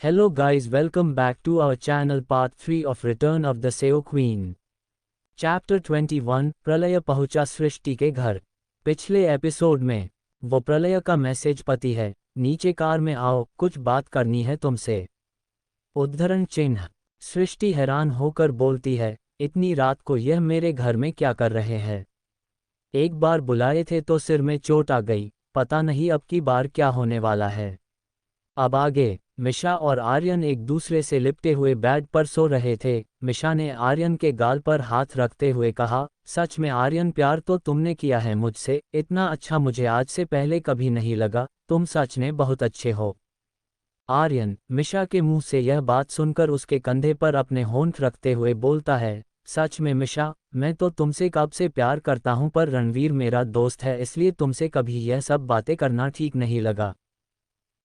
Hello guys, welcome back to our channel part 3 of Return of the Seo Queen. Chapter 21 प्रलय पहुंचा सृष्टि के घर। पिछले एपिसोड में वो प्रलय का मैसेज पति है, नीचे कार में आओ, कुछ बात करनी है तुमसे। उद्धरण चिन्ह। सृष्टि हैरान होकर बोलती है, इतनी रात को यह मेरे घर में क्या कर रहे हैं? एक बार बुलाए थे तो सिर में चोट आ गई, पता नहीं अब की बार क्या होने वाला है। अब आगे। मिशा और आर्यन एक दूसरे से लिपटे हुए बेड पर सो रहे थे। मिशा ने आर्यन के गाल पर हाथ रखते हुए कहा, सच में आर्यन, प्यार तो तुमने किया है मुझसे, इतना अच्छा मुझे आज से पहले कभी नहीं लगा, तुम सच में बहुत अच्छे हो। आर्यन, मिशा के मुंह से यह बात सुनकर उसके कंधे पर अपने होंठ रखते हुए बोलता है, सच में मिशा, मैं तो तुमसे कब से प्यार करता हूं, पर रणवीर मेरा दोस्त है इसलिए तुमसे कभी यह सब बातें करना ठीक नहीं लगा।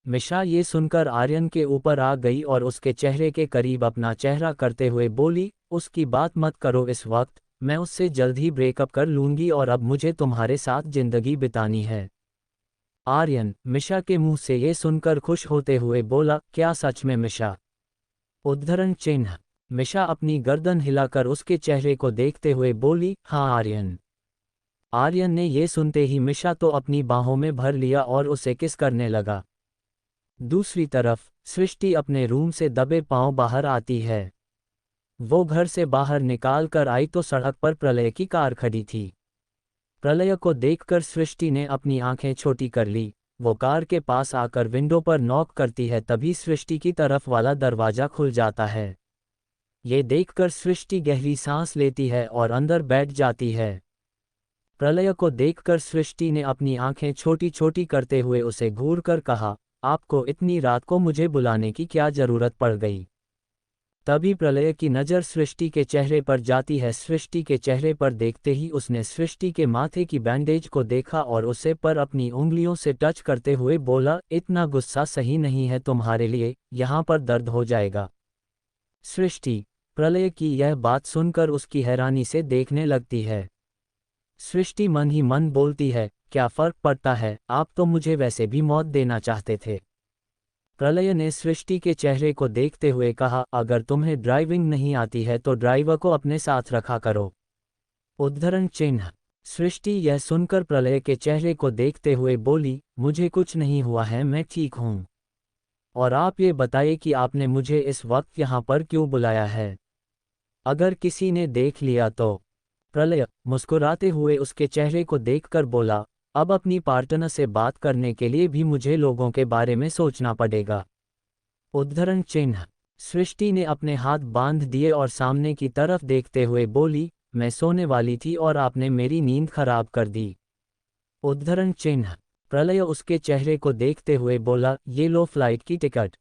मिशा ये सुनकर आर्यन के ऊपर आ गई और उसके चेहरे के करीब अपना चेहरा करते हुए बोली, उसकी बात मत करो इस वक्त, मैं उससे जल्द ही ब्रेकअप कर लूंगी और अब मुझे तुम्हारे साथ जिंदगी बितानी है। आर्यन, मिशा के मुंह से ये सुनकर खुश होते हुए बोला, क्या सच में मिशा? उद्धरण चिन्ह। मिशा अपनी गर्दन हिलाकर उसके चेहरे को देखते हुए बोली, हाँ आर्यन। आर्यन ने ये सुनते ही मिशा तो अपनी बाहों में भर लिया और उसे किस करने लगा। दूसरी तरफ सृष्टि अपने रूम से दबे पांव बाहर आती है। वो घर से बाहर निकाल कर आई तो सड़क पर प्रलय की कार खड़ी थी। प्रलय को देखकर सृष्टि ने अपनी आंखें छोटी कर ली। वो कार के पास आकर विंडो पर नॉक करती है, तभी सृष्टि की तरफ वाला दरवाजा खुल जाता है। ये देखकर सृष्टि गहरी सांस लेती है और अंदर बैठ जाती है। प्रलय को देखकर सृष्टि ने अपनी आंखें छोटी छोटी करते हुए उसे घूर कर कहा, आपको इतनी रात को मुझे बुलाने की क्या जरूरत पड़ गई? तभी प्रलय की नज़र सृष्टि के चेहरे पर जाती है। सृष्टि के चेहरे पर देखते ही उसने सृष्टि के माथे की बैंडेज को देखा और उसे पर अपनी उंगलियों से टच करते हुए बोला, इतना गुस्सा सही नहीं है तुम्हारे लिए, यहाँ पर दर्द हो जाएगा। सृष्टि प्रलय की यह बात सुनकर उसकी हैरानी से देखने लगती है। सृष्टि मन ही मन बोलती है, क्या फर्क पड़ता है, आप तो मुझे वैसे भी मौत देना चाहते थे। प्रलय ने सृष्टि के चेहरे को देखते हुए कहा, अगर तुम्हें ड्राइविंग नहीं आती है तो ड्राइवर को अपने साथ रखा करो। उद्धरण चिन्ह। सृष्टि यह सुनकर प्रलय के चेहरे को देखते हुए बोली, मुझे कुछ नहीं हुआ है, मैं ठीक हूँ। और आप ये बताइए कि आपने मुझे इस वक्त यहाँ पर क्यों बुलाया है? अगर किसी ने देख लिया तो? प्रलय मुस्कुराते हुए उसके चेहरे को देखकर बोला, अब अपनी पार्टनर से बात करने के लिए भी मुझे लोगों के बारे में सोचना पड़ेगा। उद्धरण चिन्ह। सृष्टि ने अपने हाथ बांध दिए और सामने की तरफ देखते हुए बोली, मैं सोने वाली थी और आपने मेरी नींद खराब कर दी। उद्धरण चिन्ह। प्रलय उसके चेहरे को देखते हुए बोला, ये लो फ्लाइट की टिकट।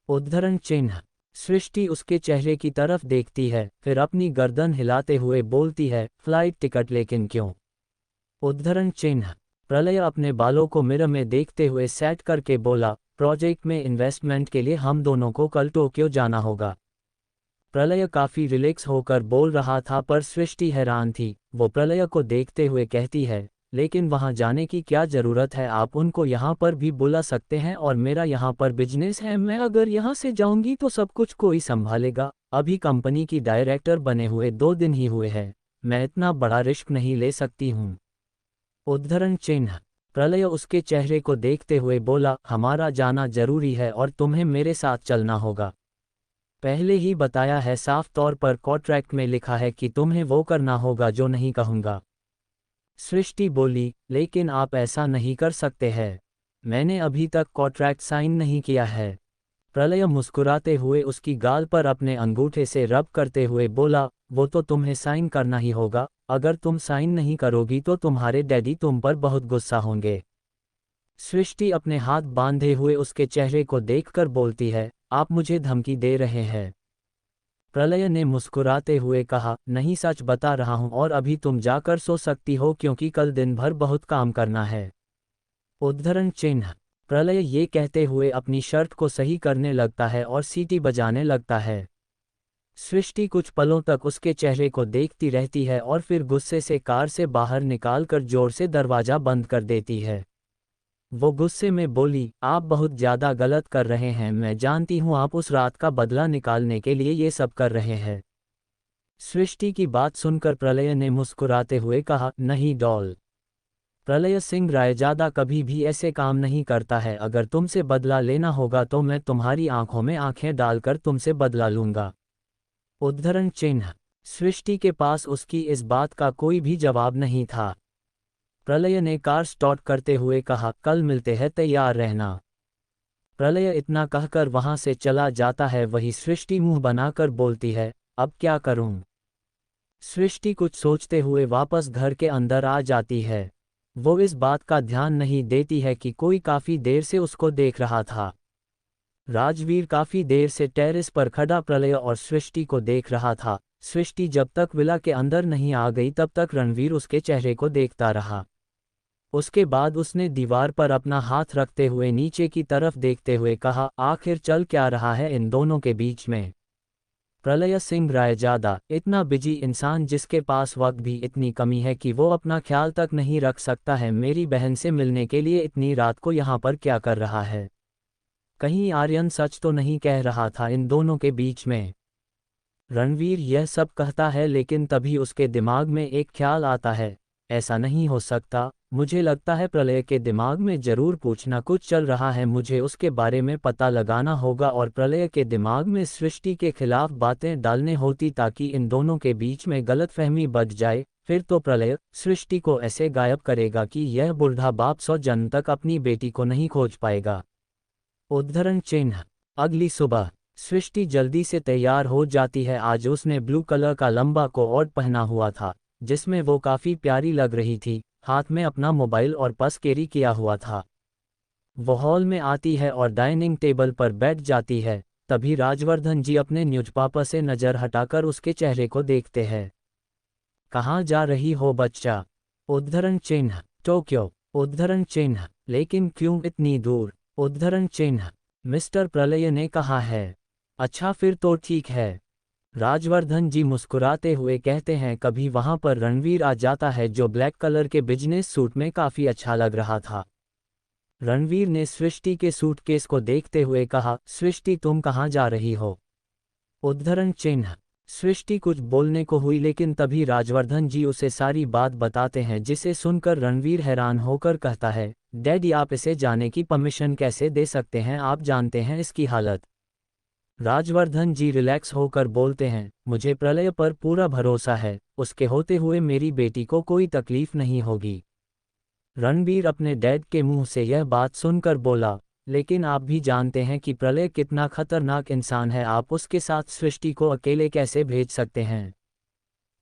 उद्धरण चिन्ह। सृष्टि उसके चेहरे की तरफ देखती है, फिर अपनी गर्दन हिलाते हुए बोलती है, फ्लाइट टिकट लेकिन क्यों? उद्धरण चिन्ह। प्रलय अपने बालों को मिरर में देखते हुए सेट करके बोला, प्रोजेक्ट में इन्वेस्टमेंट के लिए हम दोनों को कल टोक्यो जाना होगा। प्रलय काफी रिलैक्स होकर बोल रहा था पर सृष्टि हैरान थी। वो प्रलय को देखते हुए कहती है, लेकिन वहां जाने की क्या जरूरत है, आप उनको यहाँ पर भी बुला सकते हैं और मेरा यहाँ पर बिजनेस है, मैं अगर यहाँ से जाऊंगी तो सब कुछ कोई संभालेगा। अभी कंपनी की डायरेक्टर बने हुए 2 दिन ही हुए हैं, मैं इतना बड़ा रिस्क नहीं ले सकती हूँ। उद्धरण चिन्ह। प्रलय उसके चेहरे को देखते हुए बोला, हमारा जाना जरूरी है और तुम्हें मेरे साथ चलना होगा। पहले ही बताया है, साफ तौर पर कॉन्ट्रैक्ट में लिखा है कि तुम्हें वो करना होगा जो नहीं कहूँगा। सृष्टि बोली, लेकिन आप ऐसा नहीं कर सकते हैं, मैंने अभी तक कॉन्ट्रैक्ट साइन नहीं किया है। प्रलय मुस्कुराते हुए उसकी गाल पर अपने अंगूठे से रब करते हुए बोला, वो तो तुम्हें साइन करना ही होगा, अगर तुम साइन नहीं करोगी तो तुम्हारे डैडी तुम पर बहुत गुस्सा होंगे। सृष्टि अपने हाथ बांधे हुए उसके चेहरे को देखकर बोलती है, आप मुझे धमकी दे रहे हैं? प्रलय ने मुस्कुराते हुए कहा, नहीं सच बता रहा हूं और अभी तुम जाकर सो सकती हो क्योंकि कल दिन भर बहुत काम करना है। उद्धरण चिन्ह। प्रलय ये कहते हुए अपनी शर्ट को सही करने लगता है और सीटी बजाने लगता है। सृष्टि कुछ पलों तक उसके चेहरे को देखती रहती है और फिर गुस्से से कार से बाहर निकालकर जोर से दरवाजा बंद कर देती है। वो गुस्से में बोली, आप बहुत ज्यादा गलत कर रहे हैं, मैं जानती हूँ आप उस रात का बदला निकालने के लिए ये सब कर रहे हैं। सृष्टि की बात सुनकर प्रलय ने मुस्कुराते हुए कहा, नहीं डॉल। प्रलय सिंह रायजादा कभी भी ऐसे काम नहीं करता है, अगर तुमसे बदला लेना होगा तो मैं तुम्हारी आंखों में आंखें डालकर तुमसे बदला लूंगा। उद्धरण चिन्ह। सृष्टि के पास उसकी इस बात का कोई भी जवाब नहीं था। प्रलय ने कार स्टार्ट करते हुए कहा, कल मिलते हैं, तैयार रहना। प्रलय इतना कहकर वहां से चला जाता है, वही सृष्टि मुंह बनाकर बोलती है, अब क्या करूं। सृष्टि कुछ सोचते हुए वापस घर के अंदर आ जाती है। वो इस बात का ध्यान नहीं देती है कि कोई काफी देर से उसको देख रहा था। राजवीर काफी देर से टेरेस पर खड़ा प्रलय और सृष्टि को देख रहा था। सृष्टि जब तक विला के अंदर नहीं आ गई तब तक रणवीर उसके चेहरे को देखता रहा। उसके बाद उसने दीवार पर अपना हाथ रखते हुए नीचे की तरफ देखते हुए कहा, आखिर चल क्या रहा है इन दोनों के बीच में। प्रलय सिंह रायजादा, इतना बिजी इंसान जिसके पास वक्त भी इतनी कमी है कि वो अपना ख्याल तक नहीं रख सकता है, मेरी बहन से मिलने के लिए इतनी रात को यहाँ पर क्या कर रहा है। कहीं आर्यन सच तो नहीं कह रहा था इन दोनों के बीच में। रणवीर यह सब कहता है लेकिन तभी उसके दिमाग में एक ख्याल आता है, ऐसा नहीं हो सकता, मुझे लगता है प्रलय के दिमाग में जरूर कुछ कुछ चल रहा है, मुझे उसके बारे में पता लगाना होगा और प्रलय के दिमाग में सृष्टि के खिलाफ बातें डालने होती ताकि इन दोनों के बीच में गलतफहमी बढ़ जाए। फिर तो प्रलय सृष्टि को ऐसे गायब करेगा कि यह बूढ़ा बाप 100 जन्म तक अपनी बेटी को नहीं खोज पाएगा। उद्धरण चिन्ह। अगली सुबह सृष्टि जल्दी से तैयार हो जाती है। आज उसने ब्लू कलर का लंबा कोट पहना हुआ था जिसमें वो काफी प्यारी लग रही थी। हाथ में अपना मोबाइल और पर्स कैरी किया हुआ था। वो हॉल में आती है और डाइनिंग टेबल पर बैठ जाती है। तभी राजवर्धन जी अपने न्यूज़पेपर से नजर हटाकर उसके चेहरे को देखते हैं। कहाँ जा रही हो बच्चा। उद्धरण चिन्ह। टोक्यो। उद्धरण चिन्ह। लेकिन क्यों इतनी दूर। उद्धरण चिन्ह। मिस्टर प्रलय ने कहा है। अच्छा फिर तो ठीक है। राजवर्धन जी मुस्कुराते हुए कहते हैं, कभी वहां पर रणवीर आ जाता है जो ब्लैक कलर के बिजनेस सूट में काफी अच्छा लग रहा था। रणवीर ने सृष्टि के सूटकेस को देखते हुए कहा, सृष्टि तुम कहाँ जा रही हो। उद्धरण चिन्ह। सृष्टि कुछ बोलने को हुई लेकिन तभी राजवर्धन जी उसे सारी बात बताते हैं जिसे सुनकर रणवीर हैरान होकर कहता है, डैडी आप इसे जाने की परमिशन कैसे दे सकते हैं, आप जानते हैं इसकी हालत। राजवर्धन जी रिलैक्स होकर बोलते हैं, मुझे प्रलय पर पूरा भरोसा है, उसके होते हुए मेरी बेटी को कोई तकलीफ नहीं होगी। रणबीर अपने डैड के मुंह से यह बात सुनकर बोला, लेकिन आप भी जानते हैं कि प्रलय कितना खतरनाक इंसान है, आप उसके साथ सृष्टि को अकेले कैसे भेज सकते हैं।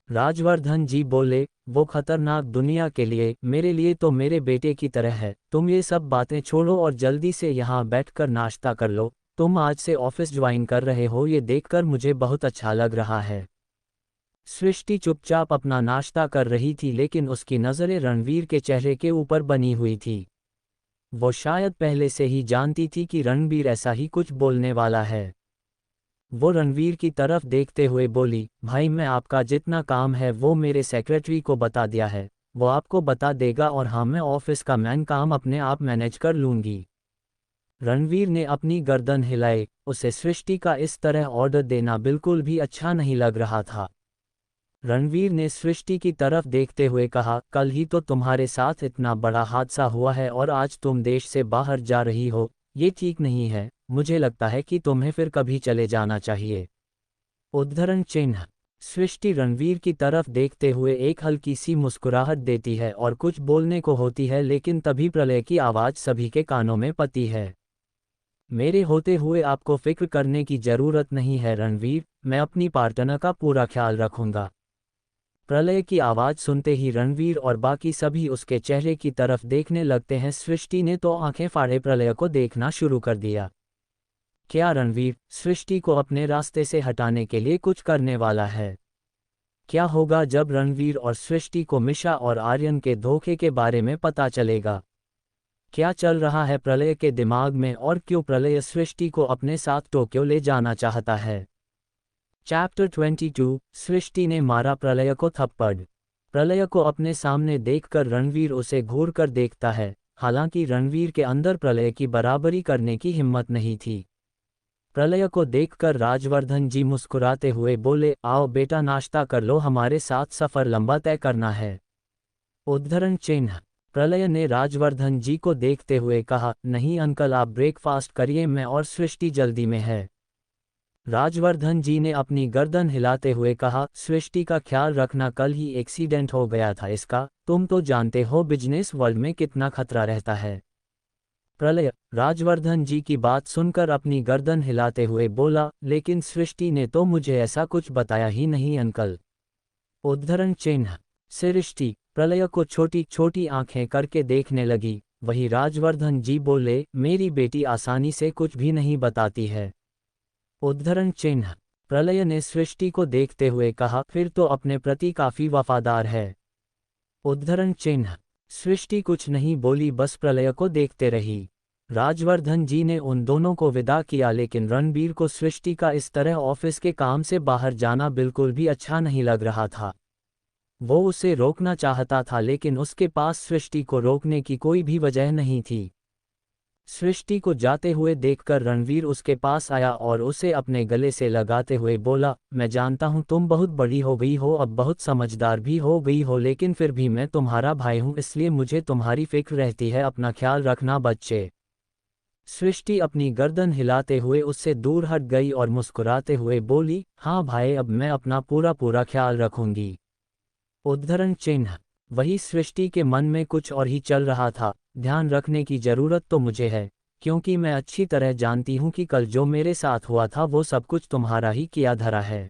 राजवर्धन जी बोले, वो खतरनाक दुनिया के लिए, मेरे लिए तो मेरे बेटे की तरह है। तुम ये सब बातें छोड़ो और जल्दी से यहाँ बैठकर नाश्ता कर लो। तुम आज से ऑफिस ज्वाइन कर रहे हो, ये देखकर मुझे बहुत अच्छा लग रहा है। सृष्टि चुपचाप अपना नाश्ता कर रही थी लेकिन उसकी नज़रें रणवीर के चेहरे के ऊपर बनी हुई थी। वो शायद पहले से ही जानती थी कि रणवीर ऐसा ही कुछ बोलने वाला है। वो रणवीर की तरफ देखते हुए बोली, भाई मैं आपका जितना काम है वो मेरे सेक्रेटरी को बता दिया है, वो आपको बता देगा और हाँ मैं ऑफिस का मैन काम अपने आप मैनेज कर लूँगी। रणवीर ने अपनी गर्दन हिलाई, उसे सृष्टि का इस तरह ऑर्डर देना बिल्कुल भी अच्छा नहीं लग रहा था। रणवीर ने सृष्टि की तरफ देखते हुए कहा, कल ही तो तुम्हारे साथ इतना बड़ा हादसा हुआ है और आज तुम देश से बाहर जा रही हो, ये ठीक नहीं है, मुझे लगता है कि तुम्हें फिर कभी चले जाना चाहिए। उद्धरण चिन्ह। सृष्टि रणवीर की तरफ देखते हुए एक हल्की सी मुस्कुराहट देती है और कुछ बोलने को होती है लेकिन तभी प्रलय की आवाज़ सभी के कानों में पती है। मेरे होते हुए आपको फिक्र करने की ज़रूरत नहीं है रणवीर, मैं अपनी पार्टनर का पूरा ख्याल रखूंगा। प्रलय की आवाज़ सुनते ही रणवीर और बाकी सभी उसके चेहरे की तरफ देखने लगते हैं। सृष्टि ने तो आंखें फाड़े प्रलय को देखना शुरू कर दिया। क्या रणवीर सृष्टि को अपने रास्ते से हटाने के लिए कुछ करने वाला है? क्या होगा जब रणवीर और सृष्टि को मिशा और आर्यन के धोखे के बारे में पता चलेगा? क्या चल रहा है प्रलय के दिमाग में और क्यों प्रलय सृष्टि को अपने साथ टोक्यो ले जाना चाहता है? चैप्टर 22। सृष्टि ने मारा प्रलय को थप्पड़। प्रलय को अपने सामने देखकर रणवीर उसे घूर कर देखता है। हालांकि रणवीर के अंदर प्रलय की बराबरी करने की हिम्मत नहीं थी। प्रलय को देखकर राजवर्धन जी मुस्कुराते हुए बोले, आओ बेटा नाश्ता कर लो, हमारे साथ सफ़र लंबा तय करना है। उद्धरण चिन्ह। प्रलय ने राजवर्धन जी को देखते हुए कहा, नहीं अंकल आप ब्रेकफास्ट करिए, मैं और सृष्टि जल्दी में है। राजवर्धन जी ने अपनी गर्दन हिलाते हुए कहा, सृष्टि का ख्याल रखना, कल ही एक्सीडेंट हो गया था इसका, तुम तो जानते हो बिजनेस वर्ल्ड में कितना खतरा रहता है। प्रलय राजवर्धन जी की बात सुनकर अपनी गर्दन हिलाते हुए बोला, लेकिन सृष्टि ने तो मुझे ऐसा कुछ बताया ही नहीं अंकल। उद्धरण चिन्ह। सृष्टि प्रलय को छोटी छोटी आंखें करके देखने लगी। वही राजवर्धन जी बोले, मेरी बेटी आसानी से कुछ भी नहीं बताती है। उद्धरण चिन्ह। प्रलय ने सृष्टि को देखते हुए कहा, फिर तो अपने प्रति काफी वफादार है। उद्धरण चिन्ह। सृष्टि कुछ नहीं बोली, बस प्रलय को देखते रही। राजवर्धन जी ने उन दोनों को विदा किया, लेकिन रणबीर को सृष्टि का इस तरह ऑफिस के काम से बाहर जाना बिल्कुल भी अच्छा नहीं लग रहा था। वो उसे रोकना चाहता था, लेकिन उसके पास सृष्टि को रोकने की कोई भी वजह नहीं थी। सृष्टि को जाते हुए देखकर रणवीर उसके पास आया और उसे अपने गले से लगाते हुए बोला, मैं जानता हूँ तुम बहुत बड़ी हो गई हो, अब बहुत समझदार भी हो गई हो, लेकिन फिर भी मैं तुम्हारा भाई हूँ, इसलिए मुझे तुम्हारी फिक्र रहती है, अपना ख्याल रखना बच्चे। सृष्टि अपनी गर्दन हिलाते हुए उससे दूर हट गई और मुस्कुराते हुए बोली, हाँ भाई, अब मैं अपना पूरा पूरा ख्याल रखूंगी। उद्धरण चिन्ह। वही सृष्टि के मन में कुछ और ही चल रहा था। ध्यान रखने की जरूरत तो मुझे है, क्योंकि मैं अच्छी तरह जानती हूँ कि कल जो मेरे साथ हुआ था वो सब कुछ तुम्हारा ही किया धरा है।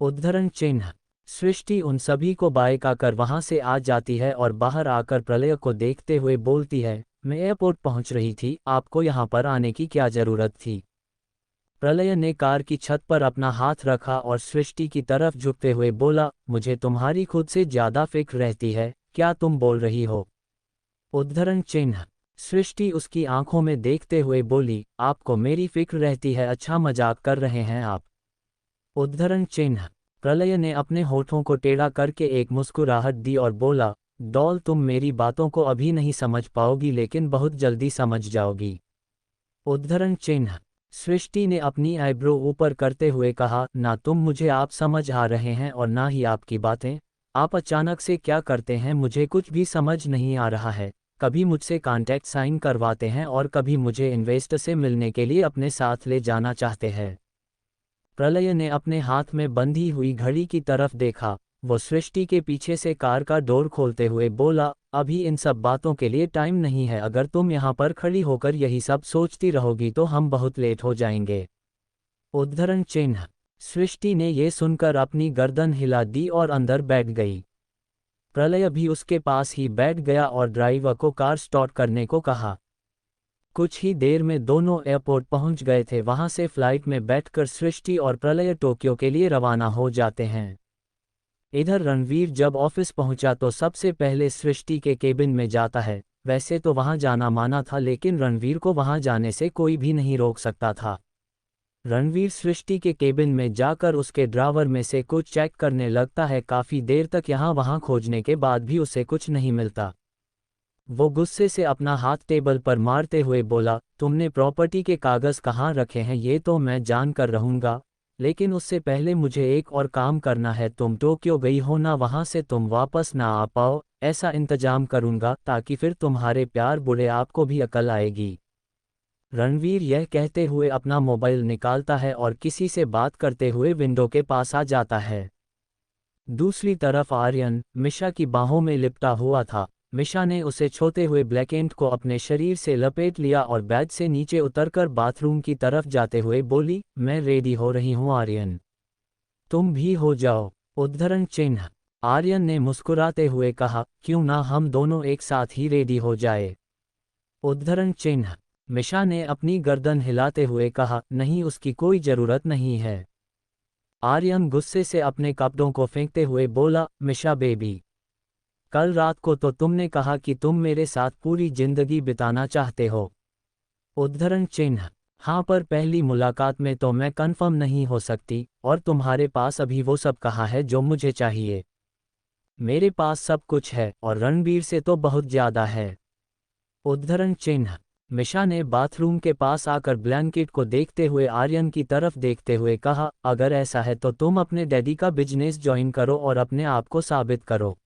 उद्धरण चिन्ह। सृष्टि उन सभी को बाय कर वहां से आ जाती है और बाहर आकर प्रलय को देखते हुए बोलती है, मैं एयरपोर्ट पहुंच रही थी, आपको यहाँ पर आने की क्या जरूरत थी। प्रलय ने कार की छत पर अपना हाथ रखा और सृष्टि की तरफ झुकते हुए बोला, मुझे तुम्हारी खुद से ज्यादा फिक्र रहती है, क्या तुम बोल रही हो। उद्धरण चिन्ह। सृष्टि उसकी आंखों में देखते हुए बोली, आपको मेरी फिक्र रहती है, अच्छा मजाक कर रहे हैं आप। उद्धरण चिन्ह। प्रलय ने अपने होठों को टेढ़ा करके एक मुस्कुराहट दी और बोला, डॉल तुम मेरी बातों को अभी नहीं समझ पाओगी, लेकिन बहुत जल्दी समझ जाओगी। उद्धरण चिन्ह। सृष्टि ने अपनी आईब्रो ऊपर करते हुए कहा, ना तुम मुझे आप समझ आ रहे हैं और ना ही आपकी बातें। आप अचानक से क्या करते हैं मुझे कुछ भी समझ नहीं आ रहा है। कभी मुझसे कॉन्ट्रैक्ट साइन करवाते हैं और कभी मुझे इन्वेस्टर से मिलने के लिए अपने साथ ले जाना चाहते हैं। प्रलय ने अपने हाथ में बंधी हुई घड़ी की तरफ देखा। वो सृष्टि के पीछे से कार का डोर खोलते हुए बोला, अभी इन सब बातों के लिए टाइम नहीं है, अगर तुम यहाँ पर खड़ी होकर यही सब सोचती रहोगी तो हम बहुत लेट हो जाएंगे। उद्धरण चिन्ह। सृष्टि ने ये सुनकर अपनी गर्दन हिला दी और अंदर बैठ गई। प्रलय भी उसके पास ही बैठ गया और ड्राइवर को कार स्टार्ट करने को कहा। कुछ ही देर में दोनों एयरपोर्ट पहुंच गए थे। वहां से फ्लाइट में बैठकर सृष्टि और प्रलय टोक्यो के लिए रवाना हो जाते हैं। इधर रणवीर जब ऑफिस पहुंचा तो सबसे पहले सृष्टि के केबिन में जाता है। वैसे तो वहां जाना माना था, लेकिन रणवीर को वहां जाने से कोई भी नहीं रोक सकता था। रणवीर सृष्टि के केबिन में जाकर उसके ड्रावर में से कुछ चेक करने लगता है। काफी देर तक यहाँ वहां खोजने के बाद भी उसे कुछ नहीं मिलता। वो गुस्से से अपना हाथ टेबल पर मारते हुए बोला, तुमने प्रॉपर्टी के कागज कहाँ रखे हैं ये तो मैं जान कर रहूंगा, लेकिन उससे पहले मुझे एक और काम करना है। तुम टोक्यो गई हो ना, वहां से तुम वापस ना आ पाओ, ऐसा इंतजाम करूंगा ताकि फिर तुम्हारे प्यार बुढ़े आपको भी अकल आएगी। रणवीर यह कहते हुए अपना मोबाइल निकालता है और किसी से बात करते हुए विंडो के पास आ जाता है। दूसरी तरफ आर्यन मिशा की बाहों में लिपटा हुआ था। मिशा ने उसे छूते हुए ब्लैकेंट को अपने शरीर से लपेट लिया और बेड से नीचे उतरकर बाथरूम की तरफ जाते हुए बोली, मैं रेडी हो रही हूँ आर्यन, तुम भी हो जाओ। उद्धरण चिन्ह। आर्यन ने मुस्कुराते हुए कहा, क्यों ना हम दोनों एक साथ ही रेडी हो जाए। उद्धरण चिन्ह। मिशा ने अपनी गर्दन हिलाते हुए कहा, नहीं उसकी कोई जरूरत नहीं है। आर्यन गुस्से से अपने कपड़ों को फेंकते हुए बोला, मिशा बेबी, कल रात को तो तुमने कहा कि तुम मेरे साथ पूरी जिंदगी बिताना चाहते हो। उद्धरण चिन्ह। हाँ, पर पहली मुलाकात में तो मैं कंफर्म नहीं हो सकती, और तुम्हारे पास अभी वो सब कहाँ है जो मुझे चाहिए। मेरे पास सब कुछ है, और रणबीर से तो बहुत ज्यादा है। उद्धरण चिन्ह। मिशा ने बाथरूम के पास आकर ब्लैंकेट को देखते हुए आर्यन की तरफ देखते हुए कहा, अगर ऐसा है तो तुम अपने डैडी का बिजनेस ज्वाइन करो और अपने आप को साबित करो।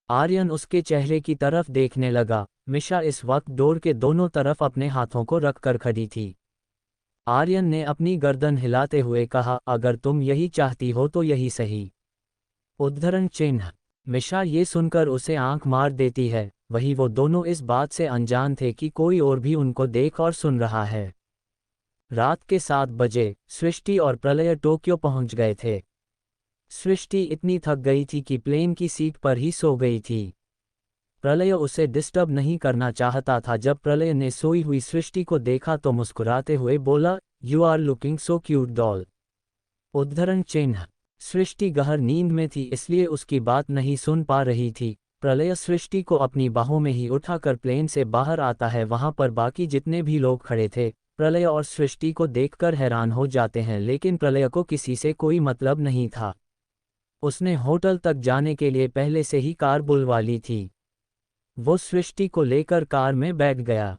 आर्यन उसके चेहरे की तरफ देखने लगा। मिशा इस वक्त डोर के दोनों तरफ अपने हाथों को रखकर खड़ी थी। आर्यन ने अपनी गर्दन हिलाते हुए कहा, अगर तुम यही चाहती हो तो यही सही। उद्धरण चिन्ह। मिशा ये सुनकर उसे आंख मार देती है। वही वो दोनों इस बात से अनजान थे कि कोई और भी उनको देख और सुन रहा है। रात के 7 बजे सृष्टि और प्रलय टोक्यो पहुंच गए थे। सृष्टि इतनी थक गई थी कि प्लेन की सीट पर ही सो गई थी। प्रलय उसे डिस्टर्ब नहीं करना चाहता था। जब प्रलय ने सोई हुई सृष्टि को देखा तो मुस्कुराते हुए बोला, you are looking so cute doll. उद्धरण चिन्ह। सृष्टि गहर नींद में थी इसलिए उसकी बात नहीं सुन पा रही थी। प्रलय सृष्टि को अपनी बाहों में ही उठाकर प्लेन से बाहर आता है। वहां पर बाकी जितने भी लोग खड़े थे प्रलय और सृष्टि को देखकर हैरान हो जाते हैं, लेकिन प्रलय को किसी से कोई मतलब नहीं था। उसने होटल तक जाने के लिए पहले से ही कार बुलवा ली थी। वो सृष्टि को लेकर कार में बैठ गया।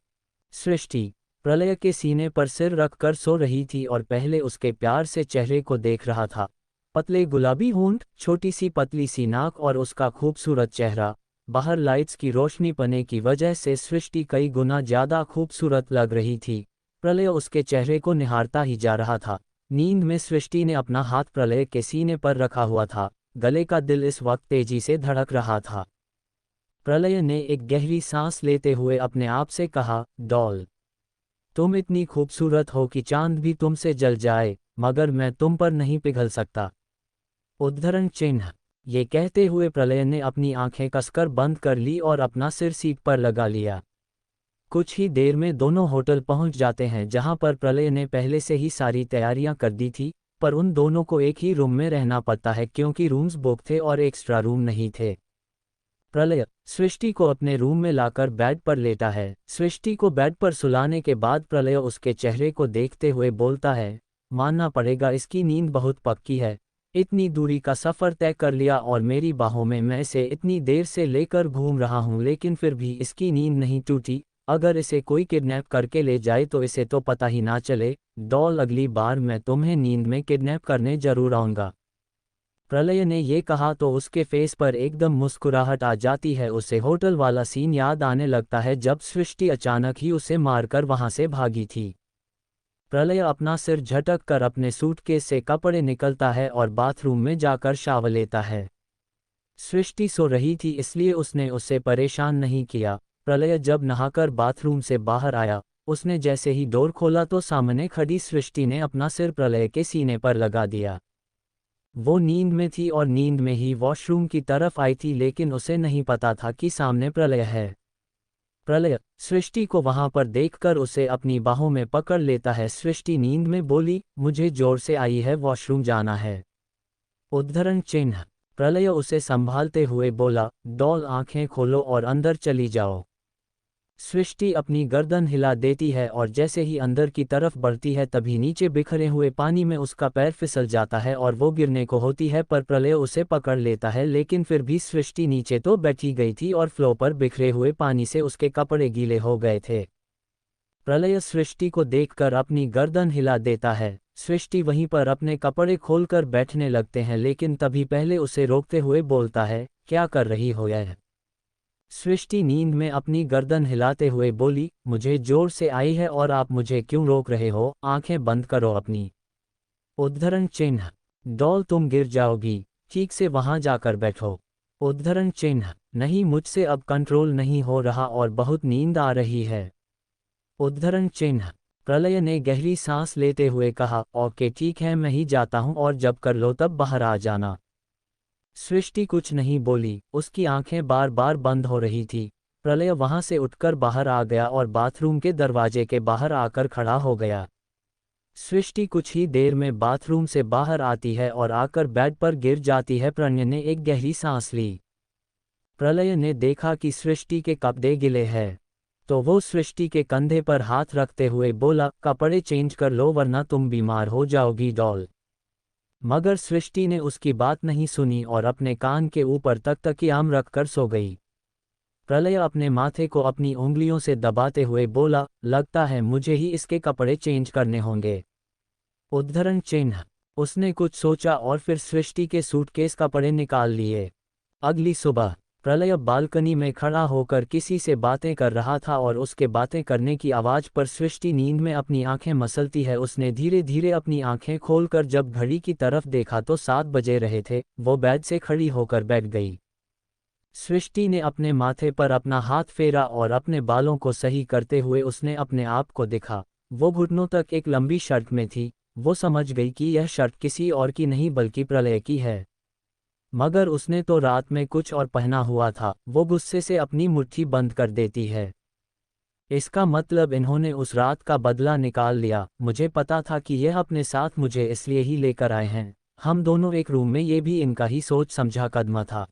सृष्टि प्रलय के सीने पर सिर रखकर सो रही थी और पहले उसके प्यार से चेहरे को देख रहा था। पतले गुलाबी होंठ, छोटी सी पतली सी नाक और उसका खूबसूरत चेहरा। बाहर लाइट्स की रोशनी पड़ने की वजह से सृष्टि कई गुना ज्यादा खूबसूरत लग रही थी। प्रलय उसके चेहरे को निहारता ही जा रहा था। नींद में सृष्टि ने अपना हाथ प्रलय के सीने पर रखा हुआ था। गले का दिल इस वक्त तेजी से धड़क रहा था। प्रलय ने एक गहरी सांस लेते हुए अपने आप से कहा, डॉल, तुम इतनी खूबसूरत हो कि चांद भी तुमसे जल जाए, मगर मैं तुम पर नहीं पिघल सकता। उद्धरण चिन्ह। ये कहते हुए प्रलय ने अपनी आंखें कसकर बंद कर ली और अपना सिर सीट पर लगा लिया। कुछ ही देर में दोनों होटल पहुंच जाते हैं जहां पर प्रलय ने पहले से ही सारी तैयारियां कर दी थी, पर उन दोनों को एक ही रूम में रहना पड़ता है क्योंकि रूम्स बुक थे और एक्स्ट्रा रूम नहीं थे। प्रलय सृष्टि को अपने रूम में लाकर बेड पर लेटा है। सृष्टि को बेड पर सुलाने के बाद प्रलय उसके चेहरे को देखते हुए बोलता है, मानना पड़ेगा इसकी नींद बहुत पक्की है। इतनी दूरी का सफ़र तय कर लिया और मेरी बाहों में मैं इसे इतनी देर से लेकर घूम रहा हूँ, लेकिन फिर भी इसकी नींद नहीं टूटी। अगर इसे कोई किडनैप करके ले जाए तो इसे तो पता ही ना चले। डॉल, अगली बार मैं तुम्हें नींद में किडनैप करने जरूर आऊँगा। प्रलय ने ये कहा तो उसके फेस पर एकदम मुस्कुराहट आ जाती है। उसे होटल वाला सीन याद आने लगता है जब सृष्टि अचानक ही उसे मारकर वहां से भागी थी। प्रलय अपना सिर झटक कर अपने सूटकेस से कपड़े निकलता है और बाथरूम में जाकर शावर लेता है। सृष्टि सो रही थी इसलिए उसने उसे परेशान नहीं किया। प्रलय जब नहाकर बाथरूम से बाहर आया, उसने जैसे ही डोर खोला तो सामने खड़ी सृष्टि ने अपना सिर प्रलय के सीने पर लगा दिया। वो नींद में थी और नींद में ही वॉशरूम की तरफ आई थी, लेकिन उसे नहीं पता था कि सामने प्रलय है। प्रलय सृष्टि को वहां पर देखकर उसे अपनी बाहों में पकड़ लेता है। सृष्टि नींद में बोली, मुझे जोर से आई है, वॉशरूम जाना है। उद्धरण चिन्ह। प्रलय उसे संभालते हुए बोला, डॉल, आंखें खोलो और अंदर चली जाओ। सृष्टि अपनी गर्दन हिला देती है और जैसे ही अंदर की तरफ बढ़ती है तभी नीचे बिखरे हुए पानी में उसका पैर फिसल जाता है और वो गिरने को होती है, पर प्रलय उसे पकड़ लेता है। लेकिन फिर भी सृष्टि नीचे तो बैठी गई थी और फ्लो पर बिखरे हुए पानी से उसके कपड़े गीले हो गए थे। प्रलय सृष्टि को देखकर अपनी गर्दन हिला देता है। सृष्टि वहीं पर अपने कपड़े खोलकर बैठने लगते हैं, लेकिन तभी पहले उसे रोकते हुए बोलता है, क्या कर रही हो यह? सृष्टि नींद में अपनी गर्दन हिलाते हुए बोली, मुझे जोर से आई है और आप मुझे क्यों रोक रहे हो? आंखें बंद करो अपनी। उद्धरण चिन्ह। डॉल, तुम गिर जाओगी, ठीक से वहां जाकर बैठो। उद्धरण चिन्ह। नहीं, मुझसे अब कंट्रोल नहीं हो रहा और बहुत नींद आ रही है। उद्धरण चिन्ह। प्रलय ने गहरी सांस लेते हुए कहा, ओके ठीक है, मैं ही जाता हूं और जब कर लो तब बाहर आ जाना। सृष्टि कुछ नहीं बोली, उसकी आंखें बार बार बंद हो रही थी। प्रलय वहां से उठकर बाहर आ गया और बाथरूम के दरवाजे के बाहर आकर खड़ा हो गया। सृष्टि कुछ ही देर में बाथरूम से बाहर आती है और आकर बेड पर गिर जाती है। प्रलय ने एक गहरी सांस ली। प्रलय ने देखा कि सृष्टि के कपड़े गिले हैं, तो वो सृष्टि के कंधे पर हाथ रखते हुए बोला, कपड़े चेंज कर लो वरना तुम बीमार हो जाओगी डॉल। मगर सृष्टि ने उसकी बात नहीं सुनी और अपने कान के ऊपर तकियाम रखकर सो गई। प्रलय अपने माथे को अपनी उंगलियों से दबाते हुए बोला, लगता है मुझे ही इसके कपड़े चेंज करने होंगे। उद्धरण चिन्ह। उसने कुछ सोचा और फिर सृष्टि के सूटकेस कपड़े निकाल लिए। अगली सुबह प्रलय बालकनी में खड़ा होकर किसी से बातें कर रहा था और उसके बातें करने की आवाज पर सृष्टि नींद में अपनी आंखें मसलती है। उसने धीरे धीरे अपनी आंखें खोलकर जब घड़ी की तरफ देखा तो 7 बजे रहे थे। वो बेड से खड़ी होकर बैठ गई। सृष्टि ने अपने माथे पर अपना हाथ फेरा और अपने बालों को सही करते हुए उसने अपने आप को देखा। वो घुटनों तक एक लंबी शर्ट में थी। वो समझ गई कि यह शर्ट किसी और की नहीं बल्कि प्रलय की है। मगर उसने तो रात में कुछ और पहना हुआ था। वो गुस्से से अपनी मुट्ठी बंद कर देती है। इसका मतलब इन्होंने उस रात का बदला निकाल लिया। मुझे पता था कि यह अपने साथ मुझे इसलिए ही लेकर आए हैं। हम दोनों एक रूम में, ये भी इनका ही सोच समझा कदम था।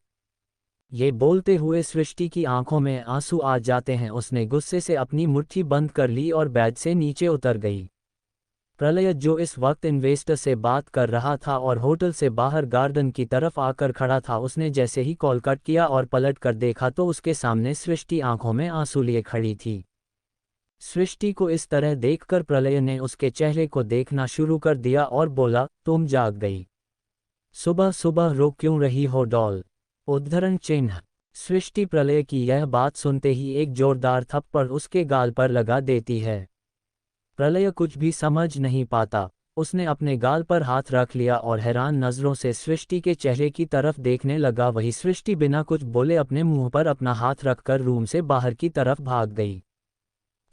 ये बोलते हुए सृष्टि की आंखों में आंसू आ जाते हैं। उसने गुस्से से अपनी मुट्ठी बंद कर ली और बेड से नीचे उतर गई। प्रलय, जो इस वक्त इन्वेस्टर से बात कर रहा था और होटल से बाहर गार्डन की तरफ आकर खड़ा था, उसने जैसे ही कॉल कट किया और पलट कर देखा तो उसके सामने सृष्टि आंखों में आंसू लिए खड़ी थी। सृष्टि को इस तरह देखकर प्रलय ने उसके चेहरे को देखना शुरू कर दिया और बोला, तुम जाग गई? सुबह सुबह रो क्यों रही हो डॉल? उद्धरण चिन्ह। सृष्टि प्रलय की यह बात सुनते ही एक जोरदार थप्पड़ उसके गाल पर लगा देती है। प्रलय कुछ भी समझ नहीं पाता। उसने अपने गाल पर हाथ रख लिया और हैरान नजरों से सृष्टि के चेहरे की तरफ देखने लगा। वही सृष्टि बिना कुछ बोले अपने मुंह पर अपना हाथ रखकर रूम से बाहर की तरफ भाग गई।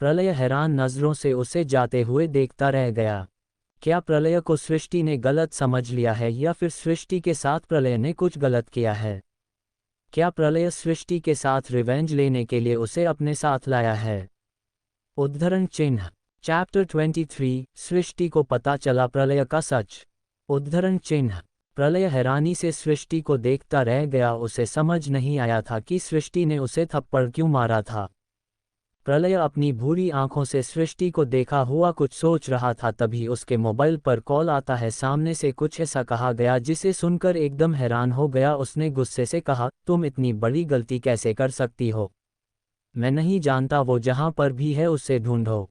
प्रलय हैरान नजरों से उसे जाते हुए देखता रह गया। क्या प्रलय को सृष्टि ने गलत समझ लिया है या फिर सृष्टि के साथ प्रलय ने कुछ गलत किया है? क्या प्रलय सृष्टि के साथ रिवेंज लेने के लिए उसे अपने साथ लाया है? उद्धरण चिन्ह। चैप्टर 23। सृष्टि को पता चला प्रलय का सच। उद्धरण चिन्ह। प्रलय हैरानी से सृष्टि को देखता रह गया। उसे समझ नहीं आया था कि सृष्टि ने उसे थप्पड़ क्यों मारा था। प्रलय अपनी भूरी आंखों से सृष्टि को देखा हुआ कुछ सोच रहा था। तभी उसके मोबाइल पर कॉल आता है। सामने से कुछ ऐसा कहा गया जिसे सुनकर एकदम हैरान हो गया। उसने गुस्से से कहा, तुम इतनी बड़ी गलती कैसे कर सकती हो? मैं नहीं जानता, वो जहां पर भी है उसे ढूंढो।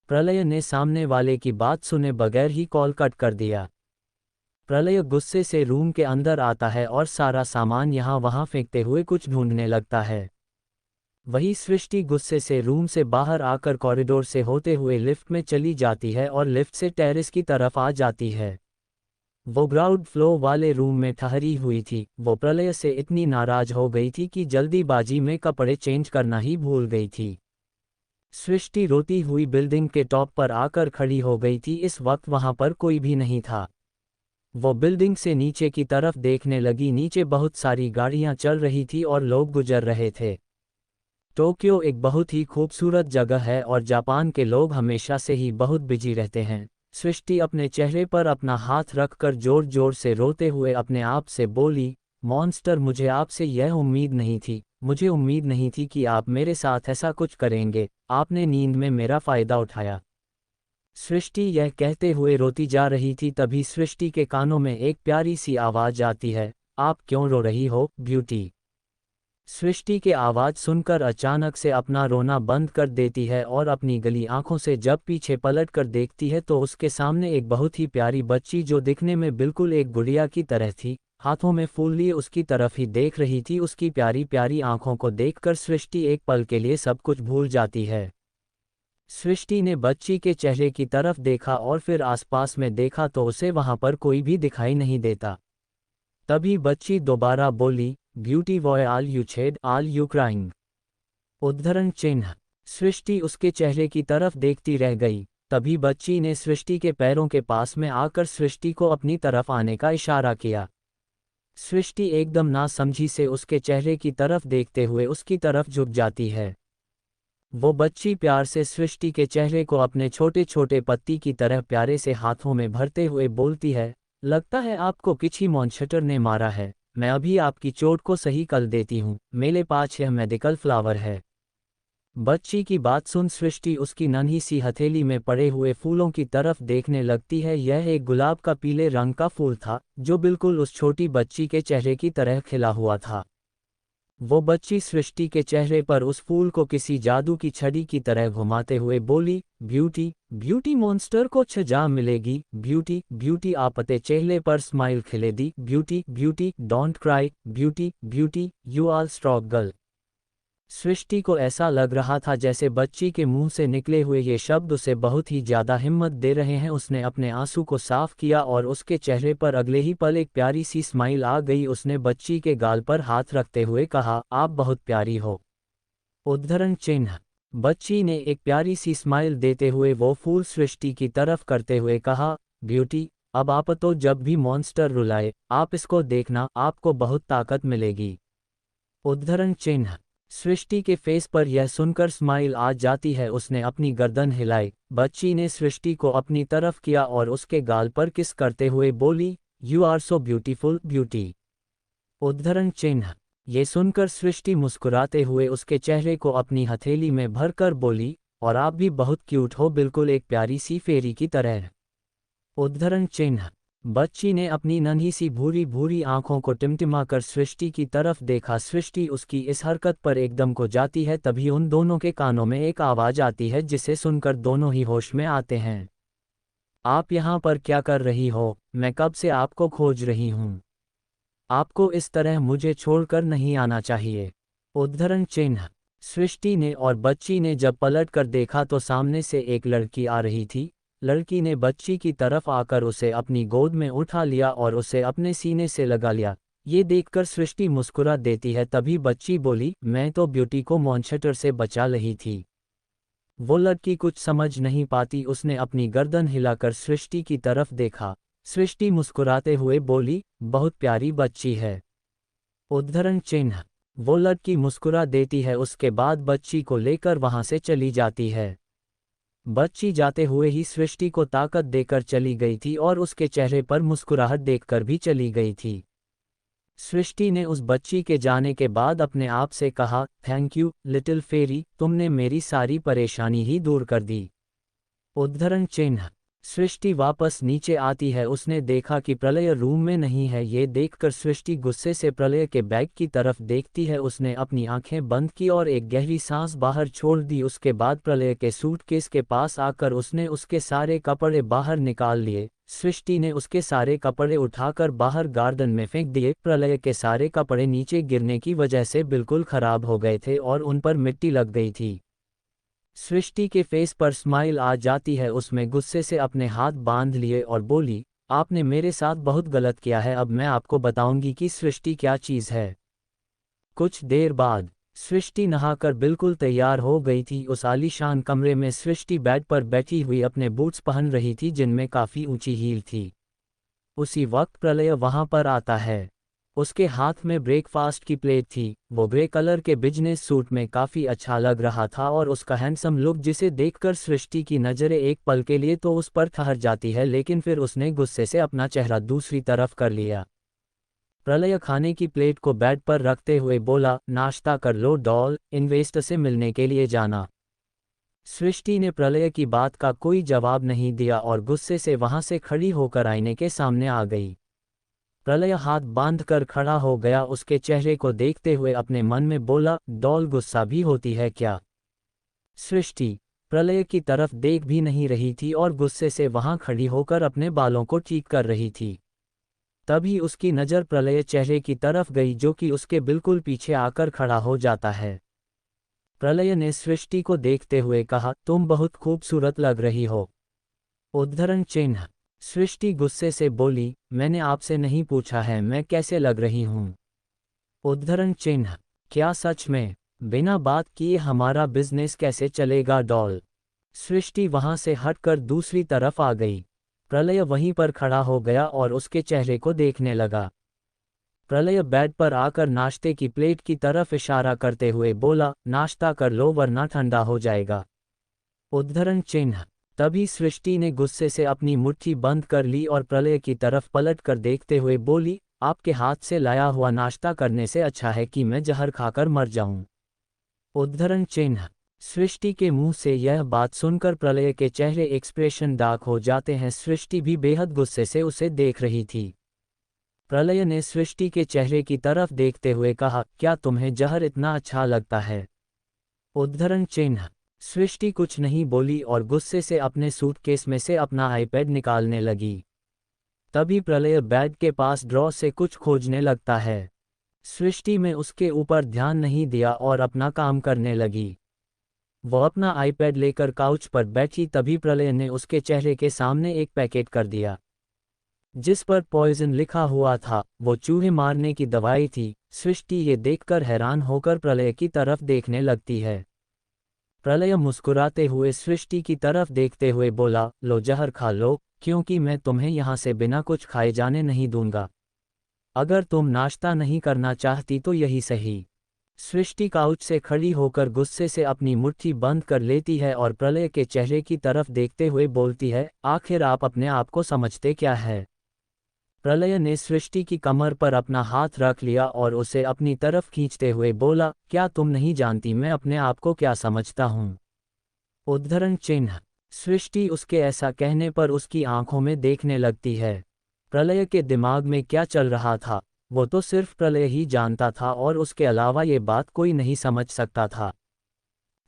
प्रलय ने सामने वाले की बात सुने बगैर ही कॉल कट कर दिया। प्रलय गुस्से से रूम के अंदर आता है और सारा सामान यहाँ वहाँ फेंकते हुए कुछ ढूंढने लगता है। वही सृष्टि गुस्से से रूम से बाहर आकर कॉरिडोर से होते हुए लिफ्ट में चली जाती है और लिफ्ट से टेरेस की तरफ आ जाती है। वो ग्राउंड फ्लोर वाले रूम में ठहरी हुई थी। वो प्रलय से इतनी नाराज हो गई थी कि जल्दीबाजी में कपड़े चेंज करना ही भूल गई थी। सृष्टि रोती हुई बिल्डिंग के टॉप पर आकर खड़ी हो गई थी। इस वक्त वहां पर कोई भी नहीं था। वो बिल्डिंग से नीचे की तरफ देखने लगी। नीचे बहुत सारी गाड़ियां चल रही थी और लोग गुजर रहे थे। टोक्यो एक बहुत ही खूबसूरत जगह है और जापान के लोग हमेशा से ही बहुत बिजी रहते हैं। सृष्टि अपने चेहरे पर अपना हाथ रखकर जोर जोर से रोते हुए अपने आप से बोली, मॉन्स्टर, मुझे आपसे यह उम्मीद नहीं थी। मुझे उम्मीद नहीं थी कि आप मेरे साथ ऐसा कुछ करेंगे। आपने नींद में मेरा फायदा उठाया। सृष्टि यह कहते हुए रोती जा रही थी। तभी सृष्टि के कानों में एक प्यारी सी आवाज आती है, आप क्यों रो रही हो ब्यूटी? सृष्टि के आवाज सुनकर अचानक से अपना रोना बंद कर देती है और अपनी गली आंखों से जब पीछे पलट कर देखती है तो उसके सामने एक बहुत ही प्यारी बच्ची, जो दिखने में बिल्कुल एक गुड़िया की तरह थी, हाथों में फूल लिए उसकी तरफ ही देख रही थी। उसकी प्यारी प्यारी आंखों को देखकर सृष्टि एक पल के लिए सब कुछ भूल जाती है। सृष्टि ने बच्ची के चेहरे की तरफ देखा और फिर आसपास में देखा तो उसे वहां पर कोई भी दिखाई नहीं देता। तभी बच्ची दोबारा बोली, ब्यूटी वॉय आल यू छेड आल यू क्राइंग? उद्धरण चिन्ह। सृष्टि उसके चेहरे की तरफ देखती रह गई। तभी बच्ची ने सृष्टि के पैरों के पास में आकर सृष्टि को अपनी तरफ आने का इशारा किया। सृष्टि एकदम नासमझी से उसके चेहरे की तरफ देखते हुए उसकी तरफ झुक जाती है। वो बच्ची प्यार से सृष्टि के चेहरे को अपने छोटे छोटे पत्ती की तरह प्यारे से हाथों में भरते हुए बोलती है, लगता है आपको किसी मॉन्स्टर ने मारा है। मैं अभी आपकी चोट को सही कर देती हूँ। मेरे पास यह मेडिकल फ्लावर है। बच्ची की बात सुन सृष्टि उसकी नन्ही सी हथेली में पड़े हुए फूलों की तरफ देखने लगती है। यह एक गुलाब का पीले रंग का फूल था जो बिल्कुल उस छोटी बच्ची के चेहरे की तरह खिला हुआ था। वो बच्ची सृष्टि के चेहरे पर उस फूल को किसी जादू की छड़ी की तरह घुमाते हुए बोली, ब्यूटी ब्यूटी मॉन्स्टर को सजा मिलेगी, ब्यूटी ब्यूटी आपते चेहरे पर स्माइल खिले दी, beauty beauty don't cry, beauty beauty you are strong girl. Srishti को ऐसा लग रहा था जैसे बच्ची के मुंह से निकले हुए ये शब्द उसे बहुत ही ज्यादा हिम्मत दे रहे हैं। उसने अपने आंसू को साफ किया और उसके चेहरे पर अगले ही पल एक प्यारी सी स्माइल आ गई। उसने बच्ची के गाल पर हाथ रखते हुए कहा, आप बहुत प्यारी हो। उद्धरण चिन्ह। बच्ची ने एक प्यारी सी स्माइल देते हुए वो फूल सृष्टि की तरफ करते हुए कहा, ब्यूटी अब आप तो जब भी मॉन्स्टर रुलाए आप इसको देखना, आपको बहुत ताकत मिलेगी। उद्धरण चिन्ह। सृष्टि के फेस पर यह सुनकर स्माइल आ जाती है। उसने अपनी गर्दन हिलाई, बच्ची ने सृष्टि को अपनी तरफ किया और उसके गाल पर किस करते हुए बोली, you are so beautiful beauty. उद्धरण चिन्ह। ये सुनकर सृष्टि मुस्कुराते हुए उसके चेहरे को अपनी हथेली में भरकर बोली, और आप भी बहुत क्यूट हो, बिल्कुल एक प्यारी सी फेरी की तरह। उद्धरण चिन्ह। बच्ची ने अपनी नन्ही सी भूरी भूरी आंखों को टिमटिमाकर सृष्टि की तरफ देखा। सृष्टि उसकी इस हरकत पर एकदम को जाती है। तभी उन दोनों के कानों में एक आवाज आती है जिसे सुनकर दोनों ही होश में आते हैं। आप यहाँ पर क्या कर रही हो? मैं कब से आपको खोज रही हूँ। आपको इस तरह मुझे छोड़कर नहीं आना चाहिए। उद्धरण चिन्ह। सृष्टि ने और बच्ची ने जब पलट कर देखा तो सामने से एक लड़की आ रही थी। लड़की ने बच्ची की तरफ आकर उसे अपनी गोद में उठा लिया और उसे अपने सीने से लगा लिया। ये देखकर सृष्टि मुस्कुरा देती है। तभी बच्ची बोली, मैं तो ब्यूटी को मॉन्स्टर से बचा रही थी। वो लड़की कुछ समझ नहीं पाती। उसने अपनी गर्दन हिलाकर सृष्टि की तरफ देखा। सृष्टि मुस्कुराते हुए बोली, बहुत प्यारी बच्ची है। उद्धरण चिन्ह। वो लड़की मुस्कुरा देती है। उसके बाद बच्ची को लेकर वहां से चली जाती है। बच्ची जाते हुए ही सृष्टि को ताकत देकर चली गई थी और उसके चेहरे पर मुस्कुराहट देखकर भी चली गई थी। सृष्टि ने उस बच्ची के जाने के बाद अपने आप से कहा, थैंक यू लिटिल फेरी, तुमने मेरी सारी परेशानी ही दूर कर दी। उद्धरण चिन्ह। सृष्टि वापस नीचे आती है। उसने देखा कि प्रलय रूम में नहीं है। ये देखकर सृष्टि गुस्से से प्रलय के बैग की तरफ देखती है। उसने अपनी आंखें बंद की और एक गहरी सांस बाहर छोड़ दी। उसके बाद प्रलय के सूटकेस के पास आकर उसने उसके सारे कपड़े बाहर निकाल लिए। सृष्टि ने उसके सारे कपड़े उठाकर बाहर गार्डन में फेंक दिए। प्रलय के सारे कपड़े नीचे गिरने की वजह से बिल्कुल खराब हो गए थे और उन पर मिट्टी लग गई थी। सृष्टि के फेस पर स्माइल आ जाती है। उसमें गुस्से से अपने हाथ बांध लिए और बोली, आपने मेरे साथ बहुत गलत किया है। अब मैं आपको बताऊंगी कि सृष्टि क्या चीज़ है। कुछ देर बाद सृष्टि नहाकर बिल्कुल तैयार हो गई थी। उस आलीशान कमरे में सृष्टि बेड पर बैठी हुई अपने बूट्स पहन रही थी जिनमें काफ़ी ऊंची हील थी। उसी वक्त प्रलय वहां पर आता है। उसके हाथ में ब्रेकफास्ट की प्लेट थी। वो ग्रे कलर के बिजनेस सूट में काफ़ी अच्छा लग रहा था और उसका हैंडसम लुक जिसे देखकर सृष्टि की नज़रें एक पल के लिए तो उस पर ठहर जाती है, लेकिन फिर उसने गुस्से से अपना चेहरा दूसरी तरफ कर लिया। प्रलय खाने की प्लेट को बेड पर रखते हुए बोला, नाश्ता कर लो डॉल, इन्वेस्टर से मिलने के लिए जाना। सृष्टि ने प्रलय की बात का कोई जवाब नहीं दिया और गुस्से से वहां से खड़ी होकर आईने के सामने आ गई। प्रलय हाथ बांधकर खड़ा हो गया। उसके चेहरे को देखते हुए अपने मन में बोला, डॉल गुस्सा भी होती है क्या? सृष्टि प्रलय की तरफ देख भी नहीं रही थी और गुस्से से वहां खड़ी होकर अपने बालों को ठीक कर रही थी। तभी उसकी नज़र प्रलय चेहरे की तरफ गई जो कि उसके बिल्कुल पीछे आकर खड़ा हो जाता है। प्रलय ने सृष्टि को देखते हुए कहा, तुम बहुत खूबसूरत लग रही हो। उद्धरण चिन्ह। सृष्टि गुस्से से बोली, मैंने आपसे नहीं पूछा है मैं कैसे लग रही हूँ। उद्धरण चिन्ह। क्या सच में? बिना बात किए हमारा बिजनेस कैसे चलेगा डॉल? सृष्टि वहां से हटकर दूसरी तरफ आ गई। प्रलय वहीं पर खड़ा हो गया और उसके चेहरे को देखने लगा। प्रलय बेड पर आकर नाश्ते की प्लेट की तरफ इशारा करते हुए बोला, नाश्ता कर लो वरना ठंडा हो जाएगा। उद्धरण चिन्ह। तभी सृष्टि ने गुस्से से अपनी मुट्ठी बंद कर ली और प्रलय की तरफ पलट कर देखते हुए बोली, आपके हाथ से लाया हुआ नाश्ता करने से अच्छा है कि मैं जहर खाकर मर जाऊं। उद्धरण चिन्ह। सृष्टि के मुंह से यह बात सुनकर प्रलय के चेहरे एक्सप्रेशन डार्क हो जाते हैं। सृष्टि भी बेहद गुस्से से उसे देख रही थी। प्रलय ने सृष्टि के चेहरे की तरफ देखते हुए कहा, क्या तुम्हें जहर इतना अच्छा लगता है? उद्धरण चिन्ह। सृष्टि कुछ नहीं बोली और गुस्से से अपने सूटकेस में से अपना आईपैड निकालने लगी। तभी प्रलय बेड के पास ड्रॉ से कुछ खोजने लगता है। सृष्टि में उसके ऊपर ध्यान नहीं दिया और अपना काम करने लगी। वह अपना आईपैड लेकर काउच पर बैठी तभी प्रलय ने उसके चेहरे के सामने एक पैकेट कर दिया, जिस पर पॉइजन लिखा हुआ था। वो चूहे मारने की दवाई थी। सृष्टि ये देखकर हैरान होकर प्रलय की तरफ देखने लगती है। प्रलय मुस्कुराते हुए सृष्टि की तरफ देखते हुए बोला, लो जहर खा लो, क्योंकि मैं तुम्हें यहाँ से बिना कुछ खाए जाने नहीं दूंगा। अगर तुम नाश्ता नहीं करना चाहती तो यही सही। सृष्टि काउच से खड़ी होकर गुस्से से अपनी मुट्ठी बंद कर लेती है और प्रलय के चेहरे की तरफ देखते हुए बोलती है, आखिर आप अपने आप को समझते क्या है? प्रलय ने सृष्टि की कमर पर अपना हाथ रख लिया और उसे अपनी तरफ खींचते हुए बोला, क्या तुम नहीं जानती मैं अपने आप को क्या समझता हूँ? उद्धरण चिन्ह। सृष्टि उसके ऐसा कहने पर उसकी आंखों में देखने लगती है। प्रलय के दिमाग में क्या चल रहा था, वो तो सिर्फ प्रलय ही जानता था और उसके अलावा ये बात कोई नहीं समझ सकता था।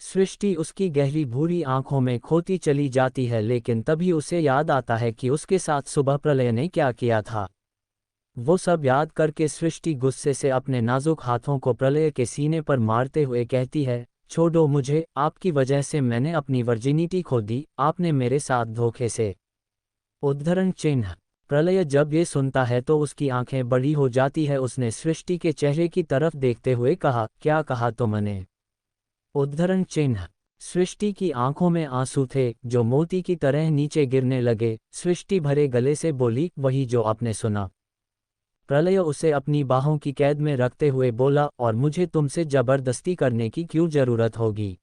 सृष्टि उसकी गहरी भूरी आंखों में खोती चली जाती है, लेकिन तभी उसे याद आता है कि उसके साथ सुबह प्रलय ने क्या किया था। वो सब याद करके सृष्टि गुस्से से अपने नाजुक हाथों को प्रलय के सीने पर मारते हुए कहती है, छोड़ो मुझे, आपकी वजह से मैंने अपनी वर्जिनिटी खो दी, आपने मेरे साथ धोखे से। उद्धरण चिन्ह। प्रलय जब ये सुनता है तो उसकी आंखें बड़ी हो जाती है। उसने सृष्टि के चेहरे की तरफ देखते हुए कहा, क्या कहा तुमने? उद्धरण चिन्ह। सृष्टि की आंखों में आंसू थे जो मोती की तरह नीचे गिरने लगे। सृष्टि भरे गले से बोली, वही जो आपने सुना। प्रलय उसे अपनी बाहों की कैद में रखते हुए बोला, और मुझे तुमसे जबरदस्ती करने की क्यों जरूरत होगी?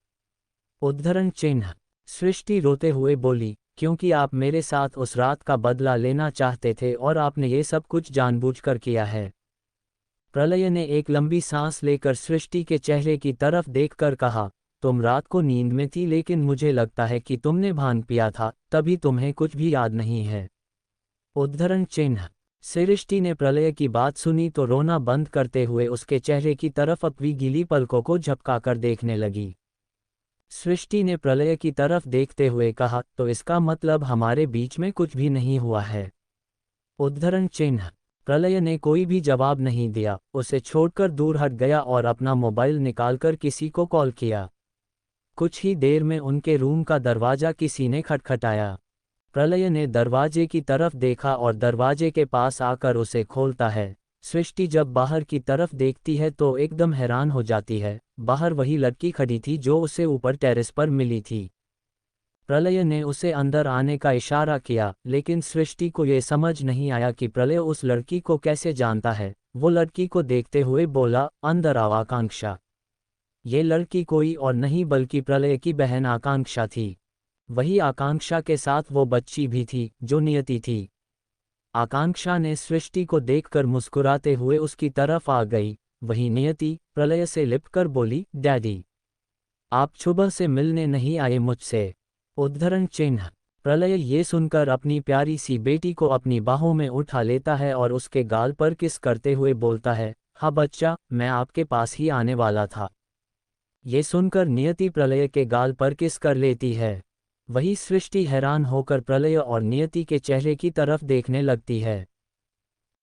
उद्धरण चिन्ह। सृष्टि रोते हुए बोली, क्योंकि आप मेरे साथ उस रात का बदला लेना चाहते थे और आपने ये सब कुछ जानबूझकर किया है। प्रलय ने एक लंबी सांस लेकर सृष्टि के चेहरे की तरफ देखकर कहा, तुम रात को नींद में थी, लेकिन मुझे लगता है कि तुमने भांग पिया था, तभी तुम्हें कुछ भी याद नहीं है। उद्धरण चिन्ह। सृष्टि ने प्रलय की बात सुनी तो रोना बंद करते हुए उसके चेहरे की तरफ अपनी गीली पलकों को झपकाकर देखने लगी। सृष्टि ने प्रलय की तरफ देखते हुए कहा, तो इसका मतलब हमारे बीच में कुछ भी नहीं हुआ है? उद्धरण चिन्ह। प्रलय ने कोई भी जवाब नहीं दिया, उसे छोड़कर दूर हट गया और अपना मोबाइल निकालकर किसी को कॉल किया। कुछ ही देर में उनके रूम का दरवाजा किसी ने खटखटाया। प्रलय ने दरवाजे की तरफ देखा और दरवाजे के पास आकर उसे खोलता है। सृष्टि जब बाहर की तरफ देखती है तो एकदम हैरान हो जाती है। बाहर वही लड़की खड़ी थी जो उसे ऊपर टेरेस पर मिली थी। प्रलय ने उसे अंदर आने का इशारा किया, लेकिन सृष्टि को ये समझ नहीं आया कि प्रलय उस लड़की को कैसे जानता है। वो लड़की को देखते हुए बोला, अंदर आओ आकांक्षा। ये लड़की कोई और नहीं बल्कि प्रलय की बहन आकांक्षा थी। वही आकांक्षा के साथ वो बच्ची भी थी जो नियति थी। आकांक्षा ने सृष्टि को देखकर मुस्कुराते हुए उसकी तरफ आ गई। वही नियति प्रलय से लिपकर बोली, डैडी, आप सुबह से मिलने नहीं आए मुझसे? उद्धरण चिन्ह। प्रलय ये सुनकर अपनी प्यारी सी बेटी को अपनी बाहों में उठा लेता है और उसके गाल पर किस करते हुए बोलता है, हाँ बच्चा, मैं आपके पास ही आने वाला था। ये सुनकर नियति प्रलय के गाल पर किस कर लेती है। वही सृष्टि हैरान होकर प्रलय और नियति के चेहरे की तरफ देखने लगती है।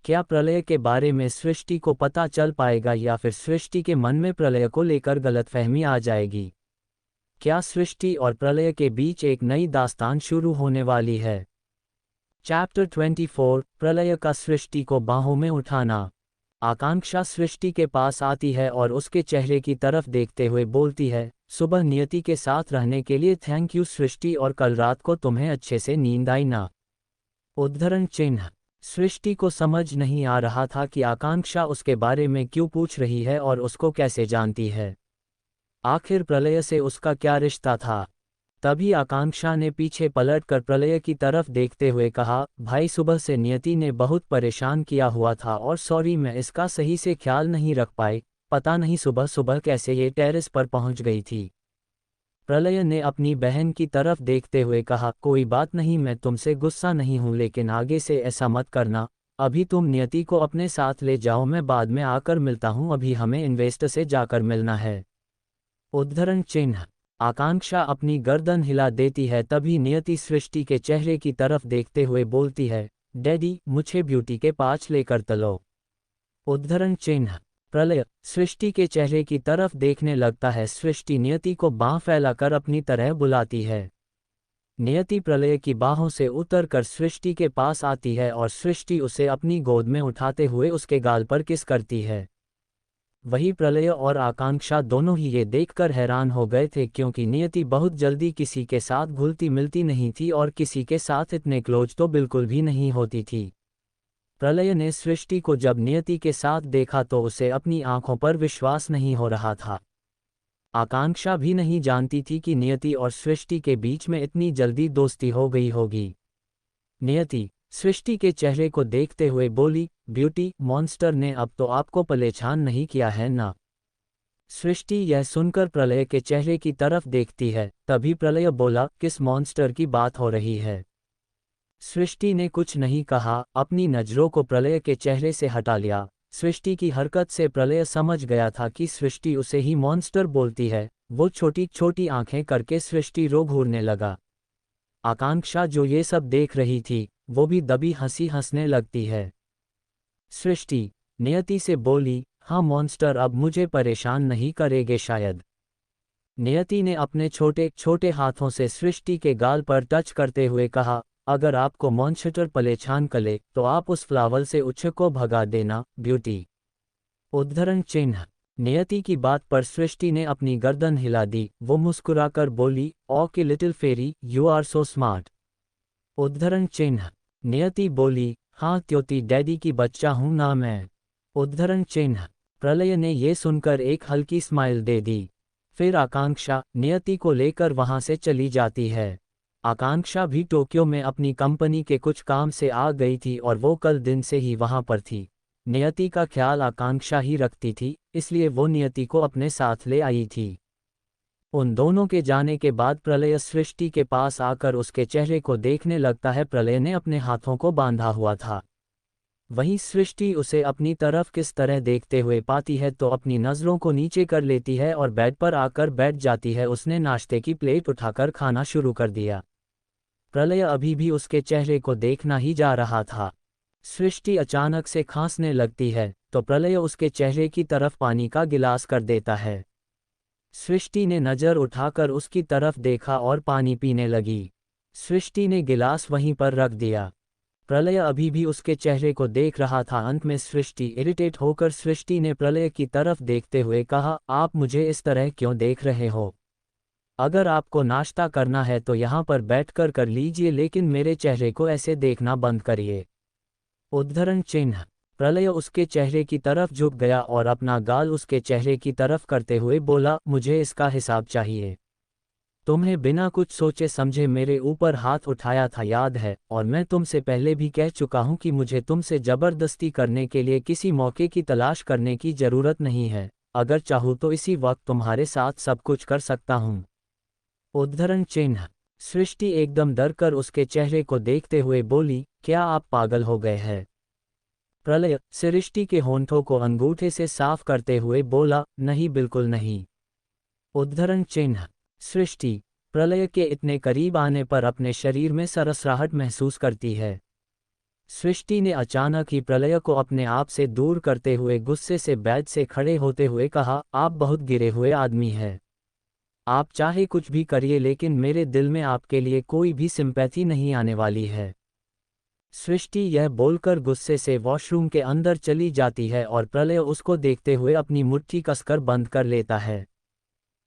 क्या प्रलय के बारे में सृष्टि को पता चल पाएगा या फिर सृष्टि के मन में प्रलय को लेकर गलतफहमी आ जाएगी? क्या सृष्टि और प्रलय के बीच एक नई दास्तान शुरू होने वाली है? चैप्टर 24, प्रलय का सृष्टि को बाहों में उठाना। आकांक्षा सृष्टि के पास आती है और उसके चेहरे की तरफ देखते हुए बोलती है, सुबह नियति के साथ रहने के लिए थैंक यू सृष्टि, और कल रात को तुम्हें अच्छे से नींद आई ना? उद्धरण चिन्ह। सृष्टि को समझ नहीं आ रहा था कि आकांक्षा उसके बारे में क्यों पूछ रही है और उसको कैसे जानती है। आखिर प्रलय से उसका क्या रिश्ता था? तभी आकांक्षा ने पीछे पलटकर प्रलय की तरफ देखते हुए कहा, भाई सुबह से नियति ने बहुत परेशान किया हुआ था और सॉरी मैं इसका सही से ख्याल नहीं रख पाई, पता नहीं सुबह सुबह कैसे ये टेरेस पर पहुंच गई थी। प्रलय ने अपनी बहन की तरफ देखते हुए कहा, कोई बात नहीं, मैं तुमसे गुस्सा नहीं हूं, लेकिन आगे से ऐसा मत करना, अभी तुम नियति को अपने साथ ले जाओ, मैं बाद में आकर मिलता हूँ, अभी हमें इन्वेस्टर से जाकर मिलना है। उद्धरण चिन्ह। आकांक्षा अपनी गर्दन हिला देती है, तभी नियति सृष्टि के चेहरे की तरफ देखते हुए बोलती है, डैडी मुझे ब्यूटी के पास लेकर चलो। उद्धरण चिन्ह। प्रलय सृष्टि के चेहरे की तरफ देखने लगता है। सृष्टि नियति को बाँह फैलाकर अपनी तरह बुलाती है। नियति प्रलय की बाहों से उतरकर सृष्टि के पास आती है और सृष्टि उसे अपनी गोद में उठाते हुए उसके गाल पर किस करती है। वही प्रलय और आकांक्षा दोनों ही ये देखकर हैरान हो गए थे, क्योंकि नियति बहुत जल्दी किसी के साथ घुलती मिलती नहीं थी और किसी के साथ इतने क्लोज तो बिल्कुल भी नहीं होती थी। प्रलय ने सृष्टि को जब नियति के साथ देखा तो उसे अपनी आंखों पर विश्वास नहीं हो रहा था। आकांक्षा भी नहीं जानती थी कि नियति और सृष्टि के बीच में इतनी जल्दी दोस्ती हो गई होगी। नियति सृष्टि के चेहरे को देखते हुए बोली, ब्यूटी मॉन्स्टर ने अब तो आपको परेशान नहीं किया है ना। सृष्टि यह सुनकर प्रलय के चेहरे की तरफ देखती है, तभी प्रलय बोला, किस मॉन्स्टर की बात हो रही है। सृष्टि ने कुछ नहीं कहा, अपनी नज़रों को प्रलय के चेहरे से हटा लिया। सृष्टि की हरकत से प्रलय समझ गया था कि सृष्टि उसे ही मॉन्स्टर बोलती है। वो छोटी छोटी आंखें करके सृष्टि रो घूरने लगा। आकांक्षा जो ये सब देख रही थी, वो भी दबी हंसी हंसने लगती है। सृष्टि नियति से बोली, हाँ मॉन्स्टर अब मुझे परेशान नहीं करेगे शायद। नियति ने अपने छोटे छोटे हाथों से सृष्टि के गाल पर टच करते हुए कहा, अगर आपको मॉन्स्टर परेशान करे तो आप उस फ्लावर से उच्छे को भगा देना ब्यूटी। उद्धरण चिन्ह। नियति की बात पर सृष्टि ने अपनी गर्दन हिला दी। वो मुस्कुराकर बोली, okay little fairy, you are so smart. उद्धरण चिन्ह। नियति बोली, हाँ त्योती डैडी की बच्चा हूँ ना मैं। उद्धरण चिन्ह। प्रलय ने ये सुनकर एक हल्की स्माइल दे दी। फिर आकांक्षा नियति को लेकर वहाँ से चली जाती है। आकांक्षा भी टोक्यो में अपनी कंपनी के कुछ काम से आ गई थी और वो कल दिन से ही वहाँ पर थी। नियति का ख्याल आकांक्षा ही रखती थी, इसलिए वो नियति को अपने साथ ले आई थी। उन दोनों के जाने के बाद प्रलय सृष्टि के पास आकर उसके चेहरे को देखने लगता है। प्रलय ने अपने हाथों को बांधा हुआ था। वहीं सृष्टि उसे अपनी तरफ किस तरह देखते हुए पाती है तो अपनी नज़रों को नीचे कर लेती है और बेड पर आकर बैठ जाती है। उसने नाश्ते की प्लेट उठाकर खाना शुरू कर दिया। प्रलय अभी भी उसके चेहरे को देखना ही जा रहा था। सृष्टि अचानक से खांसने लगती है तो प्रलय उसके चेहरे की तरफ पानी का गिलास कर देता है। सृष्टि ने नज़र उठाकर उसकी तरफ देखा और पानी पीने लगी। सृष्टि ने गिलास वहीं पर रख दिया। प्रलय अभी भी उसके चेहरे को देख रहा था। अंत में सृष्टि इरिटेट होकर सृष्टि ने प्रलय की तरफ देखते हुए कहा, आप मुझे इस तरह क्यों देख रहे हो? अगर आपको नाश्ता करना है तो यहाँ पर बैठकर कर लीजिए, लेकिन मेरे चेहरे को ऐसे देखना बंद करिए। उद्धरण चिन्ह। प्रलय उसके चेहरे की तरफ झुक गया और अपना गाल उसके चेहरे की तरफ करते हुए बोला, मुझे इसका हिसाब चाहिए। तुम्हें बिना कुछ सोचे समझे मेरे ऊपर हाथ उठाया था, याद है? और मैं तुमसे पहले भी कह चुका हूं कि मुझे तुमसे जबरदस्ती करने के लिए किसी मौके की तलाश करने की जरूरत नहीं है। अगर चाहूँ तो इसी वक्त तुम्हारे साथ सब कुछ कर सकता हूँ। उद्धरण चिन्ह। सृष्टि एकदम डर कर उसके चेहरे को देखते हुए बोली, क्या आप पागल हो गए हैं? प्रलय सृष्टि के होंठों को अंगूठे से साफ करते हुए बोला, नहीं बिल्कुल नहीं। उद्धरण चिन्ह। सृष्टि प्रलय के इतने करीब आने पर अपने शरीर में सरसराहट महसूस करती है। सृष्टि ने अचानक ही प्रलय को अपने आप से दूर करते हुए गुस्से से बेड से खड़े होते हुए कहा, आप बहुत गिरे हुए आदमी हैं। आप चाहे कुछ भी करिए, लेकिन मेरे दिल में आपके लिए कोई भी सिंपैथी नहीं आने वाली है। सृष्टि यह बोलकर गुस्से से वॉशरूम के अंदर चली जाती है और प्रलय उसको देखते हुए अपनी मुट्ठी कसकर बंद कर लेता है।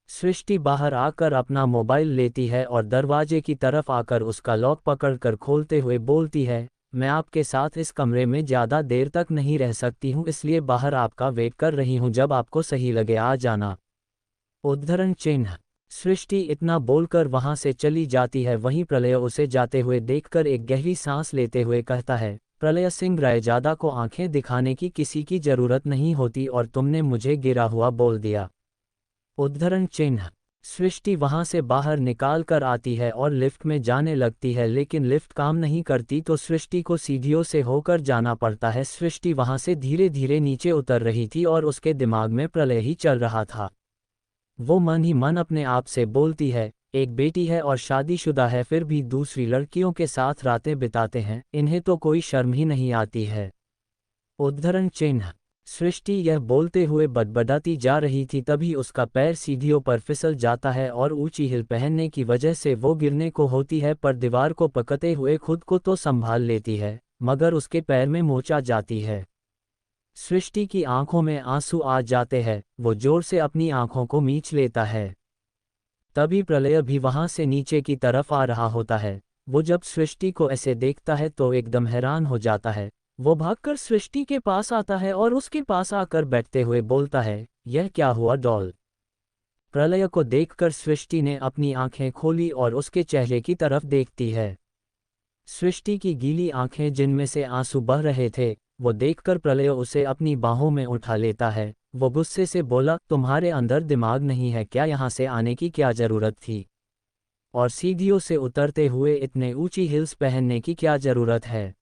सृष्टि बाहर आकर अपना मोबाइल लेती है और दरवाजे की तरफ आकर उसका लॉक पकड़कर खोलते हुए बोलती है, मैं आपके साथ इस कमरे में ज़्यादा देर तक नहीं रह सकती हूँ, इसलिए बाहर आपका वेट कर रही हूँ, जब आपको सही लगे आ जाना। उद्धरण चिन्ह। सृष्टि इतना बोलकर वहां से चली जाती है। वहीं प्रलय उसे जाते हुए देखकर एक गहरी सांस लेते हुए कहता है, प्रलय सिंह रायजादा को आंखें दिखाने की किसी की जरूरत नहीं होती और तुमने मुझे गिरा हुआ बोल दिया। उद्धरण चिन्ह। सृष्टि वहां से बाहर निकाल कर आती है और लिफ्ट में जाने लगती है, लेकिन लिफ्ट काम नहीं करती तो सृष्टि को सीढ़ियों से होकर जाना पड़ता है। सृष्टि वहां से धीरे धीरे नीचे उतर रही थी और उसके दिमाग में प्रलय ही चल रहा था। वो मन ही मन अपने आप से बोलती है, एक बेटी है और शादीशुदा है, फिर भी दूसरी लड़कियों के साथ रातें बिताते हैं, इन्हें तो कोई शर्म ही नहीं आती है। उद्धरण चिन्ह। सृष्टि यह बोलते हुए बड़बड़ाती जा रही थी, तभी उसका पैर सीढ़ियों पर फिसल जाता है और ऊंची हिल पहनने की वजह से वो गिरने को होती है, पर दीवार को पकड़ते हुए खुद को तो संभाल लेती है, मगर उसके पैर में मोच आ जाती है। सृष्टि की आंखों में आंसू आ जाते हैं, वो जोर से अपनी आंखों को मींच लेता है। तभी प्रलय भी वहां से नीचे की तरफ आ रहा होता है। वो जब सृष्टि को ऐसे देखता है तो एकदम हैरान हो जाता है। वो भागकर सृष्टि के पास आता है और उसके पास आकर बैठते हुए बोलता है, यह क्या हुआ डॉल? प्रलय को देखकर सृष्टि ने अपनी आंखें खोली और उसके चेहरे की तरफ देखती है। सृष्टि की गीली आंखें जिनमें से आंसू बह रहे थे, वो देखकर प्रलय उसे अपनी बाहों में उठा लेता है। वो गुस्से से बोला, तुम्हारे अंदर दिमाग नहीं है क्या? यहाँ से आने की क्या जरूरत थी? और सीढ़ियों से उतरते हुए इतने ऊंची हिल्स पहनने की क्या जरूरत है?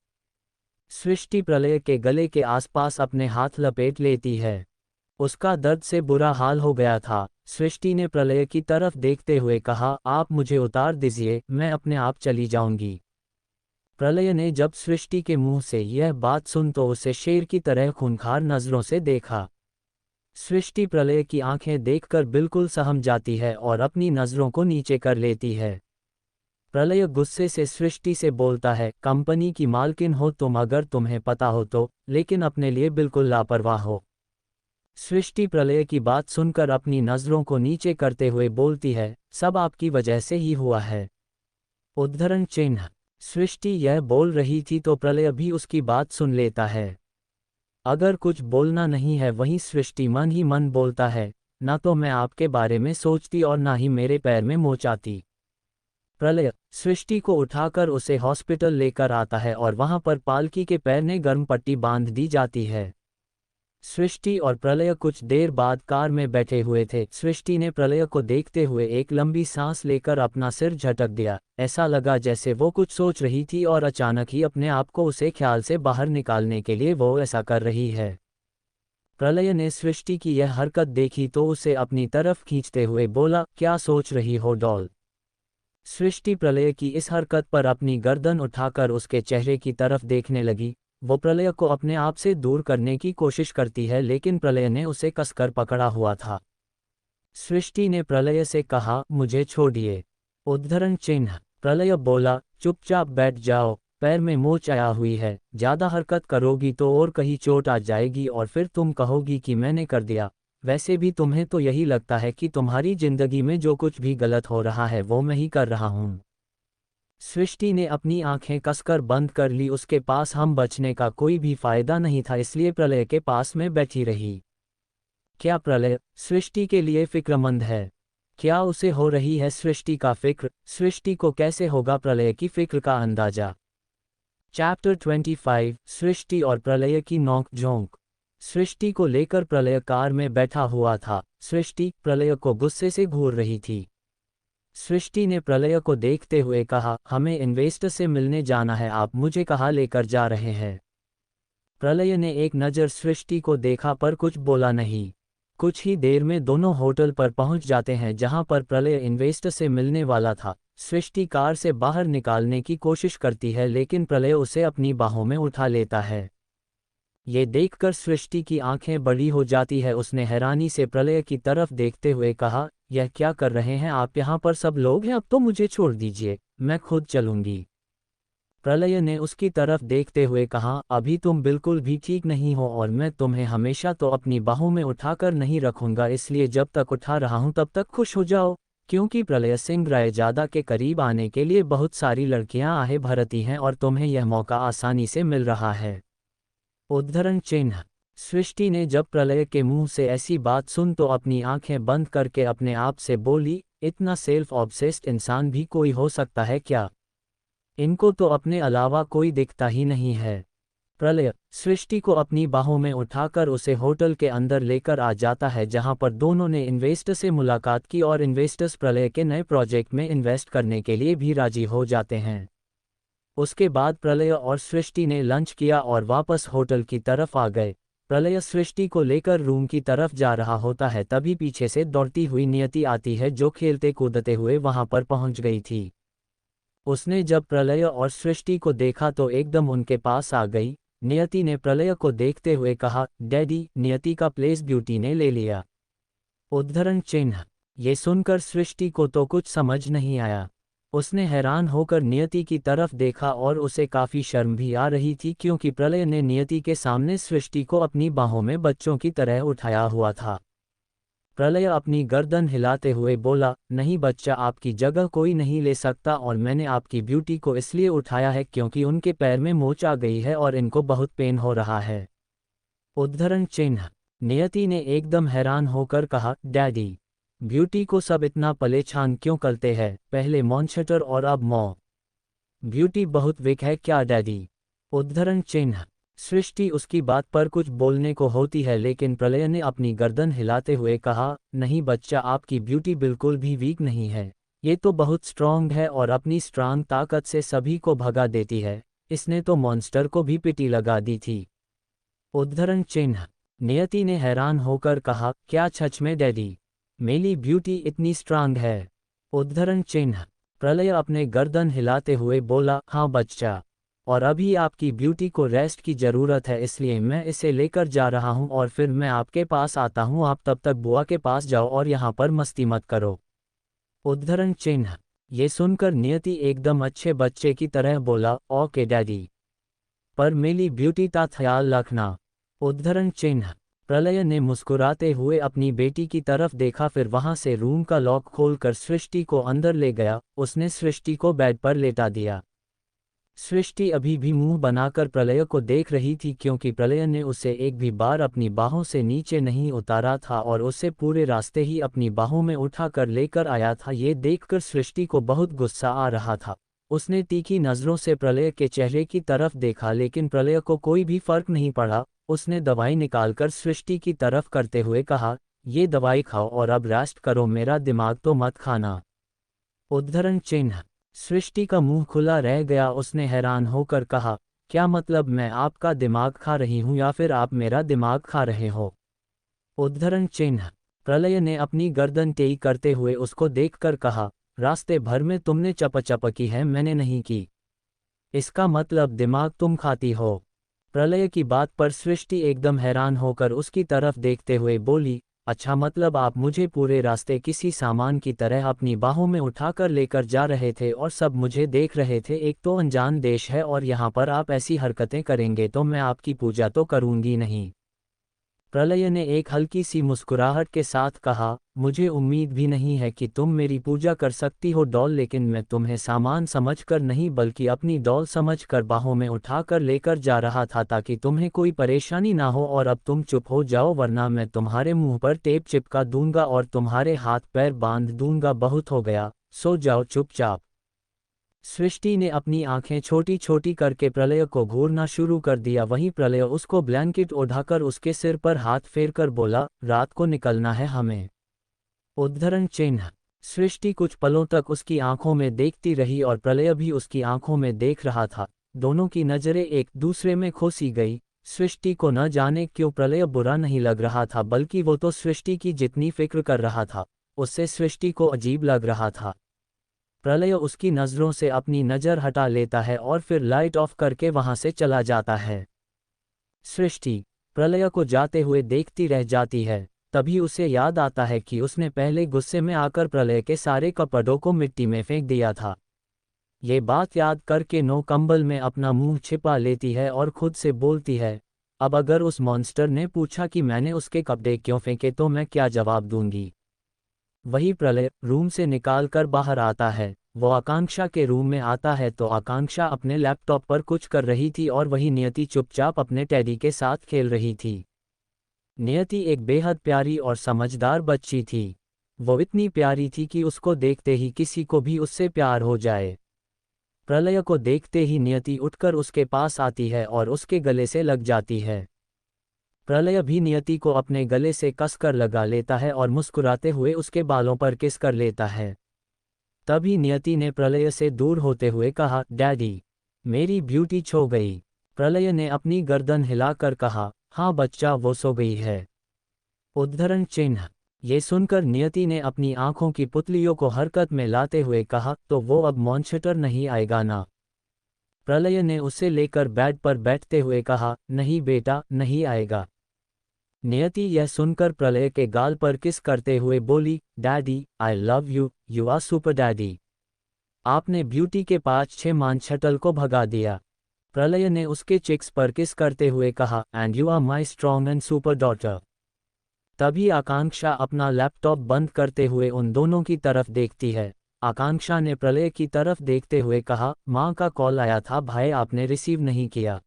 सृष्टि प्रलय के गले के आसपास अपने हाथ लपेट लेती है। उसका दर्द से बुरा हाल हो गया था। सृष्टि ने प्रलय की तरफ देखते हुए कहा, आप मुझे उतार दीजिए, मैं अपने आप चली जाऊंगी। प्रलय ने जब सृष्टि के मुंह से यह बात सुन तो उसे शेर की तरह खूंखार नजरों से देखा। सृष्टि प्रलय की आंखें देखकर बिल्कुल सहम जाती है और अपनी नजरों को नीचे कर लेती है। प्रलय गुस्से से सृष्टि से बोलता है, कंपनी की मालकिन हो तुम, अगर तुम्हें पता हो तो, लेकिन अपने लिए बिल्कुल लापरवाह हो। सृष्टि प्रलय की बात सुनकर अपनी नजरों को नीचे करते हुए बोलती है, सब आपकी वजह से ही हुआ है। उद्धरण चिन्ह। सृष्टि यह बोल रही थी तो प्रलय भी उसकी बात सुन लेता है। अगर कुछ बोलना नहीं है वहीं सृष्टि मन ही मन बोलता है, ना तो मैं आपके बारे में सोचती और ना ही मेरे पैर में मोच आती। प्रलय सृष्टि को उठाकर उसे हॉस्पिटल लेकर आता है और वहां पर पालकी के पैर में गर्म पट्टी बांध दी जाती है। सृष्टि और प्रलय कुछ देर बाद कार में बैठे हुए थे। सृष्टि ने प्रलय को देखते हुए एक लंबी सांस लेकर अपना सिर झटक दिया। ऐसा लगा जैसे वो कुछ सोच रही थी और अचानक ही अपने आप को उसे ख्याल से बाहर निकालने के लिए वो ऐसा कर रही है। प्रलय ने सृष्टि की यह हरकत देखी तो उसे अपनी तरफ खींचते हुए बोला, क्या सोच रही हो डॉल? सृष्टि प्रलय की इस हरकत पर अपनी गर्दन उठाकर उसके चेहरे की तरफ देखने लगी। वो प्रलय को अपने आप से दूर करने की कोशिश करती है, लेकिन प्रलय ने उसे कसकर पकड़ा हुआ था। सृष्टि ने प्रलय से कहा, मुझे छोड़िए। उद्धरण चिन्ह। प्रलय बोला, चुपचाप बैठ जाओ, पैर में मोच आया हुई है, ज्यादा हरकत करोगी तो और कहीं चोट आ जाएगी और फिर तुम कहोगी कि मैंने कर दिया। वैसे भी तुम्हें तो यही लगता है कि तुम्हारी जिंदगी में जो कुछ भी गलत हो रहा है वो मैं ही कर रहा हूँ। सृष्टि ने अपनी आंखें कसकर बंद कर ली। उसके पास हम बचने का कोई भी फायदा नहीं था, इसलिए प्रलय के पास में बैठी रही। क्या प्रलय सृष्टि के लिए फिक्रमंद है? क्या उसे हो रही है सृष्टि का फिक्र? सृष्टि को कैसे होगा प्रलय की फिक्र का अंदाजा? चैप्टर 25 सृष्टि और प्रलय की नोक-झोंक। सृष्टि को लेकर प्रलय कार में बैठा हुआ था। सृष्टि प्रलय को गुस्से से घूर रही थी। सृष्टि ने प्रलय को देखते हुए कहा, हमें इन्वेस्टर से मिलने जाना है, आप मुझे कहाँ लेकर जा रहे हैं? प्रलय ने एक नज़र सृष्टि को देखा पर कुछ बोला नहीं। कुछ ही देर में दोनों होटल पर पहुंच जाते हैं जहां पर प्रलय इन्वेस्टर से मिलने वाला था। सृष्टि कार से बाहर निकालने की कोशिश करती है, लेकिन प्रलय उसे अपनी बाहों में उठा लेता है। ये देखकर सृष्टि की आंखें बड़ी हो जाती है। उसने हैरानी से प्रलय की तरफ देखते हुए कहा, यह क्या कर रहे हैं आप? यहाँ पर सब लोग हैं, अब तो मुझे छोड़ दीजिए, मैं खुद चलूंगी। प्रलय ने उसकी तरफ देखते हुए कहा, अभी तुम बिल्कुल भी ठीक नहीं हो और मैं तुम्हें हमेशा तो अपनी बाहों में उठाकर नहीं रखूंगा, इसलिए जब तक उठा रहा हूं तब तक खुश हो जाओ, क्योंकि प्रलय सिंह रायजादा के करीब आने के लिए बहुत सारी लड़कियां आहे भरती हैं और तुम्हें यह मौका आसानी से मिल रहा है। उद्धरण चिन्ह। सृष्टि ने जब प्रलय के मुंह से ऐसी बात सुन तो अपनी आंखें बंद करके अपने आप से बोली, इतना सेल्फ ऑब्सेस्ड इंसान भी कोई हो सकता है क्या? इनको तो अपने अलावा कोई दिखता ही नहीं है। प्रलय सृष्टि को अपनी बाहों में उठाकर उसे होटल के अंदर लेकर आ जाता है जहां पर दोनों ने इन्वेस्टर से मुलाकात की और इन्वेस्टर्स प्रलय के नए प्रोजेक्ट में इन्वेस्ट करने के लिए भी राजी हो जाते हैं। उसके बाद प्रलय और सृष्टि ने लंच किया और वापस होटल की तरफ आ गए। प्रलय सृष्टि को लेकर रूम की तरफ जा रहा होता है, तभी पीछे से दौड़ती हुई नियति आती है जो खेलते कूदते हुए वहां पर पहुंच गई थी। उसने जब प्रलय और सृष्टि को देखा तो एकदम उनके पास आ गई। नियति ने प्रलय को देखते हुए कहा, डैडी, नियति का प्लेस ब्यूटी ने ले लिया। उद्धरण चिन्ह। ये सुनकर सृष्टि को तो कुछ समझ नहीं आया। उसने हैरान होकर नियति की तरफ देखा और उसे काफी शर्म भी आ रही थी क्योंकि प्रलय ने नियति के सामने सृष्टि को अपनी बाहों में बच्चों की तरह उठाया हुआ था। प्रलय अपनी गर्दन हिलाते हुए बोला, नहीं बच्चा, आपकी जगह कोई नहीं ले सकता और मैंने आपकी ब्यूटी को इसलिए उठाया है क्योंकि उनके पैर में मोच आ गई है और इनको बहुत पेन हो रहा है। उद्धरण चिन्ह। नियति ने एकदम हैरान होकर कहा, डैडी, ब्यूटी को सब इतना परेशान क्यों करते हैं, पहले मॉन्स्टर और अब मॉ। ब्यूटी बहुत वीक है क्या डैडी? उद्धरण चिन्ह। सृष्टि उसकी बात पर कुछ बोलने को होती है लेकिन प्रलय ने अपनी गर्दन हिलाते हुए कहा, नहीं बच्चा, आपकी ब्यूटी बिल्कुल भी वीक नहीं है, ये तो बहुत स्ट्रांग है और अपनी स्ट्रांग ताकत से सभी को भगा देती है। इसने तो मॉन्स्टर को भी पिटी लगा दी थी। उद्धरण चिन्ह। नियति ने हैरान होकर कहा, क्या सच में डैडी, मेरी ब्यूटी इतनी स्ट्रांग है? उद्धरण चिन्ह। प्रलय अपने गर्दन हिलाते हुए बोला, हाँ बच्चा, और अभी आपकी ब्यूटी को रेस्ट की ज़रूरत है इसलिए मैं इसे लेकर जा रहा हूँ और फिर मैं आपके पास आता हूँ। आप तब तक बुआ के पास जाओ और यहाँ पर मस्ती मत करो। उद्धरण चिन्ह। ये सुनकर नियति एकदम अच्छे बच्चे की तरह बोला, ओके डैडी, पर मेरी ब्यूटी का ख्याल रखना। उद्धरण चिन्ह। प्रलय ने मुस्कुराते हुए अपनी बेटी की तरफ देखा, फिर वहां से रूम का लॉक खोलकर सृष्टि को अंदर ले गया। उसने सृष्टि को बेड पर लेटा दिया। सृष्टि अभी भी मुंह बनाकर प्रलय को देख रही थी क्योंकि प्रलय ने उसे एक भी बार अपनी बाहों से नीचे नहीं उतारा था और उसे पूरे रास्ते ही अपनी बाहों में उठाकर लेकर आया था। ये देखकर सृष्टि को बहुत गुस्सा आ रहा था। उसने तीखी नज़रों से प्रलय के चेहरे की तरफ देखा लेकिन प्रलय को कोई भी फर्क नहीं पड़ा। उसने दवाई निकालकर सृष्टि की तरफ करते हुए कहा, ये दवाई खाओ और अब रेस्ट करो, मेरा दिमाग तो मत खाना। उद्धरण चिन्ह। सृष्टि का मुंह खुला रह गया। उसने हैरान होकर कहा, क्या मतलब, मैं आपका दिमाग खा रही हूं या फिर आप मेरा दिमाग खा रहे हो? उद्धरण चिन्ह। प्रलय ने अपनी गर्दन टेढ़ी करते हुए उसको देखकर कहा, रास्ते भर में तुमने चप की है, मैंने नहीं की। इसका मतलब दिमाग तुम खाती हो? प्रलय की बात पर सृष्टि एकदम हैरान होकर उसकी तरफ देखते हुए बोली, अच्छा, मतलब आप मुझे पूरे रास्ते किसी सामान की तरह अपनी बाहों में उठाकर लेकर जा रहे थे और सब मुझे देख रहे थे। एक तो अनजान देश है और यहाँ पर आप ऐसी हरकतें करेंगे तो मैं आपकी पूजा तो करूँगी नहीं। प्रलय ने एक हल्की सी मुस्कुराहट के साथ कहा, मुझे उम्मीद भी नहीं है कि तुम मेरी पूजा कर सकती हो डॉल, लेकिन मैं तुम्हें सामान समझकर नहीं बल्कि अपनी डॉल समझकर बाहों में उठाकर लेकर जा रहा था ताकि तुम्हें कोई परेशानी ना हो। और अब तुम चुप हो जाओ वरना मैं तुम्हारे मुंह पर टेप चिपका दूंगा और तुम्हारे हाथ पैर बांध दूंगा। बहुत हो गया, सो जाओ चुपचाप। सृष्टि ने अपनी आंखें छोटी छोटी करके प्रलय को घूरना शुरू कर दिया। वहीं प्रलय उसको ब्लैंकेट ओढ़ाकर उसके सिर पर हाथ फेरकर बोला, रात को निकलना है हमें। उद्धरण चिन्ह। सृष्टि कुछ पलों तक उसकी आंखों में देखती रही और प्रलय भी उसकी आंखों में देख रहा था। दोनों की नजरें एक दूसरे में खोसी गई। सृष्टि को न जाने क्यों प्रलय बुरा नहीं लग रहा था, बल्कि वो तो सृष्टि की जितनी फिक्र कर रहा था उससे सृष्टि को अजीब लग रहा था। प्रलय उसकी नज़रों से अपनी नज़र हटा लेता है और फिर लाइट ऑफ करके वहां से चला जाता है। सृष्टि प्रलय को जाते हुए देखती रह जाती है। तभी उसे याद आता है कि उसने पहले गुस्से में आकर प्रलय के सारे कपड़ों को मिट्टी में फेंक दिया था। ये बात याद करके नो कंबल में अपना मुंह छिपा लेती है और खुद से बोलती है, अब अगर उस मॉन्स्टर ने पूछा कि मैंने उसके कपड़े क्यों फेंके तो मैं क्या जवाब दूंगी। वही प्रलय रूम से निकालकर बाहर आता है। वो आकांक्षा के रूम में आता है तो आकांक्षा अपने लैपटॉप पर कुछ कर रही थी और वही नियति चुपचाप अपने टेडी के साथ खेल रही थी। नियति एक बेहद प्यारी और समझदार बच्ची थी। वो इतनी प्यारी थी कि उसको देखते ही किसी को भी उससे प्यार हो जाए। प्रलय को देखते ही नियति उठकर उसके पास आती है और उसके गले से लग जाती है। प्रलय भी नियति को अपने गले से कसकर लगा लेता है और मुस्कुराते हुए उसके बालों पर किस कर लेता है। तभी नियति ने प्रलय से दूर होते हुए कहा, डैडी, मेरी ब्यूटी छो गई। प्रलय ने अपनी गर्दन हिलाकर कहा, हाँ बच्चा, वो सो गई है। उद्धरण चिन्ह। ये सुनकर नियति ने अपनी आंखों की पुतलियों को हरकत में लाते हुए कहा, तो वो अब मॉन्स्टर नहीं आएगा ना? प्रलय ने उसे लेकर बेड पर बैठते हुए कहा, नहीं बेटा, नहीं आएगा। नियति यह सुनकर प्रलय के गाल पर किस करते हुए बोली, daddy, I love you, you are super daddy. आपने ब्यूटी के 5-6 मानछटल को भगा दिया। प्रलय ने उसके चिक्स पर किस करते हुए कहा, and you are my strong and super daughter. तभी आकांक्षा अपना लैपटॉप बंद करते हुए उन दोनों की तरफ देखती है। आकांक्षा ने प्रलय की तरफ देखते हुए कहा, माँ का कॉल आया था भाई, आपने रिसीव नहीं किया।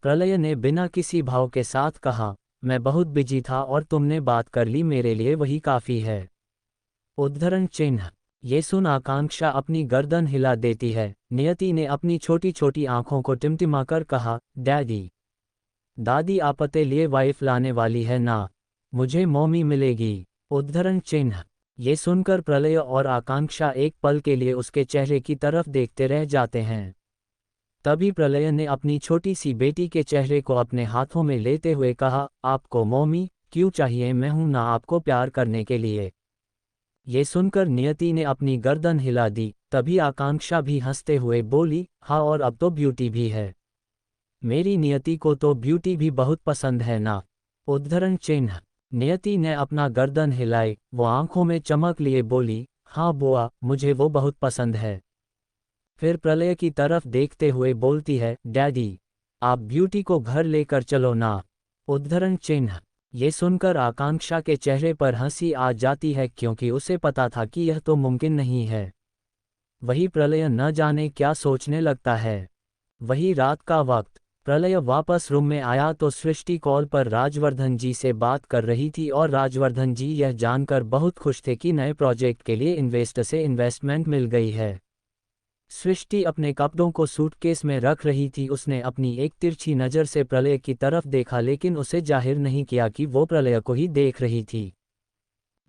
प्रलय ने बिना किसी भाव के साथ कहा, मैं बहुत बिजी था और तुमने बात कर ली, मेरे लिए वही काफ़ी है। उद्धरण चिन्ह। ये सुन आकांक्षा अपनी गर्दन हिला देती है। नियति ने अपनी छोटी छोटी आंखों को टिमटिमाकर कहा, डैडी, दादी आपते लिए वाइफ लाने वाली है ना, मुझे मॉमी मिलेगी। उद्धरण चिन्ह। ये सुनकर प्रलय और आकांक्षा एक पल के लिए उसके चेहरे की तरफ देखते रह जाते हैं। तभी प्रलय ने अपनी छोटी सी बेटी के चेहरे को अपने हाथों में लेते हुए कहा, आपको मॉमी क्यों चाहिए, मैं हूं ना आपको प्यार करने के लिए। ये सुनकर नियति ने अपनी गर्दन हिला दी। तभी आकांक्षा भी हंसते हुए बोली, हाँ, और अब तो ब्यूटी भी है। मेरी नियति को तो ब्यूटी भी बहुत पसंद है ना। उद्धरण चिन्ह। नियति ने अपना गर्दन हिलाई, वो आंखों में चमक लिए बोली, हाँ बुआ, मुझे वो बहुत पसंद है। फिर प्रलय की तरफ देखते हुए बोलती है, डैडी, आप ब्यूटी को घर लेकर चलो ना। उद्धरण चिन्ह। ये सुनकर आकांक्षा के चेहरे पर हंसी आ जाती है, क्योंकि उसे पता था कि यह तो मुमकिन नहीं है। वही प्रलय न जाने क्या सोचने लगता है। वही रात का वक्त। प्रलय वापस रूम में आया तो सृष्टि कॉल पर राजवर्धन जी से बात कर रही थी और राजवर्धन जी यह जानकर बहुत खुश थे कि नए प्रोजेक्ट के लिए इन्वेस्टर से इन्वेस्टमेंट मिल गई है। सृष्टि अपने कपड़ों को सूटकेस में रख रही थी। उसने अपनी एक तिरछी नज़र से प्रलय की तरफ देखा, लेकिन उसे जाहिर नहीं किया कि वो प्रलय को ही देख रही थी।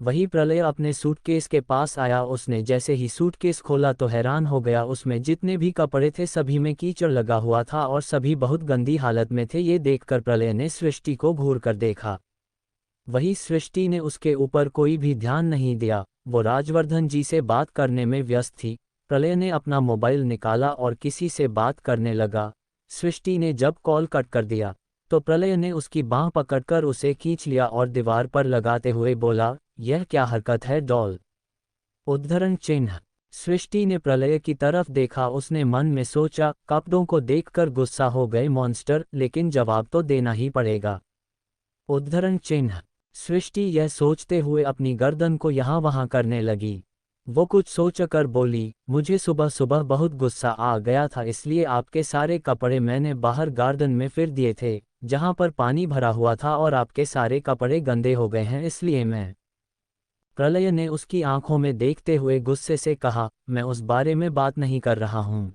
वही प्रलय अपने सूटकेस के पास आया। उसने जैसे ही सूटकेस खोला तो हैरान हो गया। उसमें जितने भी कपड़े थे सभी में कीचड़ लगा हुआ था और सभी बहुत गंदी हालत में थे। ये देखकर प्रलय ने सृष्टि को घूर कर देखा। वही सृष्टि ने उसके ऊपर कोई भी ध्यान नहीं दिया, वो राजवर्धन जी से बात करने में व्यस्त थी। प्रलय ने अपना मोबाइल निकाला और किसी से बात करने लगा। सृष्टि ने जब कॉल कट कर दिया तो प्रलय ने उसकी बांह पकड़कर उसे खींच लिया और दीवार पर लगाते हुए बोला, यह क्या हरकत है डॉल। उद्धरण चिन्ह। सृष्टि ने प्रलय की तरफ देखा। उसने मन में सोचा, कपड़ों को देखकर गुस्सा हो गए मॉन्स्टर, लेकिन जवाब तो देना ही पड़ेगा। उद्धरण चिन्ह। सृष्टि यह सोचते हुए अपनी गर्दन को यहाँ वहाँ करने लगी। वो कुछ सोचकर बोली, मुझे सुबह सुबह बहुत गुस्सा आ गया था, इसलिए आपके सारे कपड़े मैंने बाहर गार्डन में फिर दिए थे जहाँ पर पानी भरा हुआ था, और आपके सारे कपड़े गंदे हो गए हैं, इसलिए मैं। प्रलय ने उसकी आंखों में देखते हुए गुस्से से कहा, मैं उस बारे में बात नहीं कर रहा हूँ।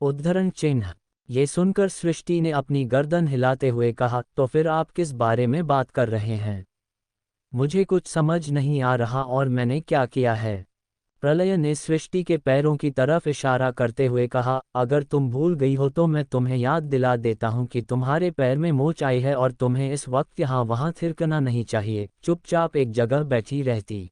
उद्धरण चिन्ह। ये सुनकर सृष्टि ने अपनी गर्दन हिलाते हुए कहा, तो फिर आप किस बारे में बात कर रहे हैं? मुझे कुछ समझ नहीं आ रहा और मैंने क्या किया है। प्रलय ने सृष्टि के पैरों की तरफ इशारा करते हुए कहा, अगर तुम भूल गई हो तो मैं तुम्हें याद दिला देता हूं कि तुम्हारे पैर में मोच आई है और तुम्हें इस वक्त यहाँ वहाँ थिरकना नहीं चाहिए, चुपचाप एक जगह बैठी रहती।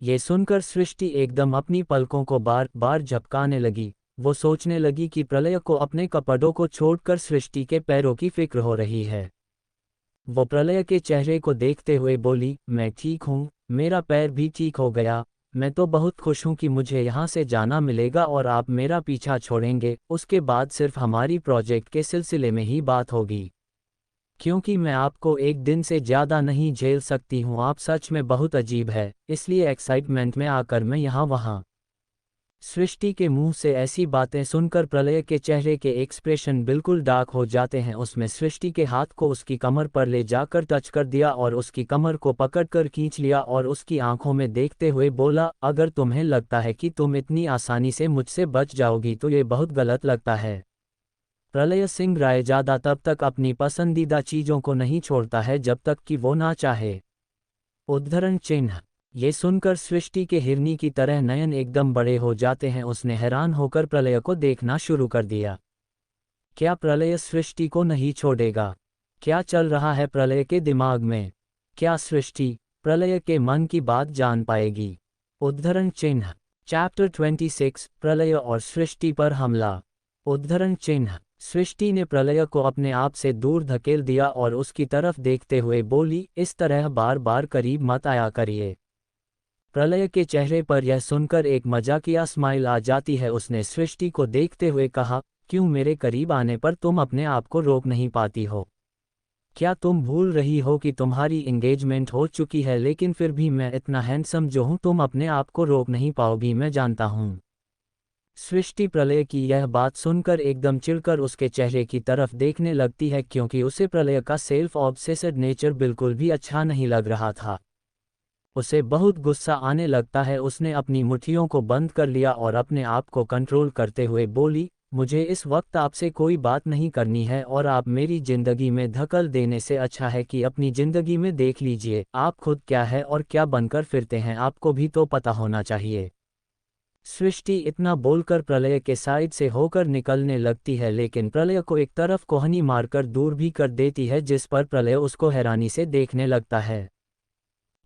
ये सुनकर सृष्टि एकदम अपनी पलकों को बार बार झपकाने लगी। वो सोचने लगी कि प्रलय को अपने कपड़ों को छोड़कर सृष्टि के पैरों की फिक्र हो रही है। वो प्रलय के चेहरे को देखते हुए बोली, मैं ठीक हूँ, मेरा पैर भी ठीक हो गया, मैं तो बहुत खुश हूँ कि मुझे यहाँ से जाना मिलेगा और आप मेरा पीछा छोड़ेंगे। उसके बाद सिर्फ हमारी प्रोजेक्ट के सिलसिले में ही बात होगी, क्योंकि मैं आपको एक दिन से ज़्यादा नहीं झेल सकती हूँ। आप सच में बहुत अजीब है, इसलिए एक्साइटमेंट में आकर मैं यहाँ वहाँ सृष्टि के मुंह से ऐसी बातें सुनकर प्रलय के चेहरे के एक्सप्रेशन बिल्कुल डार्क हो जाते हैं। उसमें सृष्टि के हाथ को उसकी कमर पर ले जाकर टच कर दिया और उसकी कमर को पकड़कर खींच लिया और उसकी आंखों में देखते हुए बोला, अगर तुम्हें लगता है कि तुम इतनी आसानी से मुझसे बच जाओगी तो ये बहुत गलत लगता है। प्रलय सिंह रायजादा तब तक अपनी पसंदीदा चीजों को नहीं छोड़ता है जब तक कि वो ना चाहे। उद्धरण चिन्ह। ये सुनकर सृष्टि के हिरनी की तरह नयन एकदम बड़े हो जाते हैं। उसने हैरान होकर प्रलय को देखना शुरू कर दिया। क्या प्रलय सृष्टि को नहीं छोड़ेगा? क्या चल रहा है प्रलय के दिमाग में? क्या सृष्टि प्रलय के मन की बात जान पाएगी? उद्धरण चिन्ह। चैप्टर 26 प्रलय और सृष्टि पर हमला। उद्धरण चिन्ह। सृष्टि ने प्रलय को अपने आप से दूर धकेल दिया और उसकी तरफ देखते हुए बोली, इस तरह बार बार करीब मत आया करिए। प्रलय के चेहरे पर यह सुनकर एक मजाकिया स्माइल आ जाती है। उसने सृष्टि को देखते हुए कहा, क्यों मेरे करीब आने पर तुम अपने आप को रोक नहीं पाती हो? क्या तुम भूल रही हो कि तुम्हारी एंगेजमेंट हो चुकी है, लेकिन फिर भी मैं इतना हैंडसम जो हूं तुम अपने आप को रोक नहीं पाओगी, मैं जानता हूं। सृष्टि प्रलय की यह बात सुनकर एकदम चिढ़कर उसके चेहरे की तरफ देखने लगती है, क्योंकि उसे प्रलय का सेल्फ ऑब्सेस्ड नेचर बिल्कुल भी अच्छा नहीं लग रहा था। उसे बहुत गुस्सा आने लगता है। उसने अपनी मुट्ठियों को बंद कर लिया और अपने आप को कंट्रोल करते हुए बोली, मुझे इस वक्त आपसे कोई बात नहीं करनी है और आप मेरी जिंदगी में धकल देने से अच्छा है कि अपनी जिंदगी में देख लीजिए आप खुद क्या है और क्या बनकर फिरते हैं, आपको भी तो पता होना चाहिए। सृष्टि इतना बोलकर प्रलय के साइड से होकर निकलने लगती है, लेकिन प्रलय को एक तरफ कोहनी मारकर दूर भी कर देती है, जिस पर प्रलय उसको हैरानी से देखने लगता है।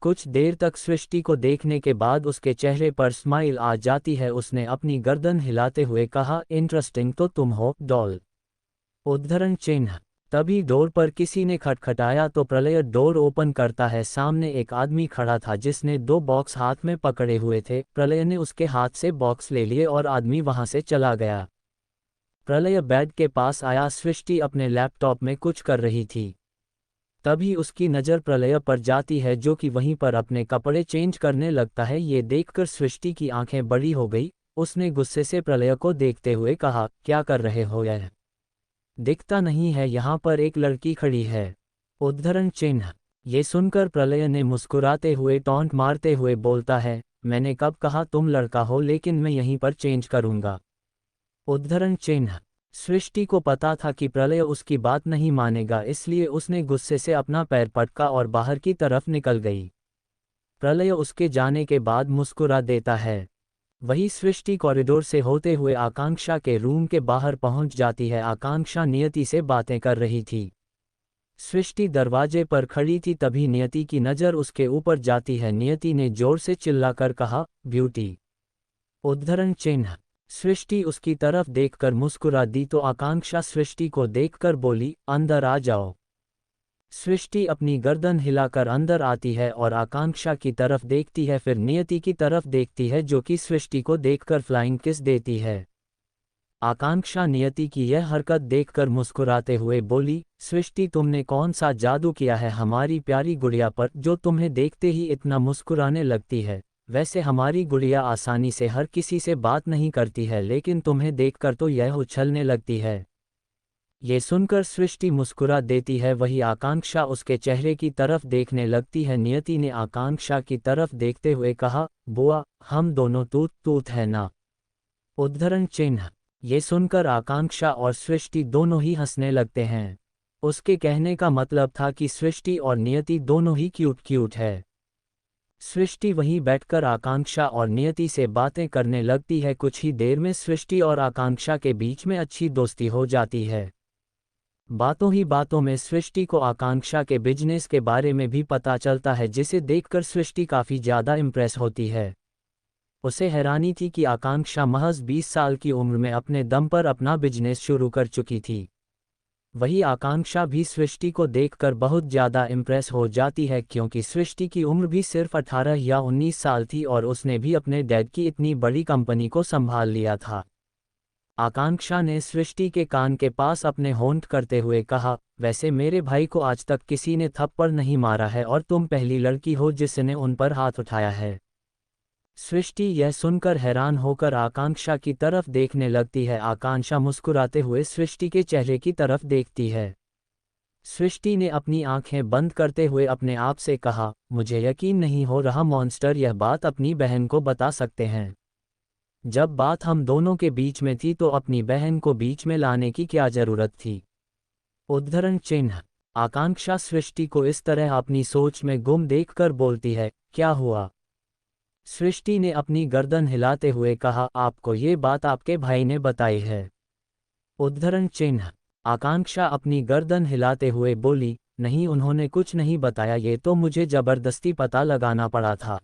कुछ देर तक सृष्टि को देखने के बाद उसके चेहरे पर स्माइल आ जाती है। उसने अपनी गर्दन हिलाते हुए कहा, इंटरेस्टिंग तो तुम हो डॉल। उद्धरण चिन्ह। तभी डोर पर किसी ने खटखटाया तो प्रलय डोर ओपन करता है। सामने एक आदमी खड़ा था जिसने 2 बॉक्स हाथ में पकड़े हुए थे। प्रलय ने उसके हाथ से बॉक्स ले लिए और आदमी वहां से चला गया। प्रलय बेड के पास आया। सृष्टि अपने लैपटॉप में कुछ कर रही थी। तभी उसकी नज़र प्रलय पर जाती है, जो कि वहीं पर अपने कपड़े चेंज करने लगता है। ये देखकर सृष्टि की आंखें बड़ी हो गई। उसने गुस्से से प्रलय को देखते हुए कहा, क्या कर रहे हो यह? दिखता नहीं है यहाँ पर एक लड़की खड़ी है? उद्धरण चिन्ह। ये सुनकर प्रलय ने मुस्कुराते हुए टॉन्ट मारते हुए बोलता है, मैंने कब कहा तुम लड़का हो, लेकिन मैं यहीं पर चेंज करूंगा। उद्धरण चिन्ह। सृष्टि को पता था कि प्रलय उसकी बात नहीं मानेगा, इसलिए उसने गुस्से से अपना पैर पटका और बाहर की तरफ निकल गई। प्रलय उसके जाने के बाद मुस्कुरा देता है। वही सृष्टि कॉरिडोर से होते हुए आकांक्षा के रूम के बाहर पहुंच जाती है। आकांक्षा नियति से बातें कर रही थी। सृष्टि दरवाजे पर खड़ी थी, तभी नियति की नज़र उसके ऊपर जाती है। नियति ने जोर से चिल्लाकर कहा, ब्यूटी। उद्धरण चिन्ह। सृष्टि उसकी तरफ देखकर मुस्कुरा दी तो आकांक्षा सृष्टि को देखकर बोली, अंदर आ जाओ। सृष्टि अपनी गर्दन हिलाकर अंदर आती है और आकांक्षा की तरफ देखती है, फिर नियति की तरफ देखती है जो कि सृष्टि को देखकर फ्लाइंग किस देती है। आकांक्षा नियति की यह हरकत देखकर मुस्कुराते हुए बोली, सृष्टि तुमने कौन सा जादू किया है हमारी प्यारी गुड़िया पर, जो तुम्हें देखते ही इतना मुस्कुराने लगती है? वैसे हमारी गुड़िया आसानी से हर किसी से बात नहीं करती है, लेकिन तुम्हें देखकर तो यह उछलने लगती है। ये सुनकर सृष्टि मुस्कुरा देती है। वही आकांक्षा उसके चेहरे की तरफ देखने लगती है। नियति ने आकांक्षा की तरफ देखते हुए कहा, बुआ हम दोनों तूत तूत है ना? उद्धरण चिन्ह। ये सुनकर आकांक्षा और सृष्टि दोनों ही हंसने लगते हैं। उसके कहने का मतलब था कि सृष्टि और नियति दोनों ही क्यूट क्यूट है। सृष्टि वहीं बैठकर आकांक्षा और नियति से बातें करने लगती है। कुछ ही देर में सृष्टि और आकांक्षा के बीच में अच्छी दोस्ती हो जाती है। बातों ही बातों में सृष्टि को आकांक्षा के बिजनेस के बारे में भी पता चलता है, जिसे देखकर सृष्टि काफ़ी ज़्यादा इम्प्रेस होती है। उसे हैरानी थी कि आकांक्षा महज 20 साल की उम्र में अपने दम पर अपना बिजनेस शुरू कर चुकी थी। वही आकांक्षा भी सृष्टि को देखकर बहुत ज़्यादा इम्प्रेस हो जाती है, क्योंकि सृष्टि की उम्र भी सिर्फ 18 या 19 साल थी और उसने भी अपने डैड की इतनी बड़ी कंपनी को संभाल लिया था। आकांक्षा ने सृष्टि के कान के पास अपने होंठ करते हुए कहा, वैसे मेरे भाई को आज तक किसी ने थप्पड़ नहीं मारा है और तुम पहली लड़की हो जिसने उन पर हाथ उठाया है। सृष्टि यह सुनकर हैरान होकर आकांक्षा की तरफ देखने लगती है। आकांक्षा मुस्कुराते हुए सृष्टि के चेहरे की तरफ देखती है। सृष्टि ने अपनी आंखें बंद करते हुए अपने आप से कहा, मुझे यकीन नहीं हो रहा मॉन्स्टर यह बात अपनी बहन को बता सकते हैं। जब बात हम दोनों के बीच में थी तो अपनी बहन को बीच में लाने की क्या जरूरत थी। उद्धरण चिन्ह। आकांक्षा सृष्टि को इस तरह अपनी सोच में गुम देखकर बोलती है, क्या हुआ। सृष्टि ने अपनी गर्दन हिलाते हुए कहा, आपको ये बात आपके भाई ने बताई है। उद्धरण चिन्ह। आकांक्षा अपनी गर्दन हिलाते हुए बोली, नहीं उन्होंने कुछ नहीं बताया, ये तो मुझे जबरदस्ती पता लगाना पड़ा था।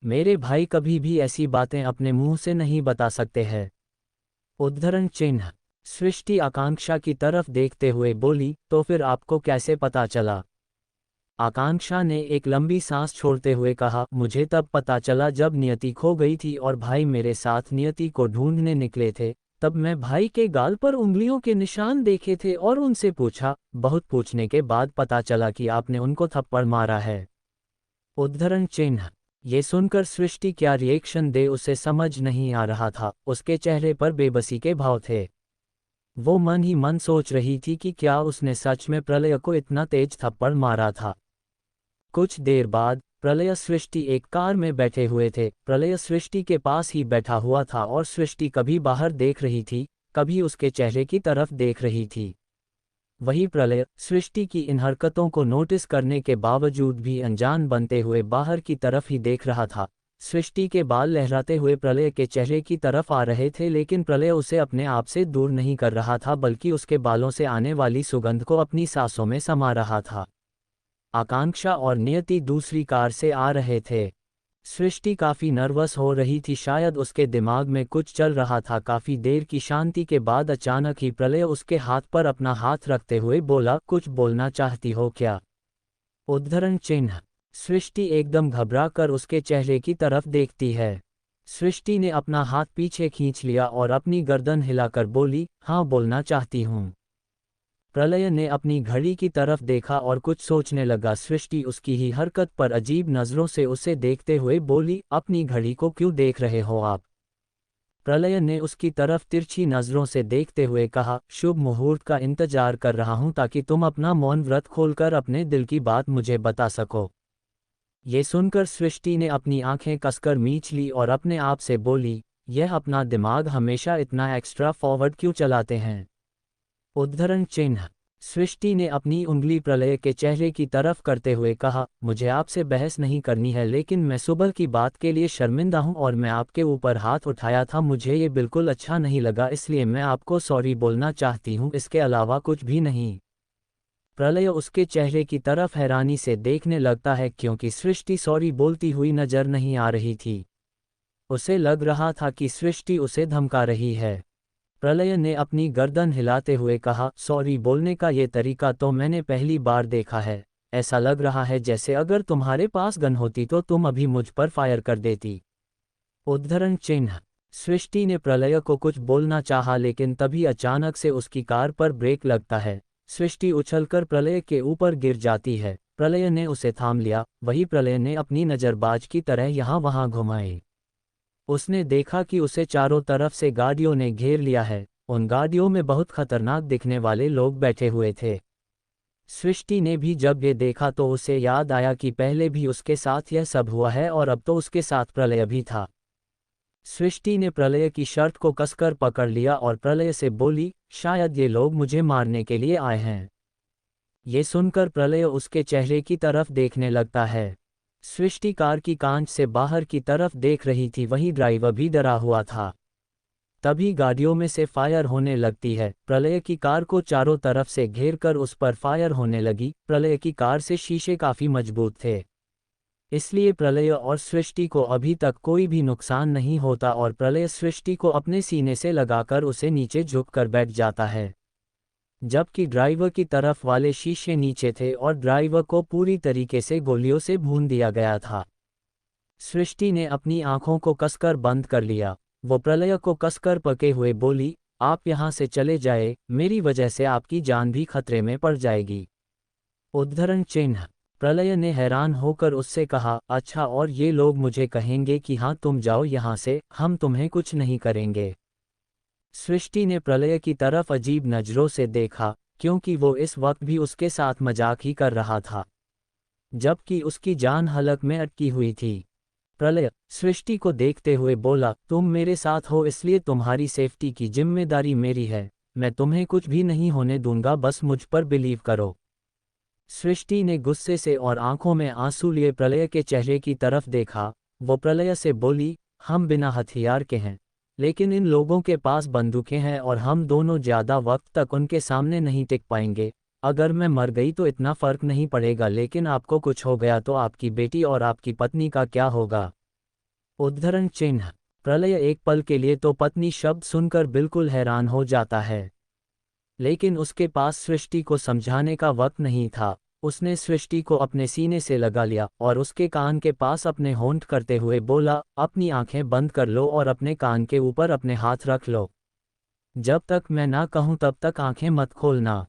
मेरे भाई कभी भी ऐसी बातें अपने मुंह से नहीं बता सकते हैं। उद्धरण चिन्ह। सृष्टि आकांक्षा की तरफ देखते हुए बोली, तो फिर आपको कैसे पता चला। आकांक्षा ने एक लंबी सांस छोड़ते हुए कहा, मुझे तब पता चला जब नियति खो गई थी और भाई मेरे साथ नियति को ढूंढने निकले थे। तब मैं भाई के गाल पर उंगलियों के निशान देखे थे और उनसे पूछा। बहुत पूछने के बाद पता चला कि आपने उनको थप्पड़ मारा है। उद्धरण चिन्ह। ये सुनकर सृष्टि क्या रिएक्शन दे उसे समझ नहीं आ रहा था। उसके चेहरे पर बेबसी के भाव थे। वो मन ही मन सोच रही थी कि क्या उसने सच में प्रलय को इतना तेज थप्पड़ मारा था। कुछ देर बाद प्रलय सृष्टि एक कार में बैठे हुए थे। प्रलय सृष्टि के पास ही बैठा हुआ था और सृष्टि कभी बाहर देख रही थी, कभी उसके चेहरे की तरफ देख रही थी। वही प्रलय सृष्टि की इन हरकतों को नोटिस करने के बावजूद भी अनजान बनते हुए बाहर की तरफ ही देख रहा था। सृष्टि के बाल लहराते हुए प्रलय के चेहरे की तरफ आ रहे थे, लेकिन प्रलय उसे अपने आप से दूर नहीं कर रहा था, बल्कि उसके बालों से आने वाली सुगंध को अपनी सांसों में समा रहा था। आकांक्षा और नियति दूसरी कार से आ रहे थे। सृष्टि काफी नर्वस हो रही थी, शायद उसके दिमाग में कुछ चल रहा था। काफी देर की शांति के बाद अचानक ही प्रलय उसके हाथ पर अपना हाथ रखते हुए बोला, कुछ बोलना चाहती हो क्या। उद्धरण चिन्ह। सृष्टि एकदम घबराकर उसके चेहरे की तरफ देखती है। सृष्टि ने अपना हाथ पीछे खींच लिया और अपनी गर्दन हिलाकर बोली, हाँ बोलना चाहती हूँ। प्रलय ने अपनी घड़ी की तरफ देखा और कुछ सोचने लगा। सृष्टि उसकी ही हरकत पर अजीब नज़रों से उसे देखते हुए बोली, अपनी घड़ी को क्यों देख रहे हो आप। प्रलय ने उसकी तरफ तिरछी नज़रों से देखते हुए कहा, शुभ मुहूर्त का इंतजार कर रहा हूं ताकि तुम अपना मौन व्रत खोलकर अपने दिल की बात मुझे बता सको। ये सुनकर सृष्टि ने अपनी आंखें कसकर मींच ली और अपने आप से बोली, यह अपना दिमाग हमेशा इतना एक्स्ट्रा फॉरवर्ड क्यों चलाते हैं। उद्धरण चिन्ह। सृष्टि ने अपनी उंगली प्रलय के चेहरे की तरफ करते हुए कहा, मुझे आपसे बहस नहीं करनी है, लेकिन मैं सुबह की बात के लिए शर्मिंदा हूं और मैं आपके ऊपर हाथ उठाया था। मुझे ये बिल्कुल अच्छा नहीं लगा, इसलिए मैं आपको सॉरी बोलना चाहती हूं, इसके अलावा कुछ भी नहीं। प्रलय उसके चेहरे की तरफ हैरानी से देखने लगता है, क्योंकि सृष्टि सॉरी बोलती हुई नजर नहीं आ रही थी। उसे लग रहा था कि सृष्टि उसे धमका रही है। प्रलय ने अपनी गर्दन हिलाते हुए कहा, सॉरी बोलने का ये तरीका तो मैंने पहली बार देखा है। ऐसा लग रहा है जैसे अगर तुम्हारे पास गन होती तो तुम अभी मुझ पर फायर कर देती। उद्धरण चिन्ह। सृष्टि ने प्रलय को कुछ बोलना चाहा, लेकिन तभी अचानक से उसकी कार पर ब्रेक लगता है। सृष्टि उछलकर प्रलय के ऊपर गिर जाती है। प्रलय ने उसे थाम लिया। वही प्रलय ने अपनी नज़रबाज की तरह यहाँ वहाँ घुमाई। उसने देखा कि उसे चारों तरफ से गाड़ियों ने घेर लिया है। उन गाड़ियों में बहुत खतरनाक दिखने वाले लोग बैठे हुए थे। सृष्टि ने भी जब ये देखा तो उसे याद आया कि पहले भी उसके साथ यह सब हुआ है और अब तो उसके साथ प्रलय भी था। सृष्टि ने प्रलय की शर्ट को कसकर पकड़ लिया और प्रलय से बोली, शायद ये लोग मुझे मारने के लिए आए हैं। ये सुनकर प्रलय उसके चेहरे की तरफ देखने लगता है। सृष्टि कार की कांच से बाहर की तरफ देख रही थी, वहीं ड्राइवर भी डरा हुआ था। तभी गाड़ियों में से फायर होने लगती है। प्रलय की कार को चारों तरफ से घेरकर उस पर फायर होने लगी। प्रलय की कार से शीशे काफी मजबूत थे, इसलिए प्रलय और सृष्टि को अभी तक कोई भी नुकसान नहीं होता और प्रलय सृष्टि को अपने सीने से लगाकर उसे नीचे झुककर बैठ जाता है। जबकि ड्राइवर की तरफ वाले शीशे नीचे थे और ड्राइवर को पूरी तरीके से गोलियों से भून दिया गया था। सृष्टि ने अपनी आंखों को कसकर बंद कर लिया। वो प्रलय को कसकर पके हुए बोली, आप यहाँ से चले जाए, मेरी वजह से आपकी जान भी खतरे में पड़ जाएगी। उद्धरण चिन्ह। प्रलय ने हैरान होकर उससे कहा, अच्छा, और ये लोग मुझे कहेंगे कि हाँ तुम जाओ यहाँ से, हम तुम्हें कुछ नहीं करेंगे। सृष्टि ने प्रलय की तरफ अजीब नज़रों से देखा, क्योंकि वो इस वक्त भी उसके साथ मजाक ही कर रहा था, जबकि उसकी जान हलक में अटकी हुई थी। प्रलय सृष्टि को देखते हुए बोला, तुम मेरे साथ हो इसलिए तुम्हारी सेफ्टी की जिम्मेदारी मेरी है, मैं तुम्हें कुछ भी नहीं होने दूंगा, बस मुझ पर बिलीव करो। सृष्टि ने गुस्से से और आंखों में आंसू लिए प्रलय के चेहरे की तरफ देखा। वो प्रलय से बोली, हम बिना हथियार के हैं, लेकिन इन लोगों के पास बंदूकें हैं और हम दोनों ज़्यादा वक्त तक उनके सामने नहीं टिक पाएंगे। अगर मैं मर गई तो इतना फर्क नहीं पड़ेगा, लेकिन आपको कुछ हो गया तो आपकी बेटी और आपकी पत्नी का क्या होगा? उद्धरण चिन्ह। प्रलय एक पल के लिए तो पत्नी शब्द सुनकर बिल्कुल हैरान हो जाता है, लेकिन उसके पास सृष्टि को समझाने का वक्त नहीं था। उसने सृष्टि को अपने सीने से लगा लिया और उसके कान के पास अपने होंठ करते हुए बोला, अपनी आंखें बंद कर लो और अपने कान के ऊपर अपने हाथ रख लो। जब तक मैं ना कहूं तब तक आंखें मत खोलना।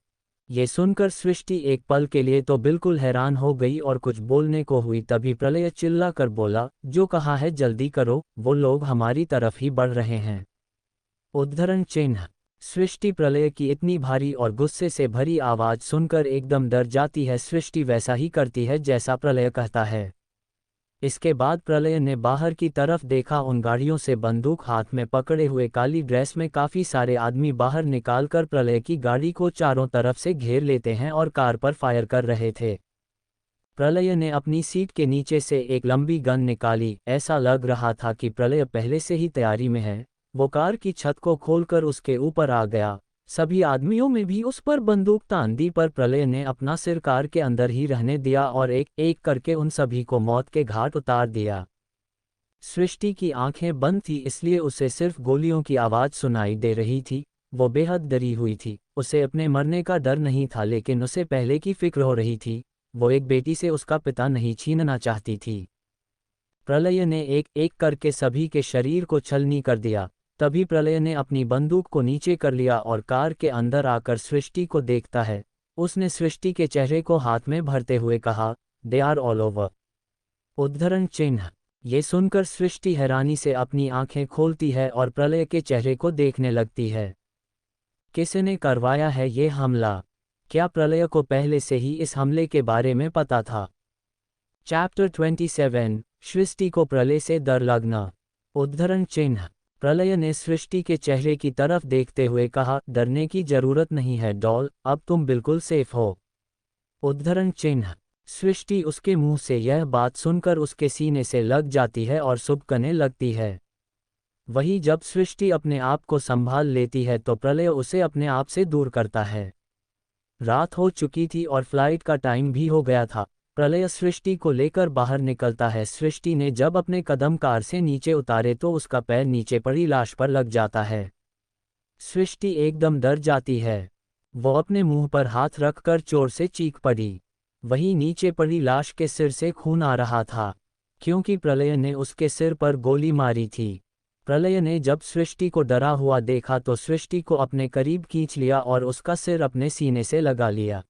ये सुनकर सृष्टि एक पल के लिए तो बिल्कुल हैरान हो गई और कुछ बोलने को हुई, तभी प्रलय चिल्ला कर बोला, जो कहा है जल्दी करो, वो लोग हमारी तरफ ही बढ़ रहे हैं। उद्धरण चिन्ह। सृष्टि प्रलय की इतनी भारी और गुस्से से भरी आवाज सुनकर एकदम डर जाती है। सृष्टि वैसा ही करती है जैसा प्रलय कहता है। इसके बाद प्रलय ने बाहर की तरफ देखा। उन गाड़ियों से बंदूक हाथ में पकड़े हुए काली ड्रेस में काफी सारे आदमी बाहर निकालकर प्रलय की गाड़ी को चारों तरफ से घेर लेते हैं और कार पर फायर कर रहे थे। प्रलय ने अपनी सीट के नीचे से एक लंबी गन निकाली। ऐसा लग रहा था कि प्रलय पहले से ही तैयारी में है। वो कार की छत को खोलकर उसके ऊपर आ गया। सभी आदमियों में भी उस पर बंदूक तान दी, पर प्रलय ने अपना सिर कार के अंदर ही रहने दिया और एक एक करके उन सभी को मौत के घाट उतार दिया। सृष्टि की आंखें बंद थी, इसलिए उसे सिर्फ गोलियों की आवाज सुनाई दे रही थी। वो बेहद डरी हुई थी। उसे अपने मरने का डर नहीं था, लेकिन उसे पहले की फिक्र हो रही थी। वो एक बेटी से उसका पिता नहीं छीनना चाहती थी। प्रलय ने एक एक करके सभी के शरीर को छलनी कर दिया। तभी प्रलय ने अपनी बंदूक को नीचे कर लिया और कार के अंदर आकर सृष्टि को देखता है। उसने सृष्टि के चेहरे को हाथ में भरते हुए कहा, दे आर ऑल ओवर। उद्धरण चिन्ह। ये सुनकर सृष्टि हैरानी से अपनी आंखें खोलती है और प्रलय के चेहरे को देखने लगती है। किसने करवाया है ये हमला? क्या प्रलय को पहले से ही इस हमले के बारे में पता था? चैप्टर 27। सृष्टि को प्रलय से डर लगना। उद्धरण चिन्ह। प्रलय ने सृष्टि के चेहरे की तरफ देखते हुए कहा, डरने की जरूरत नहीं है डॉल, अब तुम बिल्कुल सेफ हो। उद्धरण चिन्ह। सृष्टि उसके मुंह से यह बात सुनकर उसके सीने से लग जाती है और सुबकने लगती है। वहीं जब सृष्टि अपने आप को संभाल लेती है तो प्रलय उसे अपने आप से दूर करता है। रात हो चुकी थी और फ्लाइट का टाइम भी हो गया था। प्रलय सृष्टि को लेकर बाहर निकलता है। सृष्टि ने जब अपने कदम कार से नीचे उतारे तो उसका पैर नीचे पड़ी लाश पर लग जाता है। सृष्टि एकदम डर जाती है। वो अपने मुंह पर हाथ रखकर जोर से चीख पड़ी। वहीं नीचे पड़ी लाश के सिर से खून आ रहा था, क्योंकि प्रलय ने उसके सिर पर गोली मारी थी। प्रलय ने जब सृष्टि को डरा हुआ देखा तो सृष्टि को अपने करीब खींच लिया और उसका सिर अपने सीने से लगा लिया।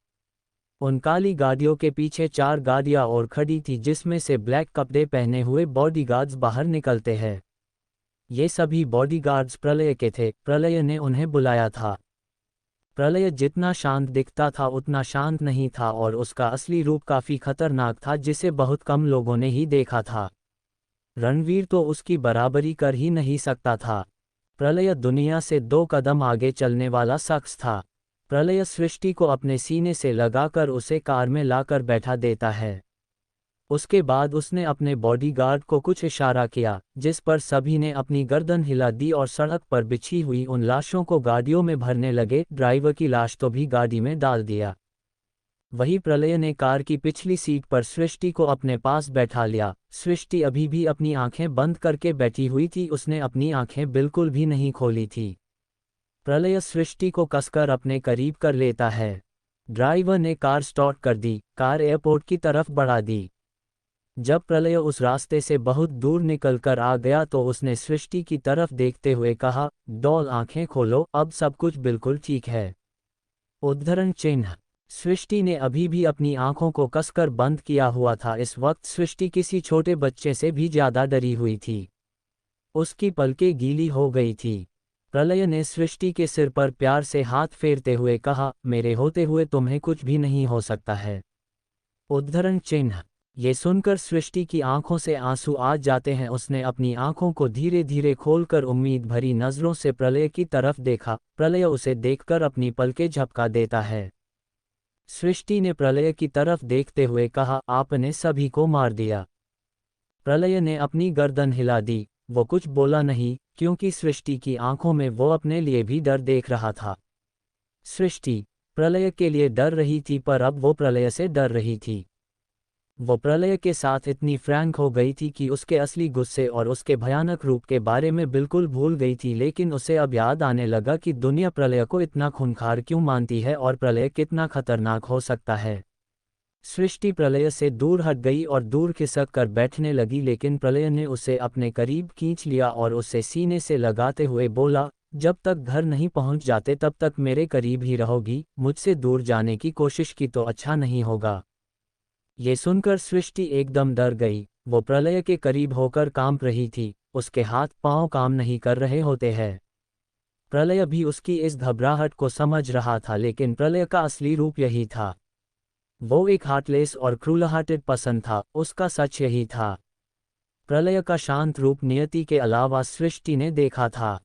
उन काली गाड़ियों के पीछे 4 गाड़ियां और खड़ी थी, जिसमें से ब्लैक कपड़े पहने हुए बॉडीगार्ड्स बाहर निकलते हैं। ये सभी बॉडीगार्ड्स प्रलय के थे। प्रलय ने उन्हें बुलाया था। प्रलय जितना शांत दिखता था उतना शांत नहीं था और उसका असली रूप काफी खतरनाक था, जिसे बहुत कम लोगों ने ही देखा था। रणवीर तो उसकी बराबरी कर ही नहीं सकता था। प्रलय दुनिया से 2 कदम आगे चलने वाला शख्स था। प्रलय सृष्टि को अपने सीने से लगाकर उसे कार में लाकर बैठा देता है। उसके बाद उसने अपने बॉडीगार्ड को कुछ इशारा किया, जिस पर सभी ने अपनी गर्दन हिला दी और सड़क पर बिछी हुई उन लाशों को गाड़ियों में भरने लगे। ड्राइवर की लाश तो भी गाड़ी में डाल दिया। वही प्रलय ने कार की पिछली सीट पर सृष्टि को अपने पास बैठा लिया। सृष्टि अभी भी अपनी आंखें बंद करके बैठी हुई थी, उसने अपनी आंखें बिल्कुल भी नहीं खोली थी। प्रलय सृष्टि को कसकर अपने करीब कर लेता है। ड्राइवर ने कार स्टार्ट कर दी। कार एयरपोर्ट की तरफ बढ़ा दी। जब प्रलय उस रास्ते से बहुत दूर निकलकर आ गया तो उसने सृष्टि की तरफ देखते हुए कहा, डॉल आंखें खोलो, अब सब कुछ बिल्कुल ठीक है। उद्धरण चिन्ह। सृष्टि ने अभी भी अपनी आंखों को कसकर बंद किया हुआ था। इस वक्त सृष्टि किसी छोटे बच्चे से भी ज्यादा डरी हुई थी। उसकी पलकें गीली हो गई थी। प्रलय ने सृष्टि के सिर पर प्यार से हाथ फेरते हुए कहा, मेरे होते हुए तुम्हें कुछ भी नहीं हो सकता है। उद्धरण चिन्ह। ये सुनकर सृष्टि की आंखों से आंसू आ जाते हैं। उसने अपनी आंखों को धीरे धीरे खोलकर उम्मीद भरी नजरों से प्रलय की तरफ देखा। प्रलय उसे देखकर अपनी पलकें झपका देता है। सृष्टि ने प्रलय की तरफ देखते हुए कहा, आपने सभी को मार दिया। प्रलय ने अपनी गर्दन हिला दी। वो कुछ बोला नहीं, क्योंकि सृष्टि की आंखों में वो अपने लिए भी डर देख रहा था। सृष्टि प्रलय के लिए डर रही थी, पर अब वो प्रलय से डर रही थी। वो प्रलय के साथ इतनी फ्रैंक हो गई थी कि उसके असली गुस्से और उसके भयानक रूप के बारे में बिल्कुल भूल गई थी। लेकिन उसे अब याद आने लगा कि दुनिया प्रलय को इतना खूंखार क्यों मानती है और प्रलय कितना खतरनाक हो सकता है। सृष्टि प्रलय से दूर हट गई और दूर खिसक कर बैठने लगी, लेकिन प्रलय ने उसे अपने करीब खींच लिया और उसे सीने से लगाते हुए बोला, जब तक घर नहीं पहुंच जाते तब तक मेरे करीब ही रहोगी। मुझसे दूर जाने की कोशिश की तो अच्छा नहीं होगा। ये सुनकर सृष्टि एकदम डर गई। वो प्रलय के करीब होकर कांप रही थी। उसके हाथ पांव काम नहीं कर रहे होते हैं। प्रलय भी उसकी इस घबराहट को समझ रहा था, लेकिन प्रलय का असली रूप यही था। वो एक हार्टलेस और क्रूल हार्टेड पर्सन था। उसका सच यही था। प्रलय का शांत रूप नियति के अलावा सृष्टि ने देखा था।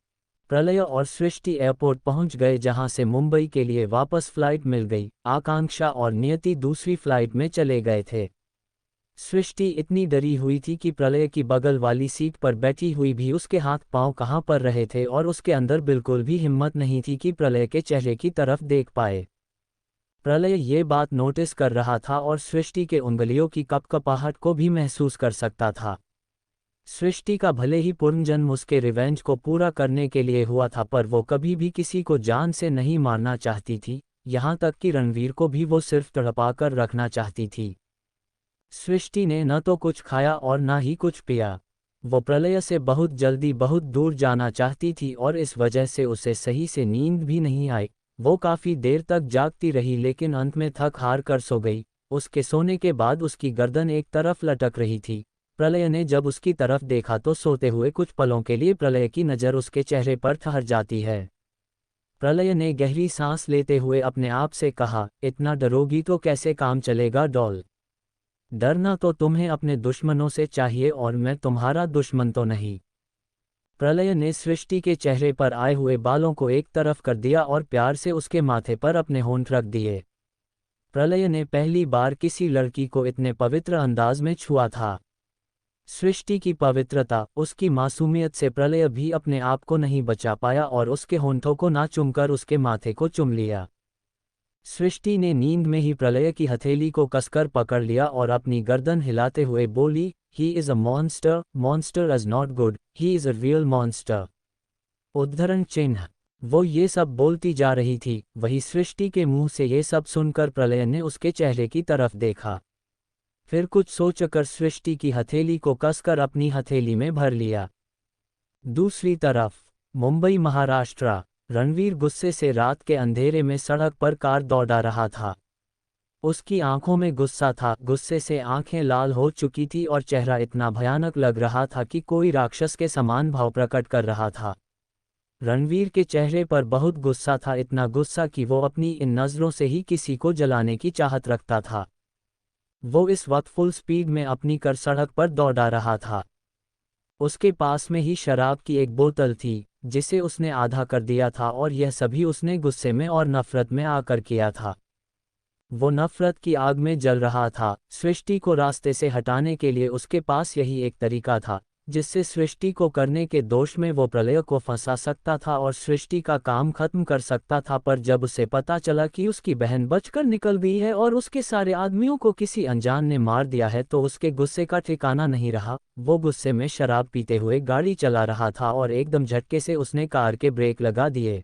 प्रलय और सृष्टि एयरपोर्ट पहुंच गए, जहां से मुंबई के लिए वापस फ्लाइट मिल गई। आकांक्षा और नियति दूसरी फ्लाइट में चले गए थे। सृष्टि इतनी डरी हुई थी कि प्रलय की बगल वाली सीट पर बैठी हुई भी उसके हाथ पांव कहां पर रहे थे, और उसके अंदर बिल्कुल भी हिम्मत नहीं थी कि प्रलय के चेहरे की तरफ देख पाए। प्रलय ये बात नोटिस कर रहा था और सृष्टि के उंगलियों की कपकपाहट को भी महसूस कर सकता था। सृष्टि का भले ही पुनर्जन्म उसके रिवेंज को पूरा करने के लिए हुआ था, पर वो कभी भी किसी को जान से नहीं मारना चाहती थी। यहाँ तक कि रणवीर को भी वो सिर्फ तड़पाकर रखना चाहती थी। सृष्टि ने न तो कुछ खाया और न ही कुछ पिया। वो प्रलय से बहुत जल्दी बहुत दूर जाना चाहती थी और इस वजह से उसे सही से नींद भी नहीं आई। वो काफ़ी देर तक जागती रही, लेकिन अंत में थक हार कर सो गई। उसके सोने के बाद उसकी गर्दन एक तरफ लटक रही थी। प्रलय ने जब उसकी तरफ देखा तो सोते हुए कुछ पलों के लिए प्रलय की नज़र उसके चेहरे पर ठहर जाती है। प्रलय ने गहरी सांस लेते हुए अपने आप से कहा, इतना डरोगी तो कैसे काम चलेगा डॉल। डरना तो तुम्हें अपने दुश्मनों से चाहिए, और मैं तुम्हारा दुश्मन तो नहीं। प्रलय ने सृष्टि के चेहरे पर आए हुए बालों को एक तरफ कर दिया और प्यार से उसके माथे पर अपने होंठ रख दिए। प्रलय ने पहली बार किसी लड़की को इतने पवित्र अंदाज में छुआ था। सृष्टि की पवित्रता, उसकी मासूमियत से प्रलय भी अपने आप को नहीं बचा पाया और उसके होंठों को ना चूमकर उसके माथे को चूम लिया। सृष्टि ने नींद में ही प्रलय की हथेली को कसकर पकड़ लिया और अपनी गर्दन हिलाते हुए बोली, he is a monster, monster is not good, he is a real monster. उद्धरण चिन्ह। वो ये सब बोलती जा रही थी, वही सृष्टि के मुंह से ये सब सुनकर प्रलय ने उसके चेहरे की तरफ देखा। फिर कुछ सोचकर सृष्टि की हथेली को कसकर अपनी हथेली में भर लिया। दूसरी तरफ मुंबई महाराष्ट्र। रणवीर गुस्से से रात के अंधेरे में सड़क पर कार दौड़ा रहा था। उसकी आंखों में गुस्सा था, गुस्से से आंखें लाल हो चुकी थी और चेहरा इतना भयानक लग रहा था कि कोई राक्षस के समान भाव प्रकट कर रहा था। रणवीर के चेहरे पर बहुत गुस्सा था, इतना गुस्सा कि वो अपनी इन नज़रों से ही किसी को जलाने की चाहत रखता था। वो इस वक्त फुल स्पीड में अपनी कार सड़क पर दौड़ा रहा था। उसके पास में ही शराब की एक बोतल थी, जिसे उसने आधा कर दिया था, और यह सभी उसने गुस्से में और नफरत में आकर किया था। वो नफरत की आग में जल रहा था। सृष्टि को रास्ते से हटाने के लिए उसके पास यही एक तरीका था, जिससे सृष्टि को करने के दोष में वो प्रलय को फंसा सकता था और सृष्टि का काम खत्म कर सकता था। पर जब उसे पता चला कि उसकी बहन बचकर निकल गई है और उसके सारे आदमियों को किसी अनजान ने मार दिया है, तो उसके गुस्से का ठिकाना नहीं रहा। वो गुस्से में शराब पीते हुए गाड़ी चला रहा था और एकदम झटके से उसने कार के ब्रेक लगा दिए।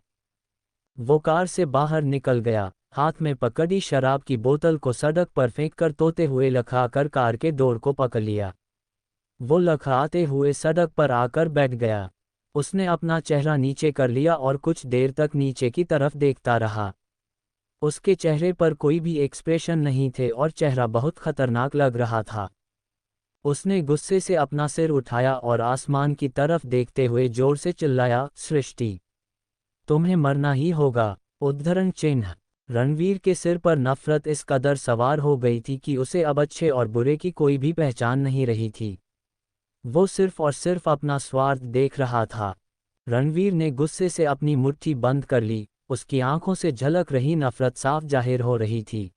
वो कार से बाहर निकल गया, हाथ में पकड़ी शराब की बोतल को सड़क पर फेंककर तोते हुए लखआकर कार के डोर को पकड़ लिया। वो लखआते हुए सड़क पर आकर बैठ गया। उसने अपना चेहरा नीचे कर लिया और कुछ देर तक नीचे की तरफ देखता रहा। उसके चेहरे पर कोई भी एक्सप्रेशन नहीं थे और चेहरा बहुत खतरनाक लग रहा था। उसने गुस्से से अपना सिर उठाया और आसमान की तरफ देखते हुए जोर से चिल्लाया, सृष्टि, तुम्हें मरना ही होगा। उद्धरण चिन्ह। रणवीर के सिर पर नफरत इस कदर सवार हो गई थी कि उसे अब अच्छे और बुरे की कोई भी पहचान नहीं रही थी। वो सिर्फ और सिर्फ अपना स्वार्थ देख रहा था। रणवीर ने गुस्से से अपनी मुट्ठी बंद कर ली, उसकी आंखों से झलक रही नफरत साफ जाहिर हो रही थी।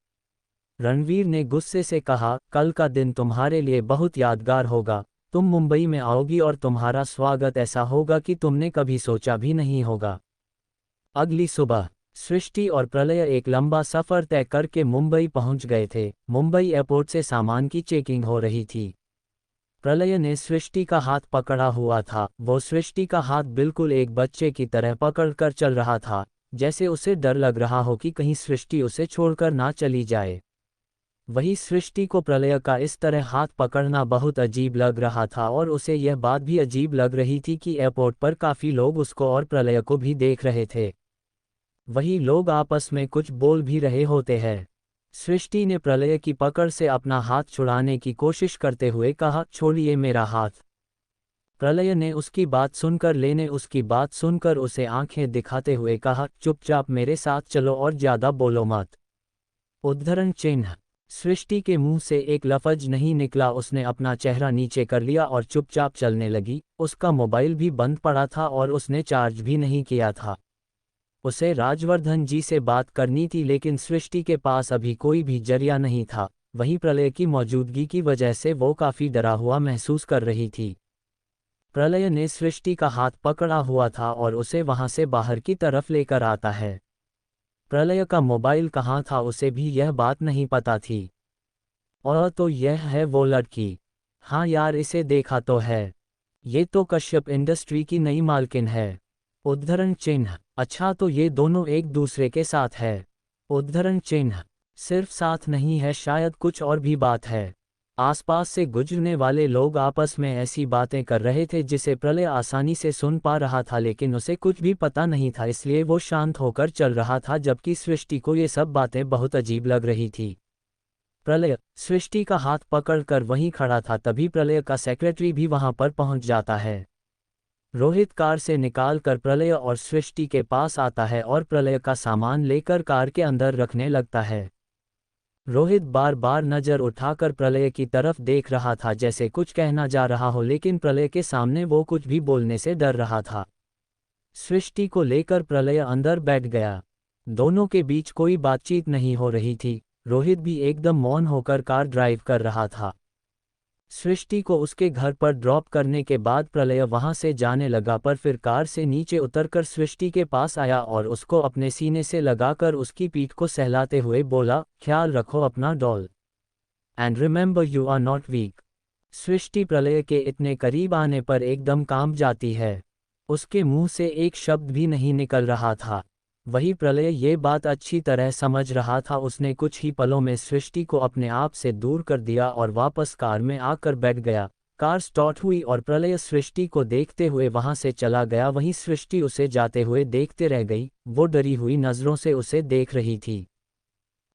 रणवीर ने गुस्से से कहा, कल का दिन तुम्हारे लिए बहुत यादगार होगा। तुम मुंबई में आओगी और तुम्हारा स्वागत ऐसा होगा कि तुमने कभी सोचा भी नहीं होगा। अगली सुबह सृष्टि और प्रलय एक लंबा सफर तय करके मुंबई पहुंच गए थे। मुंबई एयरपोर्ट से सामान की चेकिंग हो रही थी। प्रलय ने सृष्टि का हाथ पकड़ा हुआ था। वो सृष्टि का हाथ बिल्कुल एक बच्चे की तरह पकड़कर चल रहा था, जैसे उसे डर लग रहा हो कि कहीं सृष्टि उसे छोड़कर ना चली जाए। वही सृष्टि को प्रलय का इस तरह हाथ पकड़ना बहुत अजीब लग रहा था और उसे यह बात भी अजीब लग रही थी कि एयरपोर्ट पर काफ़ी लोग उसको और प्रलय को भी देख रहे थे। वही लोग आपस में कुछ बोल भी रहे होते हैं। सृष्टि ने प्रलय की पकड़ से अपना हाथ छुड़ाने की कोशिश करते हुए कहा, छोड़िए मेरा हाथ। प्रलय ने उसकी बात सुनकर उसे आंखें दिखाते हुए कहा, चुपचाप मेरे साथ चलो और ज्यादा बोलो मत। उद्धरण चिन्ह। सृष्टि के मुंह से एक लफ्ज नहीं निकला। उसने अपना चेहरा नीचे कर लिया और चुपचाप चलने लगी। उसका मोबाइल भी बंद पड़ा था और उसने चार्ज भी नहीं किया था। उसे राजवर्धन जी से बात करनी थी, लेकिन सृष्टि के पास अभी कोई भी जरिया नहीं था। वहीं प्रलय की मौजूदगी की वजह से वो काफ़ी डरा हुआ महसूस कर रही थी। प्रलय ने सृष्टि का हाथ पकड़ा हुआ था और उसे वहां से बाहर की तरफ लेकर आता है। प्रलय का मोबाइल कहाँ था उसे भी यह बात नहीं पता थी। और तो यह है वो लड़की। हाँ यार, इसे देखा तो है। ये तो कश्यप इंडस्ट्री की नई मालकिन है। उद्धरण चिन्ह। अच्छा, तो ये दोनों एक दूसरे के साथ है। उद्धरण चिन्ह। सिर्फ साथ नहीं है, शायद कुछ और भी बात है। आसपास से गुजरने वाले लोग आपस में ऐसी बातें कर रहे थे जिसे प्रलय आसानी से सुन पा रहा था, लेकिन उसे कुछ भी पता नहीं था, इसलिए वो शांत होकर चल रहा था, जबकि सृष्टि को ये सब बातें बहुत अजीब लग रही थी। प्रलय सृष्टि का हाथ पकड़कर वहीं खड़ा था, तभी प्रलय का सेक्रेटरी भी वहां पर पहुंच जाता है। रोहित कार से निकालकर प्रलय और सृष्टि के पास आता है और प्रलय का सामान लेकर कार के अंदर रखने लगता है। रोहित बार बार नजर उठाकर प्रलय की तरफ देख रहा था, जैसे कुछ कहना जा रहा हो, लेकिन प्रलय के सामने वो कुछ भी बोलने से डर रहा था। सृष्टि को लेकर प्रलय अंदर बैठ गया। दोनों के बीच कोई बातचीत नहीं हो रही थी। रोहित भी एकदम मौन होकर कार ड्राइव कर रहा था। सृष्टि को उसके घर पर ड्रॉप करने के बाद प्रलय वहां से जाने लगा, पर फिर कार से नीचे उतरकर सृष्टि के पास आया और उसको अपने सीने से लगाकर उसकी पीठ को सहलाते हुए बोला, ख्याल रखो अपना doll, and remember you are not weak. सृष्टि प्रलय के इतने करीब आने पर एकदम कांप जाती है। उसके मुंह से एक शब्द भी नहीं निकल रहा था। वही प्रलय ये बात अच्छी तरह समझ रहा था। उसने कुछ ही पलों में सृष्टि को अपने आप से दूर कर दिया और वापस कार में आकर बैठ गया। कार स्टार्ट हुई और प्रलय सृष्टि को देखते हुए वहां से चला गया। वहीं सृष्टि उसे जाते हुए देखते रह गई। वो डरी हुई नजरों से उसे देख रही थी।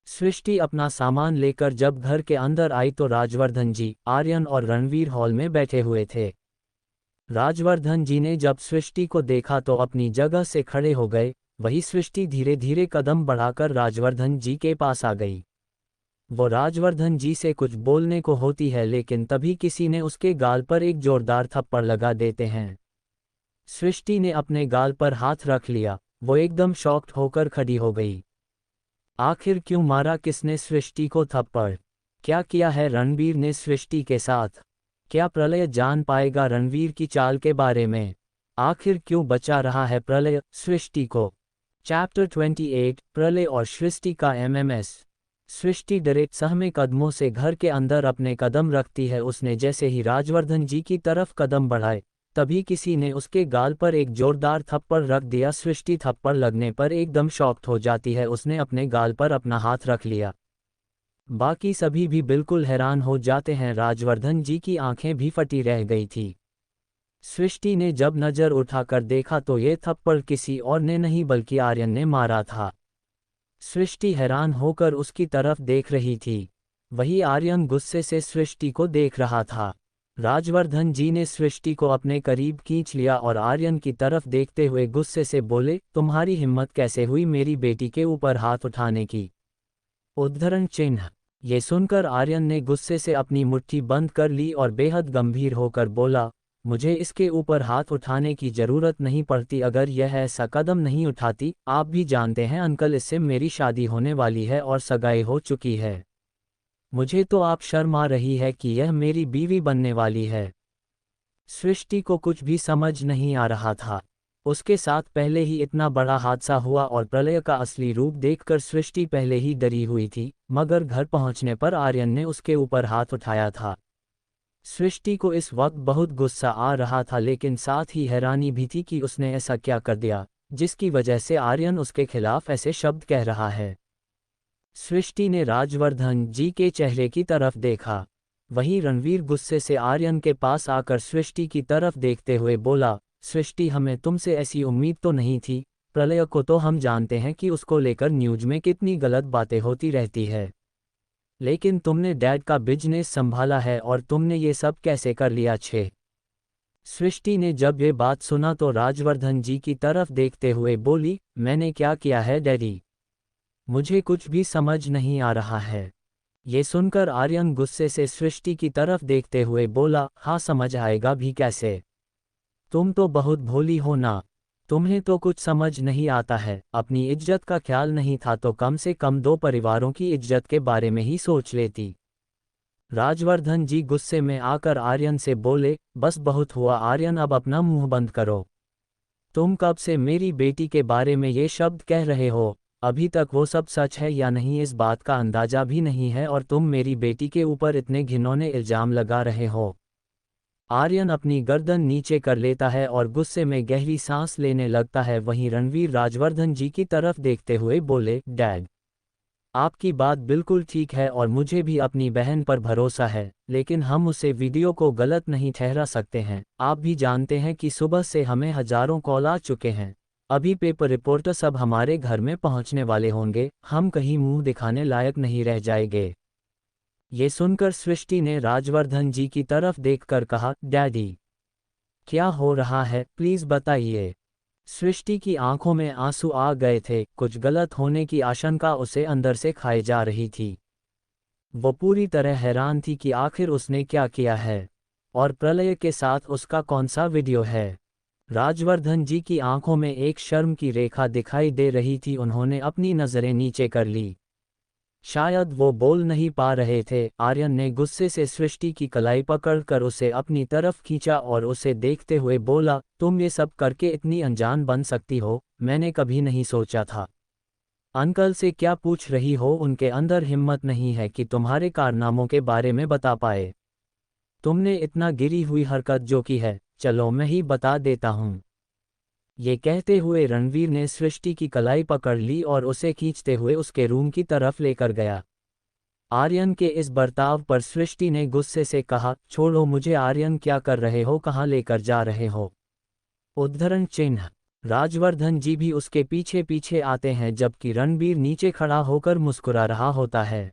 सृष्टि अपना सामान लेकर जब घर के अंदर आई तो राजवर्धन जी, आर्यन और रणवीर हॉल में बैठे हुए थे। राजवर्धन जी ने जब सृष्टि को देखा तो अपनी जगह से खड़े हो गए। वही सृष्टि धीरे धीरे कदम बढ़ाकर राजवर्धन जी के पास आ गई। वो राजवर्धन जी से कुछ बोलने को होती है, लेकिन तभी किसी ने उसके गाल पर एक जोरदार थप्पड़ लगा देते हैं। सृष्टि ने अपने गाल पर हाथ रख लिया। वो एकदम शॉक्ड होकर खड़ी हो गई। आखिर क्यों मारा किसने सृष्टि को थप्पड़? क्या किया है रणवीर ने सृष्टि के साथ? क्या प्रलय जान पाएगा रणवीर की चाल के बारे में? आखिर क्यों बचा रहा है प्रलय सृष्टि को? चैप्टर 28 प्रलय और सृष्टि का एमएमएस। सृष्टि डरे सहमे कदमों से घर के अंदर अपने कदम रखती है। उसने जैसे ही राजवर्धन जी की तरफ कदम बढ़ाए, तभी किसी ने उसके गाल पर एक जोरदार थप्पड़ रख दिया। सृष्टि थप्पड़ लगने पर एकदम शॉक्ड हो जाती है। उसने अपने गाल पर अपना हाथ रख लिया। बाकी सभी भी बिल्कुल हैरान हो जाते हैं। राजवर्धन जी की आंखें भी फटी रह गई थी। सृष्टि ने जब नजर उठाकर देखा तो ये थप्पड़ किसी और ने नहीं बल्कि आर्यन ने मारा था। सृष्टि हैरान होकर उसकी तरफ देख रही थी। वही आर्यन गुस्से से सृष्टि को देख रहा था। राजवर्धन जी ने सृष्टि को अपने करीब खींच लिया और आर्यन की तरफ देखते हुए गुस्से से बोले, तुम्हारी हिम्मत कैसे हुई मेरी बेटी के ऊपर हाथ उठाने की? उद्धरण चिन्ह। ये सुनकर आर्यन ने गुस्से से अपनी मुट्ठी बंद कर ली और बेहद गंभीर होकर बोला, मुझे इसके ऊपर हाथ उठाने की जरूरत नहीं पड़ती। अगर यह ऐसा कदम नहीं उठाती, आप भी जानते हैं अंकल, इससे मेरी शादी होने वाली है और सगाई हो चुकी है। मुझे तो आप शर्म आ रही है कि यह मेरी बीवी बनने वाली है। सृष्टि को कुछ भी समझ नहीं आ रहा था। उसके साथ पहले ही इतना बड़ा हादसा हुआ और प्रलय का असली रूप देखकर सृष्टि पहले ही डरी हुई थी, मगर घर पहुंचने पर आर्यन ने उसके ऊपर हाथ उठाया था। सृष्टि को इस वक्त बहुत गुस्सा आ रहा था, लेकिन साथ ही हैरानी भी थी कि उसने ऐसा क्या कर दिया जिसकी वजह से आर्यन उसके खिलाफ ऐसे शब्द कह रहा है। सृष्टि ने राजवर्धन जी के चेहरे की तरफ देखा। वहीं रणवीर गुस्से से आर्यन के पास आकर सृष्टि की तरफ देखते हुए बोला, सृष्टि, हमें तुमसे ऐसी उम्मीद तो नहीं थी। प्रलय को तो हम जानते हैं कि उसको लेकर न्यूज में कितनी गलत बातें होती रहती है, लेकिन तुमने डैड का बिजनेस संभाला है और तुमने ये सब कैसे कर लिया? छे। सृष्टि ने जब ये बात सुना तो राजवर्धन जी की तरफ देखते हुए बोली, मैंने क्या किया है डैडी? मुझे कुछ भी समझ नहीं आ रहा है। ये सुनकर आर्यन गुस्से से सृष्टि की तरफ देखते हुए बोला, हाँ, समझ आएगा भी कैसे? तुम तो बहुत भोली हो ना। तुम्हें तो कुछ समझ नहीं आता है। अपनी इज्जत का ख्याल नहीं था तो कम से कम दो परिवारों की इज्जत के बारे में ही सोच लेती। राजवर्धन जी गुस्से में आकर आर्यन से बोले, बस बहुत हुआ आर्यन, अब अपना मुंह बंद करो। तुम कब से मेरी बेटी के बारे में ये शब्द कह रहे हो? अभी तक वो सब सच है या नहीं इस बात का अंदाजा भी नहीं है और तुम मेरी बेटी के ऊपर इतने घिनौने इल्जाम लगा रहे हो। आर्यन अपनी गर्दन नीचे कर लेता है और गुस्से में गहरी सांस लेने लगता है। वहीं रणवीर राजवर्धन जी की तरफ देखते हुए बोले, डैड, आपकी बात बिल्कुल ठीक है और मुझे भी अपनी बहन पर भरोसा है, लेकिन हम उसे वीडियो को गलत नहीं ठहरा सकते हैं। आप भी जानते हैं कि सुबह से हमें हजारों कॉल आ चुके हैं। अभी पेपर रिपोर्टर सब हमारे घर में पहुंचने वाले होंगे, हम कहीं मुंह दिखाने लायक नहीं रह जाएंगे। ये सुनकर सृष्टि ने राजवर्धन जी की तरफ देखकर कहा, डैडी, क्या हो रहा है, प्लीज बताइए। सृष्टि की आंखों में आंसू आ गए थे। कुछ गलत होने की आशंका उसे अंदर से खाए जा रही थी। वो पूरी तरह हैरान थी कि आखिर उसने क्या किया है और प्रलय के साथ उसका कौन सा वीडियो है। राजवर्धन जी की आंखों में एक शर्म की रेखा दिखाई दे रही थी। उन्होंने अपनी नज़रें नीचे कर ली। शायद वो बोल नहीं पा रहे थे। आर्यन ने गुस्से से सृष्टि की कलाई पकड़कर उसे अपनी तरफ खींचा और उसे देखते हुए बोला, तुम ये सब करके इतनी अनजान बन सकती हो, मैंने कभी नहीं सोचा था। अंकल से क्या पूछ रही हो? उनके अंदर हिम्मत नहीं है कि तुम्हारे कारनामों के बारे में बता पाए। तुमने इतना गिरी हुई हरकत जो की है, चलो मैं ही बता देता हूँ। ये कहते हुए रणवीर ने सृष्टि की कलाई पकड़ ली और उसे खींचते हुए उसके रूम की तरफ लेकर गया। आर्यन के इस बर्ताव पर सृष्टि ने गुस्से से कहा, छोड़ो मुझे। आर्यन, क्या कर रहे हो? कहाँ लेकर जा रहे हो? उद्धरण चिन्ह। राजवर्धन जी भी उसके पीछे पीछे आते हैं जबकि रणवीर नीचे खड़ा होकर मुस्कुरा रहा होता है।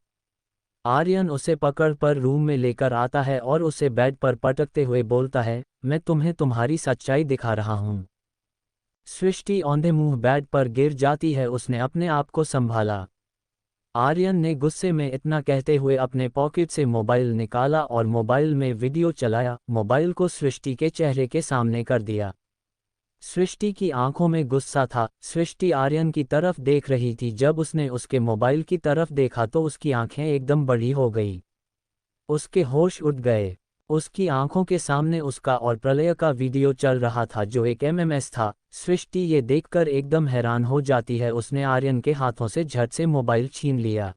आर्यन उसे पकड़ पर रूम में लेकर आता है और उसे बेड पर पटकते हुए बोलता है, मैं तुम्हें तुम्हारी सच्चाई दिखा रहा हूँ। सृष्टि औंधे मुंह बेड पर गिर जाती है। उसने अपने आप को संभाला। आर्यन ने गुस्से में इतना कहते हुए अपने पॉकेट से मोबाइल निकाला और मोबाइल में वीडियो चलाया। मोबाइल को सृष्टि के चेहरे के सामने कर दिया। सृष्टि की आंखों में गुस्सा था। सृष्टि आर्यन की तरफ देख रही थी। जब उसने उसके मोबाइल की तरफ देखा तो उसकी आंखें एकदम बड़ी हो गई। उसके होश उड़ गए। उसकी आंखों के सामने उसका और प्रलय का वीडियो चल रहा था जो एक एमएमएस था। सृष्टि ये देखकर एकदम हैरान हो जाती है। उसने आर्यन के हाथों से झट से मोबाइल छीन लिया।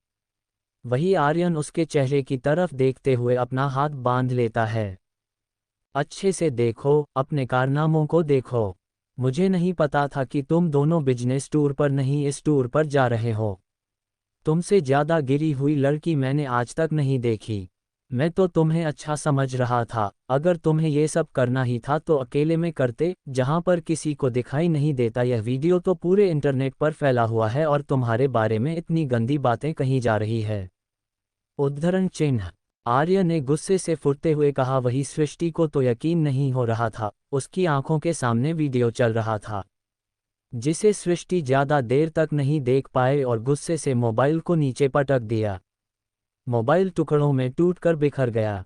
वही आर्यन उसके चेहरे की तरफ देखते हुए अपना हाथ बांध लेता है। अच्छे से देखो, अपने कारनामों को देखो। मुझे नहीं पता था कि तुम दोनों बिजनेस टूर पर नहीं, इस टूर पर जा रहे हो। तुमसे ज्यादा गिरी हुई लड़की मैंने आज तक नहीं देखी। मैं तो तुम्हें अच्छा समझ रहा था, अगर तुम्हें ये सब करना ही था तो अकेले में करते, जहां पर किसी को दिखाई नहीं देता। यह वीडियो तो पूरे इंटरनेट पर फैला हुआ है और तुम्हारे बारे में इतनी गंदी बातें कही जा रही है। उद्धरण चिन्ह। आर्य ने गुस्से से फुटते हुए कहा। वही सृष्टि को तो यकीन नहीं हो रहा था, उसकी आंखों के सामने वीडियो चल रहा था जिसे सृष्टि ज्यादा देर तक नहीं देख पाए और गुस्से से मोबाइल को नीचे पटक दिया। मोबाइल टुकड़ों में टूटकर बिखर गया।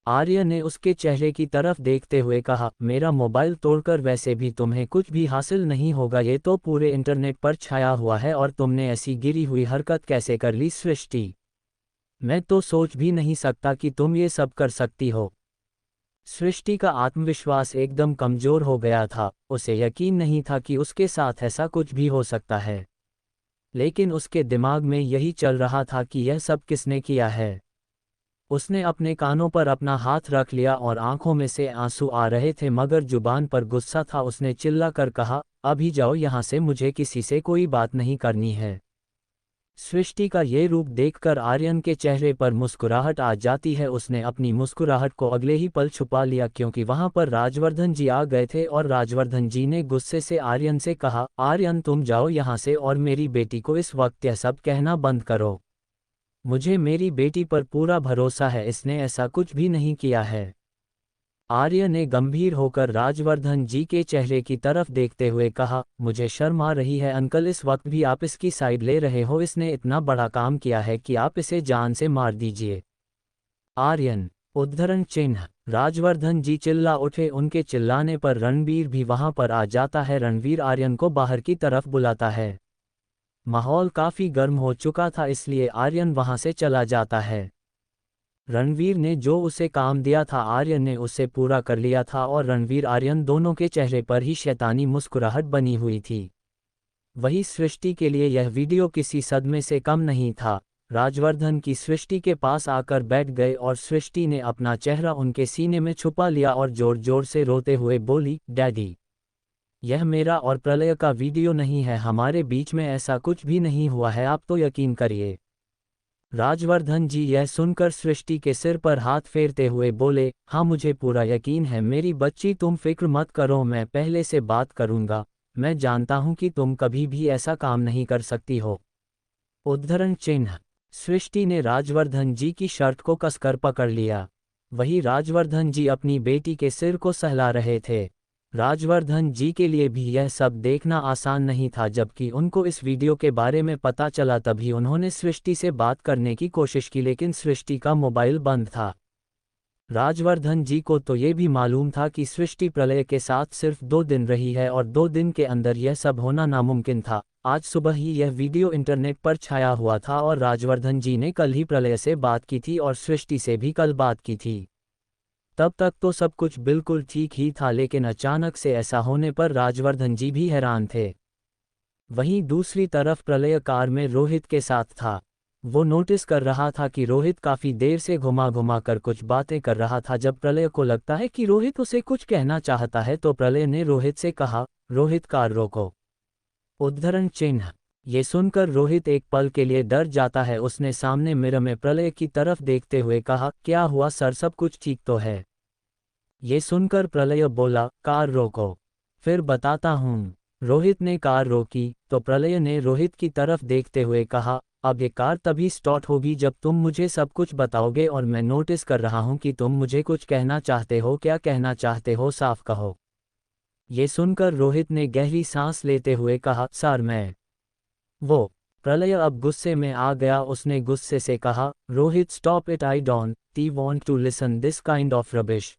आर्य ने उसके चेहरे की तरफ देखते हुए कहा, मेरा मोबाइल तोड़कर वैसे भी तुम्हें कुछ भी हासिल नहीं होगा, ये तो पूरे इंटरनेट पर छाया हुआ है और तुमने ऐसी गिरी हुई हरकत कैसे कर ली सृष्टि? मैं तो सोच भी नहीं सकता कि तुम ये सब कर सकती हो। सृष्टि का आत्मविश्वास एकदम कमजोर हो गया था, उसे यकीन नहीं था कि उसके साथ ऐसा कुछ भी हो सकता है। लेकिन उसके दिमाग में यही चल रहा था कि यह सब किसने किया है। उसने अपने कानों पर अपना हाथ रख लिया और आंखों में से आंसू आ रहे थे मगर जुबान पर गुस्सा था। उसने चिल्ला कर कहा, अभी जाओ यहाँ से, मुझे किसी से कोई बात नहीं करनी है। सृष्टि का ये रूप देखकर आर्यन के चेहरे पर मुस्कुराहट आ जाती है। उसने अपनी मुस्कुराहट को अगले ही पल छुपा लिया क्योंकि वहां पर राजवर्धन जी आ गए थे और राजवर्धन जी ने गुस्से से आर्यन से कहा, आर्यन तुम जाओ यहाँ से और मेरी बेटी को इस वक्त यह सब कहना बंद करो। मुझे मेरी बेटी पर पूरा भरोसा है, इसने ऐसा कुछ भी नहीं किया है। आर्य ने गंभीर होकर राजवर्धन जी के चेहरे की तरफ देखते हुए कहा, मुझे शर्म आ रही है अंकल, इस वक्त भी आप इसकी साइड ले रहे हो। इसने इतना बड़ा काम किया है कि आप इसे जान से मार दीजिए। आर्यन। उद्धरण चिन्ह। राजवर्धन जी चिल्ला उठे। उनके चिल्लाने पर रणवीर भी वहां पर आ जाता है। रणवीर आर्यन को बाहर की तरफ बुलाता है। माहौल काफी गर्म हो चुका था इसलिए आर्यन वहां से चला जाता है। रणवीर ने जो उसे काम दिया था आर्यन ने उसे पूरा कर लिया था और रणवीर आर्यन दोनों के चेहरे पर ही शैतानी मुस्कुराहट बनी हुई थी। वही सृष्टि के लिए यह वीडियो किसी सदमे से कम नहीं था। राजवर्धन की सृष्टि के पास आकर बैठ गए और सृष्टि ने अपना चेहरा उनके सीने में छुपा लिया और जोर जोर से रोते हुए बोली, डैडी, यह मेरा और प्रलय का वीडियो नहीं है, हमारे बीच में ऐसा कुछ भी नहीं हुआ है, आप तो यकीन करिए। राजवर्धन जी यह सुनकर सृष्टि के सिर पर हाथ फेरते हुए बोले, हाँ मुझे पूरा यकीन है मेरी बच्ची, तुम फिक्र मत करो, मैं पहले से बात करूंगा। मैं जानता हूं कि तुम कभी भी ऐसा काम नहीं कर सकती हो। उद्धरण चिन्ह। सृष्टि ने राजवर्धन जी की शर्ट को कसकर पकड़ लिया। वही राजवर्धन जी अपनी बेटी के सिर को सहला रहे थे। राजवर्धन जी के लिए भी यह सब देखना आसान नहीं था। जबकि उनको इस वीडियो के बारे में पता चला तभी उन्होंने सृष्टि से बात करने की कोशिश की लेकिन सृष्टि का मोबाइल बंद था। राजवर्धन जी को तो ये भी मालूम था कि सृष्टि प्रलय के साथ सिर्फ 2 दिन रही है और 2 दिन के अंदर यह सब होना नामुमकिन था। आज सुबह ही यह वीडियो इंटरनेट पर छाया हुआ था और राजवर्धन जी ने कल ही प्रलय से बात की थी और सृष्टि से भी कल बात की थी। तब तक तो सब कुछ बिल्कुल ठीक ही था लेकिन अचानक से ऐसा होने पर राजवर्धन जी भी हैरान थे। वहीं दूसरी तरफ प्रलय कार में रोहित के साथ था। वो नोटिस कर रहा था कि रोहित काफी देर से घुमा घुमा कर कुछ बातें कर रहा था। जब प्रलय को लगता है कि रोहित उसे कुछ कहना चाहता है तो प्रलय ने रोहित से कहा, रोहित कार रोको। उद्धरण चिन्ह। ये सुनकर रोहित एक पल के लिए डर जाता है। उसने सामने मिरर में प्रलय की तरफ देखते हुए कहा, क्या हुआ सर, सब कुछ ठीक तो है? ये सुनकर प्रलय बोला, कार रोको, फिर बताता हूँ। रोहित ने कार रोकी तो प्रलय ने रोहित की तरफ देखते हुए कहा, अब ये कार तभी स्टार्ट होगी जब तुम मुझे सब कुछ बताओगे और मैं नोटिस कर रहा हूँ कि तुम मुझे कुछ कहना चाहते हो। क्या कहना चाहते हो, साफ कहो। ये सुनकर रोहित ने गहरी सांस लेते हुए कहा, सर मैं। वो। प्रलय अब गुस्से में आ गया। उसने गुस्से से कहा, Rohit stop it, I don't want to listen this kind of rubbish.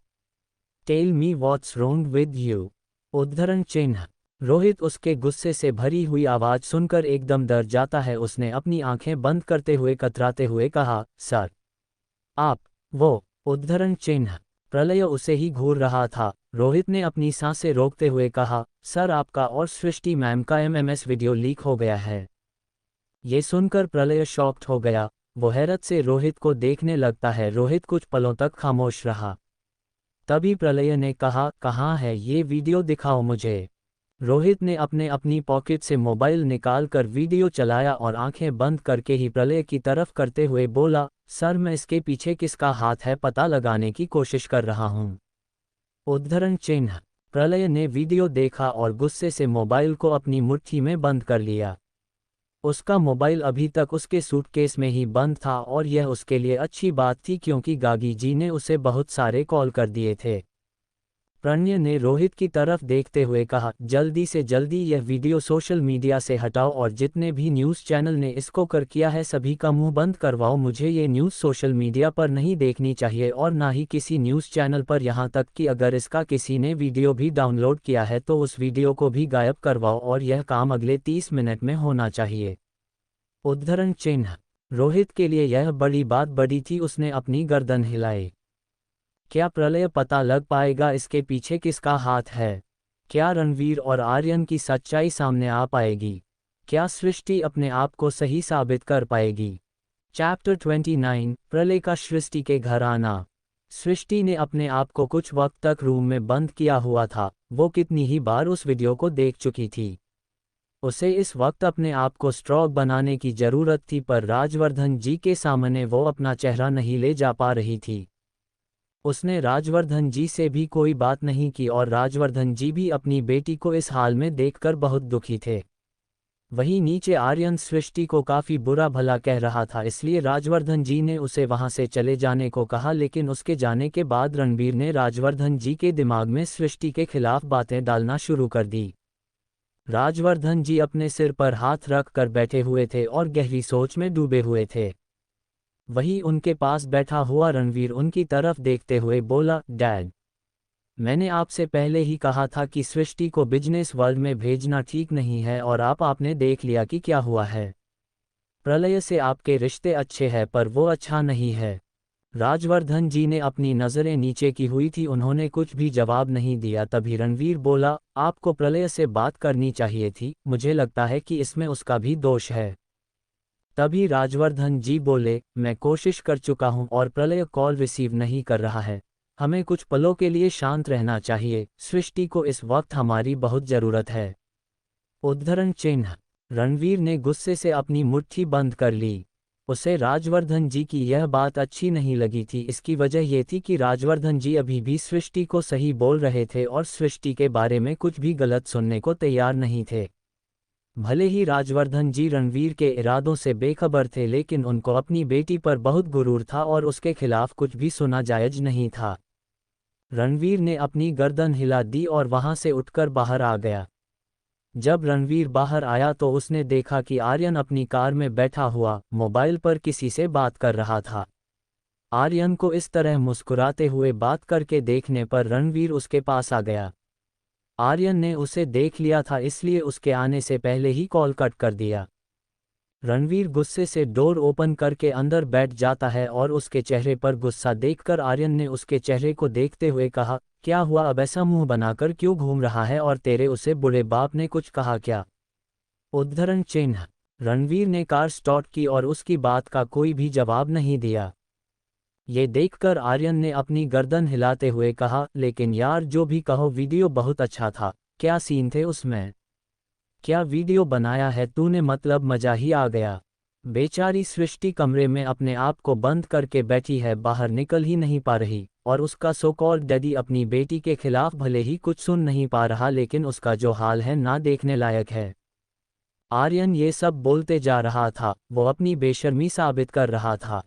Tell me what's wrong with you. उद्धरण चिन्ह। रोहित उसके गुस्से से भरी हुई आवाज सुनकर एकदम डर जाता है। उसने अपनी आंखें बंद करते हुए कतराते हुए कहा, सर आप। वो। उद्धरण चिन्ह। प्रलय उसे ही घूर रहा था। रोहित ने अपनी सांसें रोकते हुए कहा, सर आपका और सृष्टि मैम का एमएमएस वीडियो लीक हो गया है। ये सुनकर प्रलय शॉक्ड हो गया। वो हैरत से रोहित को देखने लगता है। रोहित कुछ पलों तक खामोश रहा। तभी प्रलय ने कहा, कहाँ है ये वीडियो, दिखाओ मुझे। रोहित ने अपनी पॉकेट से मोबाइल निकालकर वीडियो चलाया और आंखें बंद करके ही प्रलय की तरफ करते हुए बोला, सर मैं इसके पीछे किसका हाथ है पता लगाने की कोशिश कर रहा हूं। उद्धरण चिन्ह। प्रलय ने वीडियो देखा और गुस्से से मोबाइल को अपनी मुट्ठी में बंद कर लिया। उसका मोबाइल अभी तक उसके सूटकेस में ही बंद था और यह उसके लिए अच्छी बात थी क्योंकि गागी जी ने उसे बहुत सारे कॉल कर दिए थे। प्रणय ने रोहित की तरफ देखते हुए कहा, जल्दी से जल्दी यह वीडियो सोशल मीडिया से हटाओ और जितने भी न्यूज़ चैनल ने इसको कर किया है सभी का मुंह बंद करवाओ। मुझे ये न्यूज़ सोशल मीडिया पर नहीं देखनी चाहिए और ना ही किसी न्यूज़ चैनल पर, यहाँ तक कि अगर इसका किसी ने वीडियो भी डाउनलोड किया है तो उस वीडियो को भी गायब करवाओ और यह काम अगले 30 मिनट में होना चाहिए। उद्धरण चिन्ह। रोहित के लिए यह बड़ी बात बड़ी थी। उसने अपनी गर्दन हिलाई। क्या प्रलय पता लग पाएगा इसके पीछे किसका हाथ है? क्या रणवीर और आर्यन की सच्चाई सामने आ पाएगी? क्या सृष्टि अपने आप को सही साबित कर पाएगी? चैप्टर 29 प्रलय का सृष्टि के घर आना। सृष्टि ने अपने आप को कुछ वक्त तक रूम में बंद किया हुआ था। वो कितनी ही बार उस वीडियो को देख चुकी थी। उसे इस वक्त अपने आप को स्ट्रॉन्ग बनाने की जरूरत थी, पर राजवर्धन जी के सामने वो अपना चेहरा नहीं ले जा पा रही थी। उसने राजवर्धन जी से भी कोई बात नहीं की और राजवर्धन जी भी अपनी बेटी को इस हाल में देखकर बहुत दुखी थे। वहीं नीचे आर्यन सृष्टि को काफ़ी बुरा भला कह रहा था, इसलिए राजवर्धन जी ने उसे वहां से चले जाने को कहा। लेकिन उसके जाने के बाद रणबीर ने राजवर्धन जी के दिमाग में सृष्टि के खिलाफ बातें डालना शुरू कर दी। राजवर्धन जी अपने सिर पर हाथ रख कर बैठे हुए थे और गहरी सोच में डूबे हुए थे। वहीं उनके पास बैठा हुआ रणवीर उनकी तरफ देखते हुए बोला, डैड, मैंने आपसे पहले ही कहा था कि सृष्टि को बिजनेस वर्ल्ड में भेजना ठीक नहीं है और आपने देख लिया कि क्या हुआ है। प्रलय से आपके रिश्ते अच्छे हैं पर वो अच्छा नहीं है। राजवर्धन जी ने अपनी नज़रें नीचे की हुई थी, उन्होंने कुछ भी जवाब नहीं दिया। तभी रणवीर बोला, आपको प्रलय से बात करनी चाहिए थी, मुझे लगता है कि इसमें उसका भी दोष है। तभी राजवर्धन जी बोले, मैं कोशिश कर चुका हूं और प्रलय कॉल रिसीव नहीं कर रहा है। हमें कुछ पलों के लिए शांत रहना चाहिए। सृष्टि को इस वक्त हमारी बहुत ज़रूरत है। उद्धरण चिन्ह। रणवीर ने गुस्से से अपनी मुट्ठी बंद कर ली। उसे राजवर्धन जी की यह बात अच्छी नहीं लगी थी। इसकी वजह यह थी कि राजवर्धन जी अभी भी सृष्टि को सही बोल रहे थे और सृष्टि के बारे में कुछ भी गलत सुनने को तैयार नहीं थे। भले ही राजवर्धन जी रणवीर के इरादों से बेखबर थे, लेकिन उनको अपनी बेटी पर बहुत गुरूर था और उसके खिलाफ कुछ भी सुना जायज नहीं था। रणवीर ने अपनी गर्दन हिला दी और वहां से उठकर बाहर आ गया। जब रणवीर बाहर आया तो उसने देखा कि आर्यन अपनी कार में बैठा हुआ मोबाइल पर किसी से बात कर रहा था। आर्यन को इस तरह मुस्कुराते हुए बात करके देखने पर रणवीर उसके पास आ गया। आर्यन ने उसे देख लिया था, इसलिए उसके आने से पहले ही कॉल कट कर दिया। रणवीर गुस्से से डोर ओपन करके अंदर बैठ जाता है और उसके चेहरे पर गुस्सा देखकर आर्यन ने उसके चेहरे को देखते हुए कहा, क्या हुआ, अब ऐसा मुंह बनाकर क्यों घूम रहा है और तेरे उसे बुढ़े बाप ने कुछ कहा क्या? उद्धरण चिन्ह। रणवीर ने कार स्टार्ट की और उसकी बात का कोई भी जवाब नहीं दिया। ये देखकर आर्यन ने अपनी गर्दन हिलाते हुए कहा, लेकिन यार जो भी कहो वीडियो बहुत अच्छा था। क्या सीन थे उसमें? क्या वीडियो बनाया है तूने, मतलब मजा ही आ गया। बेचारी सृष्टि कमरे में अपने आप को बंद करके बैठी है, बाहर निकल ही नहीं पा रही और उसका सो कॉल्ड डैडी अपनी बेटी के खिलाफ भले ही कुछ सुन नहीं पा रहा, लेकिन उसका जो हाल है ना देखने लायक है। आर्यन ये सब बोलते जा रहा था, वो अपनी बेशर्मी साबित कर रहा था,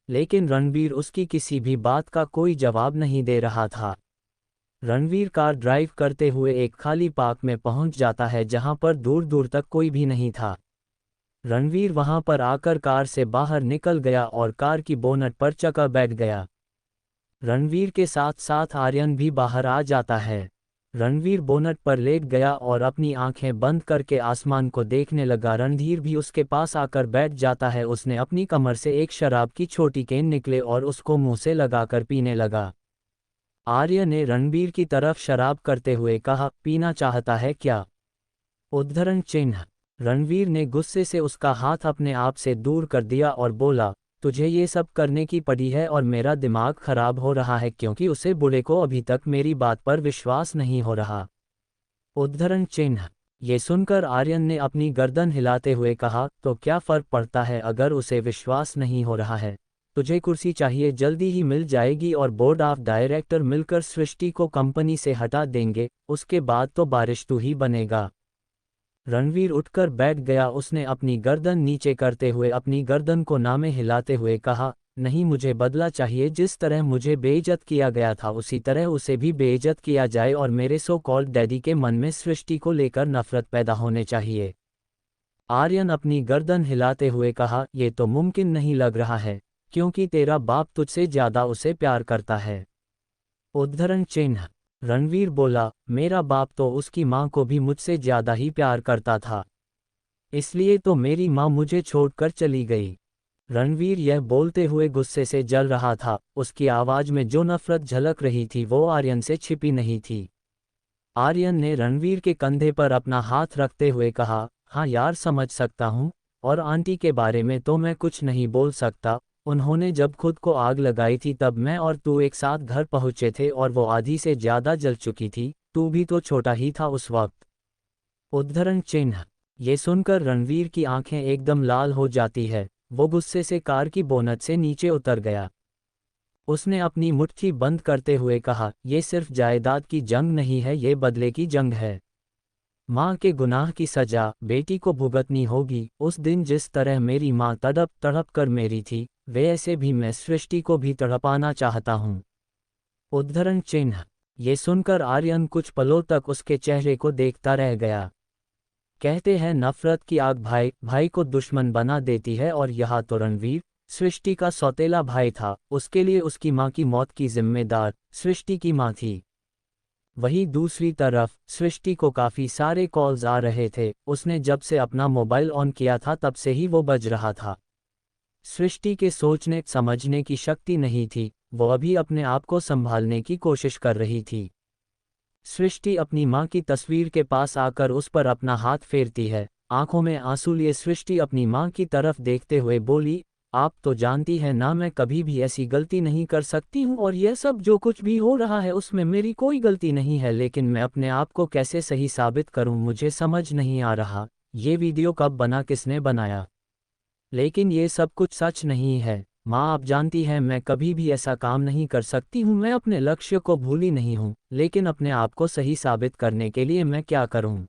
लेकिन रणवीर उसकी किसी भी बात का कोई जवाब नहीं दे रहा था। रणवीर कार ड्राइव करते हुए एक खाली पार्क में पहुंच जाता है जहां पर दूर दूर तक कोई भी नहीं था। रणवीर वहां पर आकर कार से बाहर निकल गया और कार की बोनट पर चढ़कर बैठ गया। रणवीर के साथ साथ आर्यन भी बाहर आ जाता है। रणवीर बोनट पर लेट गया और अपनी आंखें बंद करके आसमान को देखने लगा। रणधीर भी उसके पास आकर बैठ जाता है। उसने अपनी कमर से एक शराब की छोटी केन निकले और उसको मुंह से लगाकर पीने लगा। आर्य ने रणबीर की तरफ शराब करते हुए कहा, पीना चाहता है क्या? उद्धरण चिन्ह। रणवीर ने गुस्से से उसका हाथ अपने आप से दूर कर दिया और बोला, तुझे ये सब करने की पड़ी है और मेरा दिमाग खराब हो रहा है क्योंकि उसे बूढ़े को अभी तक मेरी बात पर विश्वास नहीं हो रहा। उद्धरण चिन्ह। ये सुनकर आर्यन ने अपनी गर्दन हिलाते हुए कहा, तो क्या फर्क पड़ता है अगर उसे विश्वास नहीं हो रहा है? तुझे कुर्सी चाहिए, जल्दी ही मिल जाएगी और बोर्ड ऑफ डायरेक्टर मिलकर सृष्टि को कंपनी से हटा देंगे, उसके बाद तो बारिश तू ही बनेगा। रणवीर उठकर बैठ गया। उसने अपनी गर्दन नीचे करते हुए अपनी गर्दन को नामे हिलाते हुए कहा, नहीं, मुझे बदला चाहिए। जिस तरह मुझे बेइज्जत किया गया था उसी तरह उसे भी बेइज्जत किया जाए और मेरे सो कॉल्ड डैडी के मन में सृष्टि को लेकर नफरत पैदा होने चाहिए। आर्यन अपनी गर्दन हिलाते हुए कहा, यह तो मुमकिन नहीं लग रहा है, क्योंकि तेरा बाप तुझसे ज्यादा उसे प्यार करता है। उद्धरण चिन्ह। रणवीर बोला, मेरा बाप तो उसकी माँ को भी मुझसे ज्यादा ही प्यार करता था, इसलिए तो मेरी माँ मुझे छोड़कर चली गई। रणवीर यह बोलते हुए गुस्से से जल रहा था। उसकी आवाज में जो नफरत झलक रही थी वो आर्यन से छिपी नहीं थी। आर्यन ने रणवीर के कंधे पर अपना हाथ रखते हुए कहा, हाँ यार, समझ सकता हूँ, और आंटी के बारे में तो मैं कुछ नहीं बोल सकता। उन्होंने जब खुद को आग लगाई थी तब मैं और तू एक साथ घर पहुंचे थे और वो आधी से ज्यादा जल चुकी थी। तू भी तो छोटा ही था उस वक्त। उद्धरण चिन्ह। ये सुनकर रणवीर की आंखें एकदम लाल हो जाती है। वो गुस्से से कार की बोनट से नीचे उतर गया। उसने अपनी मुट्ठी बंद करते हुए कहा, यह सिर्फ जायदाद की जंग नहीं है, ये बदले की जंग है। माँ के गुनाह की सजा बेटी को भुगतनी होगी। उस दिन जिस तरह मेरी माँ तड़प तड़प कर मेरी थी, वैसे भी मैं सृष्टि को भी तड़पाना चाहता हूँ। उद्धरण चिन्ह। ये सुनकर आर्यन कुछ पलों तक उसके चेहरे को देखता रह गया। कहते हैं नफरत की आग भाई भाई को दुश्मन बना देती है, और यहाँ तो रणवीर सृष्टि का सौतेला भाई था। उसके लिए उसकी माँ की मौत की जिम्मेदार सृष्टि की माँ थी। वहीं दूसरी तरफ सृष्टि को काफ़ी सारे कॉल्स आ रहे थे। उसने जब से अपना मोबाइल ऑन किया था तब से ही वो बज रहा था। सृष्टि के सोचने समझने की शक्ति नहीं थी। वो अभी अपने आप को संभालने की कोशिश कर रही थी। सृष्टि अपनी माँ की तस्वीर के पास आकर उस पर अपना हाथ फेरती है। आंखों में आंसू लिए सृष्टि अपनी माँ की तरफ देखते हुए बोली, आप तो जानती हैं ना, मैं कभी भी ऐसी गलती नहीं कर सकती हूँ, और यह सब जो कुछ भी हो रहा है उसमें मेरी कोई गलती नहीं है। लेकिन मैं अपने आप को कैसे सही साबित करूँ, मुझे समझ नहीं आ रहा। ये वीडियो कब बना, किसने बनाया? लेकिन ये सब कुछ सच नहीं है माँ, आप जानती हैं मैं कभी भी ऐसा काम नहीं कर सकती हूँ। मैं अपने लक्ष्य को भूली नहीं हूँ, लेकिन अपने आप को सही साबित करने के लिए मैं क्या करूँ?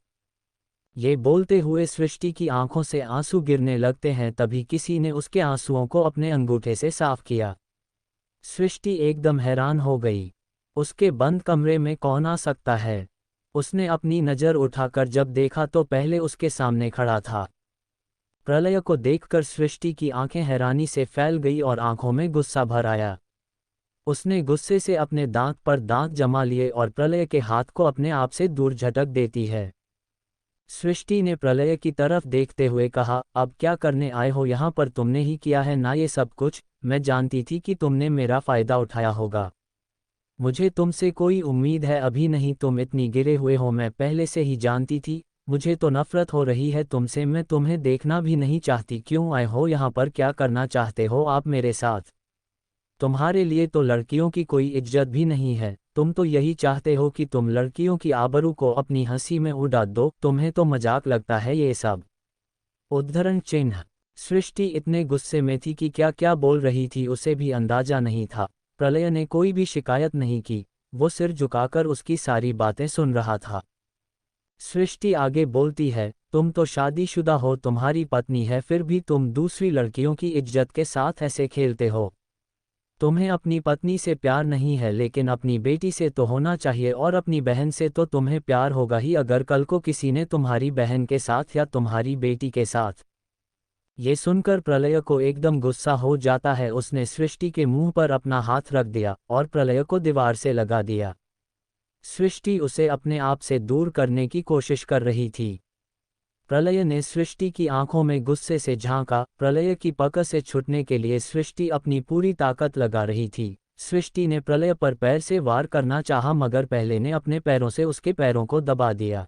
ये बोलते हुए सृष्टि की आंखों से आंसू गिरने लगते हैं। तभी किसी ने उसके आंसुओं को अपने अंगूठे से साफ किया। सृष्टि एकदम हैरान हो गई। उसके बंद कमरे में कौन आ सकता है? उसने अपनी नज़र उठाकर जब देखा तो पहले उसके सामने खड़ा था। प्रलय को देखकर सृष्टि की आंखें हैरानी से फैल गई और आंखों में गुस्सा भर आया। उसने गुस्से से अपने दांत पर दांत जमा लिए और प्रलय के हाथ को अपने आप से दूर झटक देती है। सृष्टि ने प्रलय की तरफ देखते हुए कहा, अब क्या करने आए हो यहाँ पर? तुमने ही किया है ना ये सब कुछ? मैं जानती थी कि तुमने मेरा फ़ायदा उठाया होगा। मुझे तुमसे कोई उम्मीद है अभी नहीं, तुम इतनी गिरे हुए हो मैं पहले से ही जानती थी। मुझे तो नफरत हो रही है तुमसे, मैं तुम्हें देखना भी नहीं चाहती। क्यों आए हो यहाँ पर? क्या करना चाहते हो आप मेरे साथ? तुम्हारे लिए तो लड़कियों की कोई इज्जत भी नहीं है। तुम तो यही चाहते हो कि तुम लड़कियों की आबरू को अपनी हंसी में उड़ा दो। तुम्हें तो मजाक लगता है ये सब। उद्धरण चिन्ह। सृष्टि इतने गुस्से में थी कि क्या क्या बोल रही थी उसे भी अंदाजा नहीं था। प्रलय ने कोई भी शिकायत नहीं की, वो सिर झुकाकर उसकी सारी बातें सुन रहा था। सृष्टि आगे बोलती है, तुम तो शादीशुदा हो, तुम्हारी पत्नी है, फिर भी तुम दूसरी लड़कियों की इज्जत के साथ ऐसे खेलते हो। तुम्हें अपनी पत्नी से प्यार नहीं है, लेकिन अपनी बेटी से तो होना चाहिए, और अपनी बहन से तो तुम्हें प्यार होगा ही अगर कल को किसी ने तुम्हारी बहन के साथ या तुम्हारी बेटी के साथ। ये सुनकर प्रलय को एकदम गुस्सा हो जाता है। उसने सृष्टि के मुंह पर अपना हाथ रख दिया और प्रलय को दीवार से लगा दिया। सृष्टि उसे अपने आप से दूर करने की कोशिश कर रही थी। प्रलय ने सृष्टि की आंखों में गुस्से से झांका। प्रलय की पकड़ से छूटने के लिए सृष्टि अपनी पूरी ताकत लगा रही थी। सृष्टि ने प्रलय पर पैर से वार करना चाहा, मगर पहले ने अपने पैरों से उसके पैरों को दबा दिया।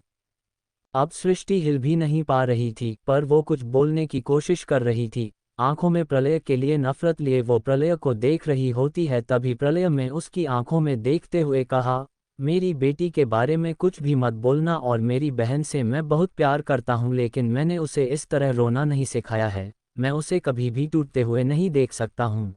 अब सृष्टि हिल भी नहीं पा रही थी, पर वो कुछ बोलने की कोशिश कर रही थी। आंखों में प्रलय के लिए नफरत लिए वो प्रलय को देख रही होती है। तभी प्रलय में उसकी आंखों में देखते हुए कहा, मेरी बेटी के बारे में कुछ भी मत बोलना, और मेरी बहन से मैं बहुत प्यार करता हूँ, लेकिन मैंने उसे इस तरह रोना नहीं सिखाया है। मैं उसे कभी भी टूटते हुए नहीं देख सकता हूँ।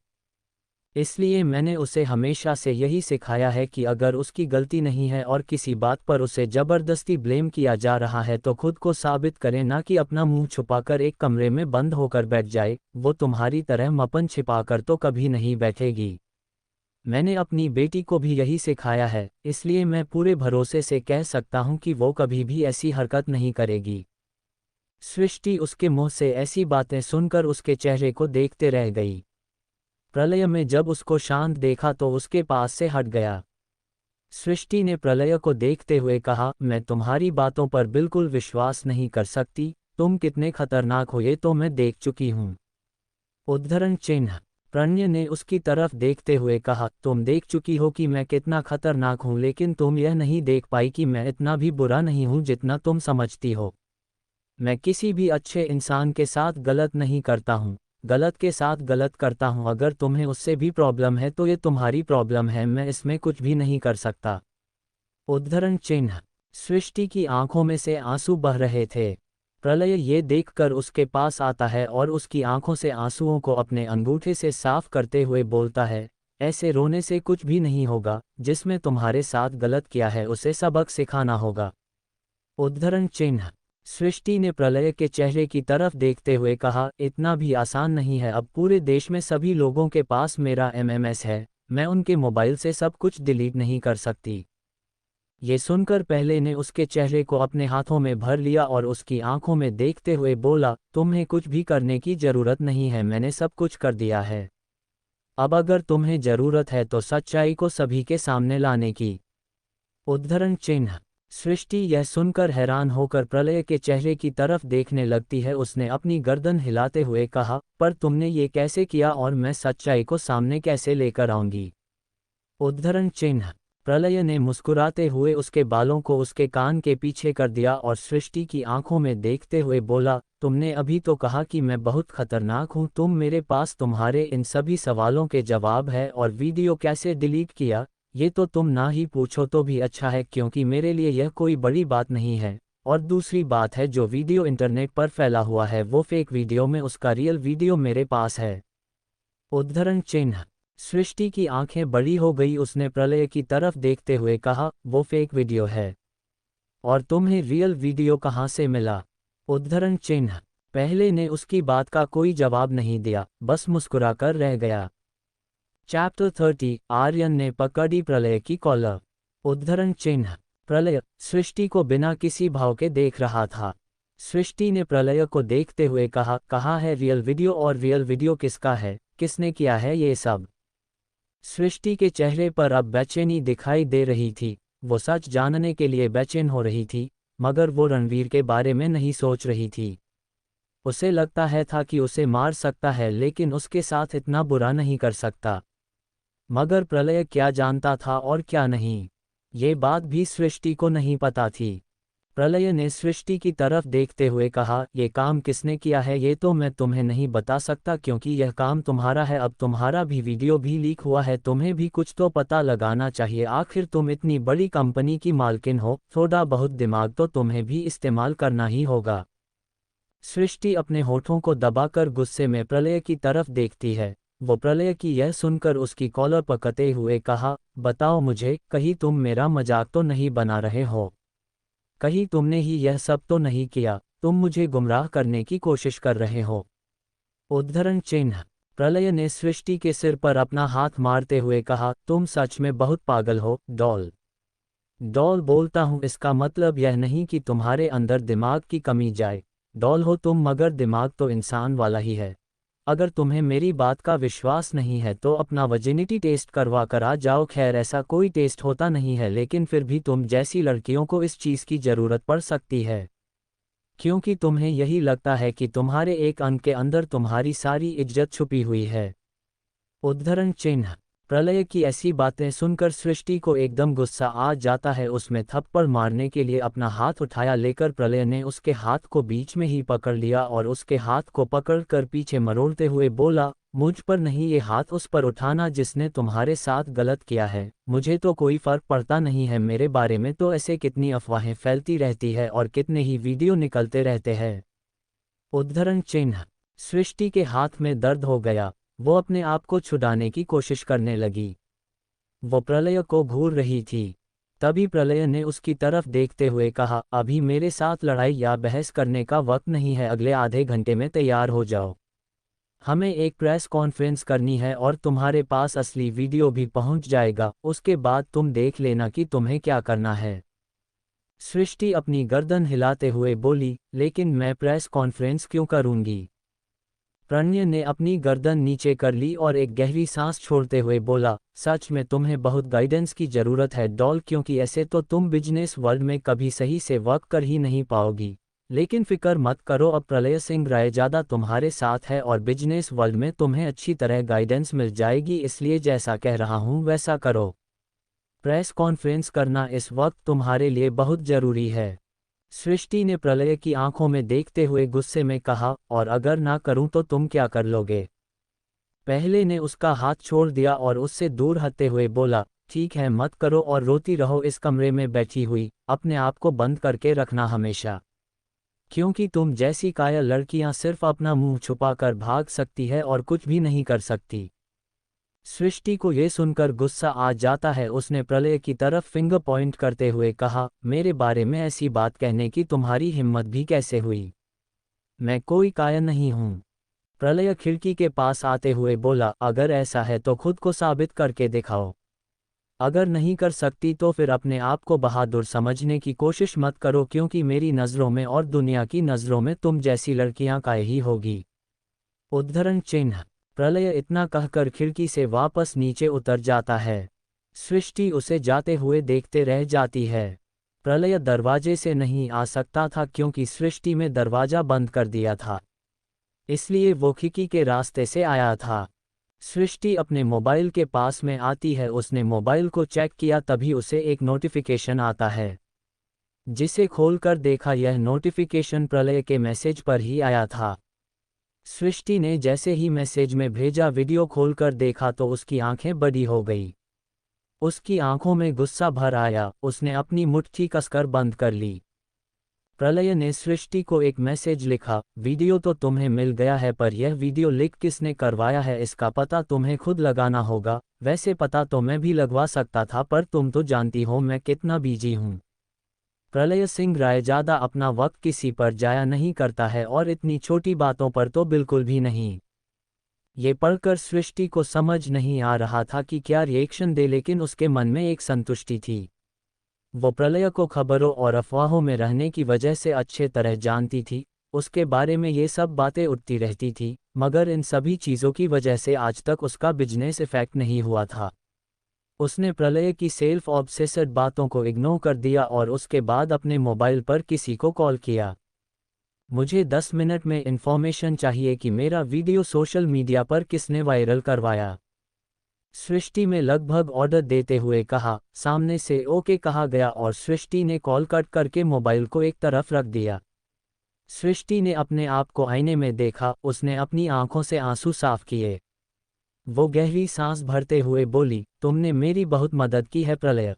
इसलिए मैंने उसे हमेशा से यही सिखाया है कि अगर उसकी गलती नहीं है और किसी बात पर उसे ज़बरदस्ती ब्लेम किया जा रहा है तो खुद को साबित करे, ना कि अपना मुंह छुपाकर एक कमरे में बंद होकर बैठ जाए। वो तुम्हारी तरह मपन छिपाकर तो कभी नहीं बैठेगी। मैंने अपनी बेटी को भी यही सिखाया है, इसलिए मैं पूरे भरोसे से कह सकता हूँ कि वो कभी भी ऐसी हरकत नहीं करेगी। सृष्टि उसके मुंह से ऐसी बातें सुनकर उसके चेहरे को देखते रह गई। प्रलय में जब उसको शांत देखा तो उसके पास से हट गया। सृष्टि ने प्रलय को देखते हुए कहा, मैं तुम्हारी बातों पर बिल्कुल विश्वास नहीं कर सकती। तुम कितने खतरनाक हो ये तो मैं देख चुकी हूँ। उद्धरण चिन्ह। प्रणय ने उसकी तरफ देखते हुए कहा, तुम देख चुकी हो कि मैं कितना खतरनाक हूँ, लेकिन तुम यह नहीं देख पाई कि मैं इतना भी बुरा नहीं हूँ जितना तुम समझती हो। मैं किसी भी अच्छे इंसान के साथ गलत नहीं करता हूँ, गलत के साथ गलत करता हूँ। अगर तुम्हें उससे भी प्रॉब्लम है तो ये तुम्हारी प्रॉब्लम है, मैं इसमें कुछ भी नहीं कर सकता। उद्धरण चिन्ह। सृष्टि की आंखों में से आंसू बह रहे थे। प्रलय ये देखकर उसके पास आता है और उसकी आंखों से आंसुओं को अपने अंगूठे से साफ करते हुए बोलता है, ऐसे रोने से कुछ भी नहीं होगा। जिसमें तुम्हारे साथ गलत किया है उसे सबक सिखाना होगा। उद्धरण चिन्ह। सृष्टि ने प्रलय के चेहरे की तरफ देखते हुए कहा, इतना भी आसान नहीं है। अब पूरे देश में सभी लोगों के पास मेरा एमएमएस है, मैं उनके मोबाइल से सब कुछ डिलीट नहीं कर सकती। ये सुनकर पहले ने उसके चेहरे को अपने हाथों में भर लिया और उसकी आंखों में देखते हुए बोला, तुम्हें कुछ भी करने की जरूरत नहीं है, मैंने सब कुछ कर दिया है। अब अगर तुम्हें जरूरत है तो सच्चाई को सभी के सामने लाने की। उद्धरण चिन्ह। सृष्टि यह सुनकर हैरान होकर प्रलय के चेहरे की तरफ देखने लगती है। उसने अपनी गर्दन हिलाते हुए कहा, पर तुमने ये कैसे किया और मैं सच्चाई को सामने कैसे लेकर आऊंगी। उद्धरण चिन्ह। प्रलय ने मुस्कुराते हुए उसके बालों को उसके कान के पीछे कर दिया और सृष्टि की आंखों में देखते हुए बोला, तुमने अभी तो कहा कि मैं बहुत खतरनाक हूँ, तुम मेरे पास तुम्हारे इन सभी सवालों के जवाब है, और वीडियो कैसे डिलीट किया ये तो तुम ना ही पूछो तो भी अच्छा है, क्योंकि मेरे लिए यह कोई बड़ी बात नहीं है। और दूसरी बात है, जो वीडियो इंटरनेट पर फैला हुआ है वो फेक वीडियो में उसका रियल वीडियो मेरे पास है। उद्धरण चिन्ह। सृष्टि की आंखें बड़ी हो गई। उसने प्रलय की तरफ देखते हुए कहा, वो फेक वीडियो है, और तुम्हें रियल वीडियो कहाँ से मिला। उद्धरण चिन्ह। पहले ने उसकी बात का कोई जवाब नहीं दिया, बस मुस्कुराकर रह गया। चैप्टर 30। आर्यन ने पकड़ी प्रलय की कॉलर। उद्धरण चिन्ह। प्रलय सृष्टि को बिना किसी भाव के देख रहा था। सृष्टि ने प्रलय को देखते हुए कहा, कहाँ है रियल वीडियो, और रियल वीडियो किसका है, किसने किया है ये सब। सृष्टि के चेहरे पर अब बेचैनी दिखाई दे रही थी। वो सच जानने के लिए बेचैन हो रही थी, मगर वो रणवीर के बारे में नहीं सोच रही थी। उसे लगता है था कि उसे मार सकता है, लेकिन उसके साथ इतना बुरा नहीं कर सकता। मगर प्रलय क्या जानता था और क्या नहीं, ये बात भी सृष्टि को नहीं पता थी। प्रलय ने सृष्टि की तरफ देखते हुए कहा, ये काम किसने किया है ये तो मैं तुम्हें नहीं बता सकता, क्योंकि यह काम तुम्हारा है। अब तुम्हारा भी वीडियो भी लीक हुआ है, तुम्हें भी कुछ तो पता लगाना चाहिए। आखिर तुम इतनी बड़ी कंपनी की मालकिन हो, थोड़ा बहुत दिमाग तो तुम्हें भी इस्तेमाल करना ही होगा। सृष्टि अपने होठों को दबाकर गुस्से में प्रलय की तरफ देखती है। वो प्रलय की यह सुनकर उसकी कॉलर पकड़ते हुए कहा, बताओ मुझे, कहीं तुम मेरा मजाक तो नहीं बना रहे हो, कहीं तुमने ही यह सब तो नहीं किया, तुम मुझे गुमराह करने की कोशिश कर रहे हो। उद्धरण चिन्ह। प्रलय ने सृष्टि के सिर पर अपना हाथ मारते हुए कहा, तुम सच में बहुत पागल हो डॉल। डॉल बोलता हूँ, इसका मतलब यह नहीं कि तुम्हारे अंदर दिमाग की कमी जाए। डॉल हो तुम, मगर दिमाग तो इंसान वाला ही है। अगर तुम्हें मेरी बात का विश्वास नहीं है तो अपना वर्जिनिटी टेस्ट करवा कर आ जाओ। खैर ऐसा कोई टेस्ट होता नहीं है, लेकिन फिर भी तुम जैसी लड़कियों को इस चीज़ की ज़रूरत पड़ सकती है, क्योंकि तुम्हें यही लगता है कि तुम्हारे एक अंग के अंदर तुम्हारी सारी इज्जत छुपी हुई है। उद्धरण चिन्ह। प्रलय की ऐसी बातें सुनकर सृष्टि को एकदम गुस्सा आ जाता है। उसमें थप्पड़ मारने के लिए अपना हाथ उठाया, लेकर प्रलय ने उसके हाथ को बीच में ही पकड़ लिया और उसके हाथ को पकड़कर पीछे मरोड़ते हुए बोला, मुझ पर नहीं, ये हाथ उस पर उठाना जिसने तुम्हारे साथ गलत किया है। मुझे तो कोई फर्क पड़ता नहीं है, मेरे बारे में तो ऐसे कितनी अफवाहें फैलती रहती है और कितने ही वीडियो निकलते रहते हैं। उद्धरण चिन्ह। सृष्टि के हाथ में दर्द हो गया। वो अपने आप को छुड़ाने की कोशिश करने लगी। वो प्रलय को घूर रही थी। तभी प्रलय ने उसकी तरफ देखते हुए कहा, अभी मेरे साथ लड़ाई या बहस करने का वक्त नहीं है, अगले आधे घंटे में तैयार हो जाओ। हमें एक प्रेस कॉन्फ्रेंस करनी है और तुम्हारे पास असली वीडियो भी पहुंच जाएगा, उसके बाद तुम देख लेना कि तुम्हें क्या करना है। सृष्टि अपनी गर्दन हिलाते हुए बोली, लेकिन मैं प्रेस कॉन्फ्रेंस क्यों करूंगी? प्रणय ने अपनी गर्दन नीचे कर ली और एक गहरी सांस छोड़ते हुए बोला, सच में तुम्हें बहुत गाइडेंस की ज़रूरत है डॉल, क्योंकि ऐसे तो तुम बिजनेस वर्ल्ड में कभी सही से वर्क कर ही नहीं पाओगी। लेकिन फिक्र मत करो, अब प्रलय सिंह रायजादा तुम्हारे साथ है और बिजनेस वर्ल्ड में तुम्हें अच्छी तरह गाइडेंस मिल जाएगी, इसलिए जैसा कह रहा हूँ वैसा करो। प्रेस कॉन्फ्रेंस करना इस वक्त तुम्हारे लिए बहुत ज़रूरी है। सृष्टि ने प्रलय की आंखों में देखते हुए गुस्से में कहा, और अगर ना करूं तो तुम क्या कर लोगे? पहले ने उसका हाथ छोड़ दिया और उससे दूर हटते हुए बोला, ठीक है मत करो और रोती रहो इस कमरे में बैठी हुई, अपने आप को बंद करके रखना हमेशा। क्योंकि तुम जैसी कायल लड़कियां सिर्फ अपना मुंह छुपाकर भाग सकती है और कुछ भी नहीं कर सकती। सृष्टि को ये सुनकर गुस्सा आ जाता है। उसने प्रलय की तरफ फिंगर पॉइंट करते हुए कहा, मेरे बारे में ऐसी बात कहने की तुम्हारी हिम्मत भी कैसे हुई? मैं कोई कायर नहीं हूँ। प्रलय खिड़की के पास आते हुए बोला, अगर ऐसा है तो खुद को साबित करके दिखाओ। अगर नहीं कर सकती तो फिर अपने आप को बहादुर समझने की कोशिश मत करो, क्योंकि मेरी नज़रों में और दुनिया की नज़रों में तुम जैसी लड़कियां काय ही होगी। उद्धरण चिन्ह। प्रलय इतना कहकर खिड़की से वापस नीचे उतर जाता है। सृष्टि उसे जाते हुए देखते रह जाती है। प्रलय दरवाजे से नहीं आ सकता था क्योंकि सृष्टि में दरवाजा बंद कर दिया था, इसलिए वो खिड़की के रास्ते से आया था। सृष्टि अपने मोबाइल के पास में आती है। उसने मोबाइल को चेक किया, तभी उसे एक नोटिफिकेशन आता है, जिसे खोलकर देखा यह नोटिफिकेशन प्रलय के मैसेज पर ही आया था। सृष्टि ने जैसे ही मैसेज में भेजा वीडियो खोलकर देखा तो उसकी आंखें बड़ी हो गई। उसकी आंखों में गुस्सा भर आया। उसने अपनी मुट्ठी कसकर बंद कर ली। प्रलय ने सृष्टि को एक मैसेज लिखा, वीडियो तो तुम्हें मिल गया है, पर यह वीडियो लीक किसने करवाया है इसका पता तुम्हें खुद लगाना होगा। वैसे पता तो मैं भी लगवा सकता था, पर तुम तो जानती हो मैं कितना बिजी हूँ। प्रलय सिंह रायजादा अपना वक्त किसी पर जाया नहीं करता है, और इतनी छोटी बातों पर तो बिल्कुल भी नहीं। ये पढ़कर सृष्टि को समझ नहीं आ रहा था कि क्या रिएक्शन दे, लेकिन उसके मन में एक संतुष्टि थी। वो प्रलय को खबरों और अफवाहों में रहने की वजह से अच्छे तरह जानती थी। उसके बारे में ये सब बातें उठती रहती थी, मगर इन सभी चीज़ों की वजह से आज तक उसका बिजनेस इफेक्ट नहीं हुआ था। उसने प्रलय की सेल्फ ऑब्सेस्ड बातों को इग्नोर कर दिया और उसके बाद अपने मोबाइल पर किसी को कॉल किया। मुझे 10 मिनट में इन्फॉर्मेशन चाहिए कि मेरा वीडियो सोशल मीडिया पर किसने वायरल करवाया। सृष्टि में लगभग ऑर्डर देते हुए कहा। सामने से ओके कहा गया और सृष्टि ने कॉल कट करके मोबाइल को एक तरफ रख दिया। सृष्टि ने अपने आप को आईने में देखा। उसने अपनी आंखों से आंसू साफ किए। वो गहरी सांस भरते हुए बोली, तुमने मेरी बहुत मदद की है प्रलय,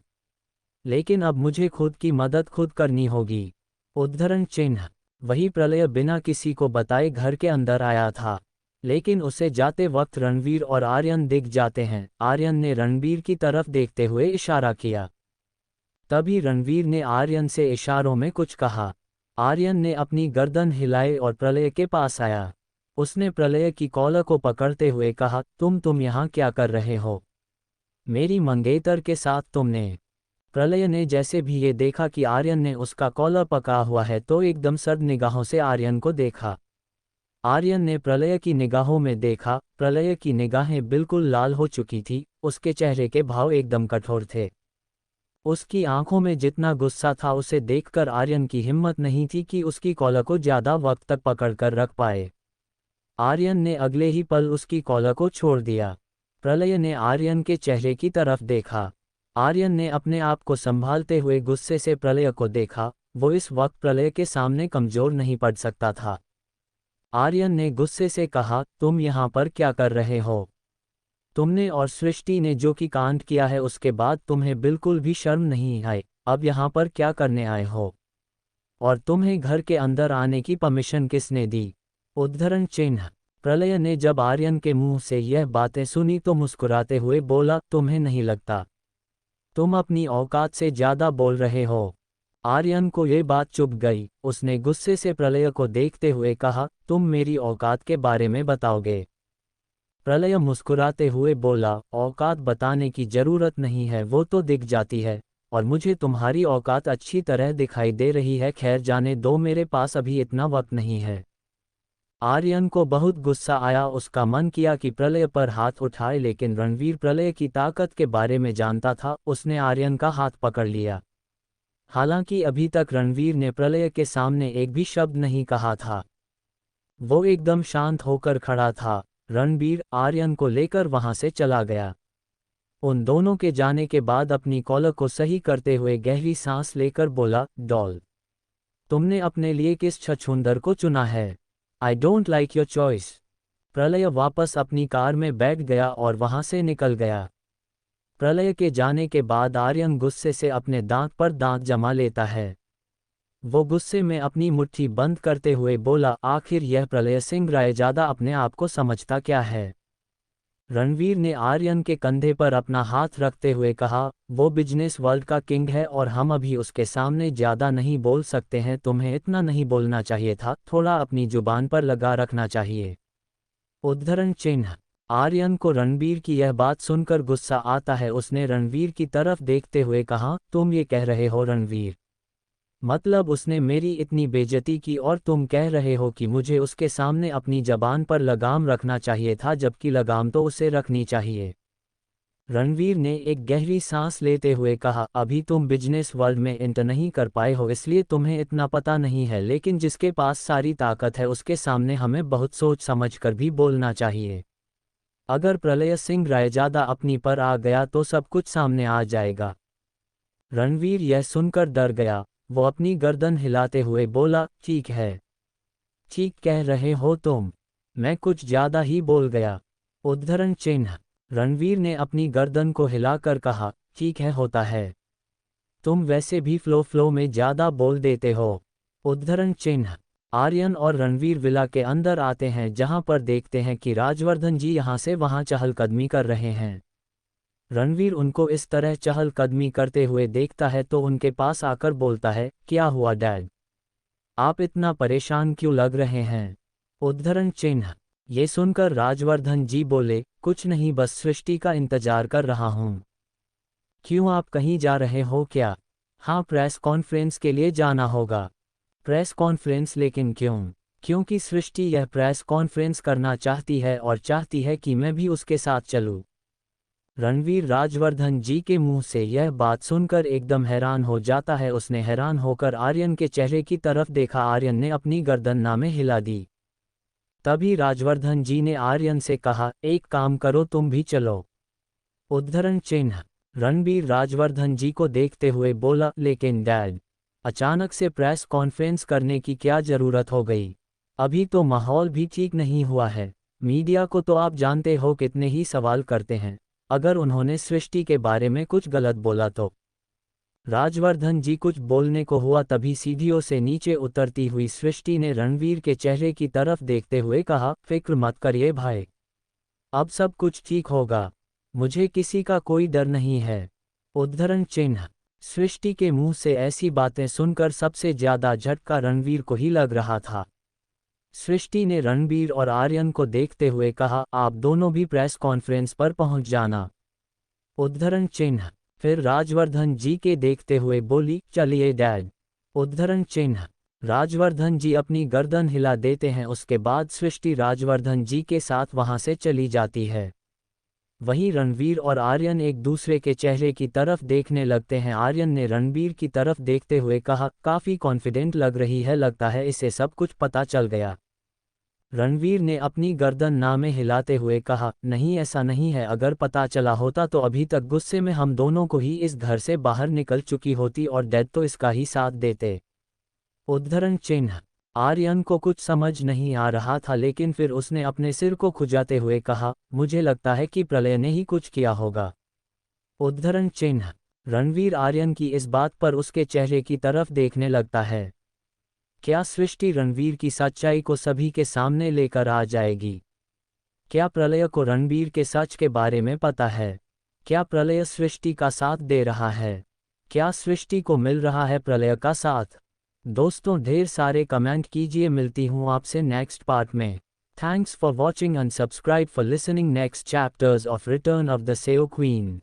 लेकिन अब मुझे खुद की मदद खुद करनी होगी। उद्धरण चिन्ह। वही प्रलय बिना किसी को बताए घर के अंदर आया था, लेकिन उसे जाते वक्त रणवीर और आर्यन दिख जाते हैं। आर्यन ने रणवीर की तरफ देखते हुए इशारा किया। तभी रणवीर ने आर्यन से इशारों में कुछ कहा। आर्यन ने अपनी गर्दन हिलाई और प्रलय के पास आया। उसने प्रलय की कॉलर को पकड़ते हुए कहा, तुम यहाँ क्या कर रहे हो? मेरी मंगेतर के साथ तुमने? प्रलय ने जैसे भी ये देखा कि आर्यन ने उसका कॉलर पकड़ा हुआ है तो एकदम सर्द निगाहों से आर्यन को देखा। आर्यन ने प्रलय की निगाहों में देखा। प्रलय की निगाहें बिल्कुल लाल हो चुकी थी। उसके चेहरे के भाव एकदम कठोर थे। उसकी आंखों में जितना गुस्सा था, उसे देखकर आर्यन की हिम्मत नहीं थी कि उसकी कॉलर को ज्यादा वक्त तक पकड़कर रख पाए। आर्यन ने अगले ही पल उसकी कॉलर को छोड़ दिया। प्रलय ने आर्यन के चेहरे की तरफ देखा। आर्यन ने अपने आप को संभालते हुए गुस्से से प्रलय को देखा। वो इस वक्त प्रलय के सामने कमजोर नहीं पड़ सकता था। आर्यन ने गुस्से से कहा, तुम यहाँ पर क्या कर रहे हो? तुमने और सृष्टि ने जो कि कांड किया है उसके बाद तुम्हें बिल्कुल भी शर्म नहीं आई। अब यहाँ पर क्या करने आए हो? और तुम्हें घर के अंदर आने की परमिशन किसने दी? उद्धरण चिन्ह। प्रलय ने जब आर्यन के मुंह से यह बातें सुनी तो मुस्कुराते हुए बोला, तुम्हें नहीं लगता तुम अपनी औकात से ज्यादा बोल रहे हो? आर्यन को ये बात चुभ गई। उसने गुस्से से प्रलय को देखते हुए कहा, तुम मेरी औकात के बारे में बताओगे? प्रलय मुस्कुराते हुए बोला, औकात बताने की जरूरत नहीं है, वो तो दिख जाती है, और मुझे तुम्हारी औकात अच्छी तरह दिखाई दे रही है। खैर जाने दो, मेरे पास अभी इतना वक्त नहीं है। आर्यन को बहुत गुस्सा आया। उसका मन किया कि प्रलय पर हाथ उठाए, लेकिन रणवीर प्रलय की ताकत के बारे में जानता था। उसने आर्यन का हाथ पकड़ लिया। हालांकि अभी तक रणवीर ने प्रलय के सामने एक भी शब्द नहीं कहा था। वो एकदम शांत होकर खड़ा था। रणवीर आर्यन को लेकर वहां से चला गया। उन दोनों के जाने के बाद अपनी कॉलर को सही करते हुए गहरी सांस लेकर बोला, डॉल, तुमने अपने लिए किस छछूंदर को चुना है? I don't like your choice. प्रलय वापस अपनी कार में बैठ गया और वहां से निकल गया। प्रलय के जाने के बाद आर्यन गुस्से से अपने दांत पर दांत जमा लेता है। वो गुस्से में अपनी मुट्ठी बंद करते हुए बोला, आखिर यह प्रलय सिंह रायजादा अपने आप को समझता क्या है? रणवीर ने आर्यन के कंधे पर अपना हाथ रखते हुए कहा, वो बिजनेस वर्ल्ड का किंग है और हम अभी उसके सामने ज्यादा नहीं बोल सकते हैं। तुम्हें इतना नहीं बोलना चाहिए था, थोड़ा अपनी जुबान पर लगा रखना चाहिए। उद्धरण चिन्ह। आर्यन को रणवीर की यह बात सुनकर गुस्सा आता है। उसने रणवीर की तरफ देखते हुए कहा, तुम ये कह रहे हो रणवीर? मतलब उसने मेरी इतनी बेइज्जती की और तुम कह रहे हो कि मुझे उसके सामने अपनी जबान पर लगाम रखना चाहिए था, जबकि लगाम तो उसे रखनी चाहिए। रणवीर ने एक गहरी सांस लेते हुए कहा, अभी तुम बिजनेस वर्ल्ड में एंटर नहीं कर पाए हो, इसलिए तुम्हें इतना पता नहीं है, लेकिन जिसके पास सारी ताकत है उसके सामने हमें बहुत सोच समझ कर भी बोलना चाहिए। अगर प्रलय सिंह रायजादा अपनी पर आ गया तो सब कुछ सामने आ जाएगा। रणवीर यह सुनकर डर गया। वो अपनी गर्दन हिलाते हुए बोला, ठीक है। ठीक कह रहे हो तुम, मैं कुछ ज्यादा ही बोल गया। उद्धरण चिन्ह। रणवीर ने अपनी गर्दन को हिलाकर कहा, ठीक है, होता है। तुम वैसे भी फ्लो में ज्यादा बोल देते हो। उद्धरण चिन्ह। आर्यन और रणवीर विला के अंदर आते हैं, जहां पर देखते हैं कि राजवर्धन जी यहां से वहां चहलकदमी कर रहे हैं। रणवीर उनको इस तरह चहलकदमी करते हुए देखता है तो उनके पास आकर बोलता है, क्या हुआ डैड? आप इतना परेशान क्यों लग रहे हैं? उद्धरण चिन्ह। ये सुनकर राजवर्धन जी बोले, कुछ नहीं, बस सृष्टि का इंतजार कर रहा हूं। क्यों, आप कहीं जा रहे हो क्या? हाँ, प्रेस कॉन्फ्रेंस के लिए जाना होगा। Press conference? लेकिन क्यों? क्योंकि सृष्टि यह प्रेस कॉन्फ्रेंस करना चाहती है और चाहती है कि मैं भी उसके साथ चलूं। रणवीर राजवर्धन जी के मुंह से यह बात सुनकर एकदम हैरान हो जाता है। उसने हैरान होकर आर्यन के चेहरे की तरफ देखा। आर्यन ने अपनी गर्दन नामे हिला दी। तभी राजवर्धन जी ने आर्यन से कहा, एक काम करो, तुम भी चलो। उद्धरण चिन्ह। रणवीर राजवर्धन जी को देखते हुए बोला, लेकिन डैड, अचानक से प्रेस कॉन्फ्रेंस करने की क्या जरूरत हो गई? अभी तो माहौल भी ठीक नहीं हुआ है। मीडिया को तो आप जानते हो कितने ही सवाल करते हैं। अगर उन्होंने सृष्टि के बारे में कुछ गलत बोला तो? राजवर्धन जी कुछ बोलने को हुआ, तभी सीढ़ियों से नीचे उतरती हुई सृष्टि ने रणवीर के चेहरे की तरफ देखते हुए कहा, फिक्र मत करिए भाई, अब सब कुछ ठीक होगा। मुझे किसी का कोई डर नहीं है। उद्धरण चिन्ह। सृष्टि के मुंह से ऐसी बातें सुनकर सबसे ज्यादा झटका रणवीर को ही लग रहा था। सृष्टि ने रणवीर और आर्यन को देखते हुए कहा, आप दोनों भी प्रेस कॉन्फ्रेंस पर पहुंच जाना। उद्धरण चिन्ह। फिर राजवर्धन जी के देखते हुए बोली, चलिए डैड। उद्धरण चिन्ह। राजवर्धन जी अपनी गर्दन हिला देते हैं। उसके बाद सृष्टि राजवर्धन जी के साथ वहां से चली जाती है। वहीं रणवीर और आर्यन एक दूसरे के चेहरे की तरफ देखने लगते हैं। आर्यन ने रणवीर की तरफ देखते हुए कहा, काफी कॉन्फिडेंट लग रही है, लगता है इसे सब कुछ पता चल गया। रणवीर ने अपनी गर्दन नामे हिलाते हुए कहा, नहीं, ऐसा नहीं है, अगर पता चला होता तो अभी तक गुस्से में हम दोनों को ही इस घर से बाहर निकल चुकी होती और डैड तो इसका ही साथ देते। उद्धरण चिन्ह। आर्यन को कुछ समझ नहीं आ रहा था, लेकिन फिर उसने अपने सिर को खुजाते हुए कहा, मुझे लगता है कि प्रलय ने ही कुछ किया होगा। उद्धरण चिन्ह। रणवीर आर्यन की इस बात पर उसके चेहरे की तरफ देखने लगता है। क्या सृष्टि रणवीर की सच्चाई को सभी के सामने लेकर आ जाएगी? क्या प्रलय को रणवीर के सच के बारे में पता है? क्या प्रलय सृष्टि का साथ दे रहा है? क्या सृष्टि को मिल रहा है प्रलय का साथ? दोस्तों ढेर सारे कमेंट कीजिए। मिलती हूँ आपसे नेक्स्ट पार्ट में। Thanks for watching and subscribe for listening next chapters of return of the सेओ क्वीन।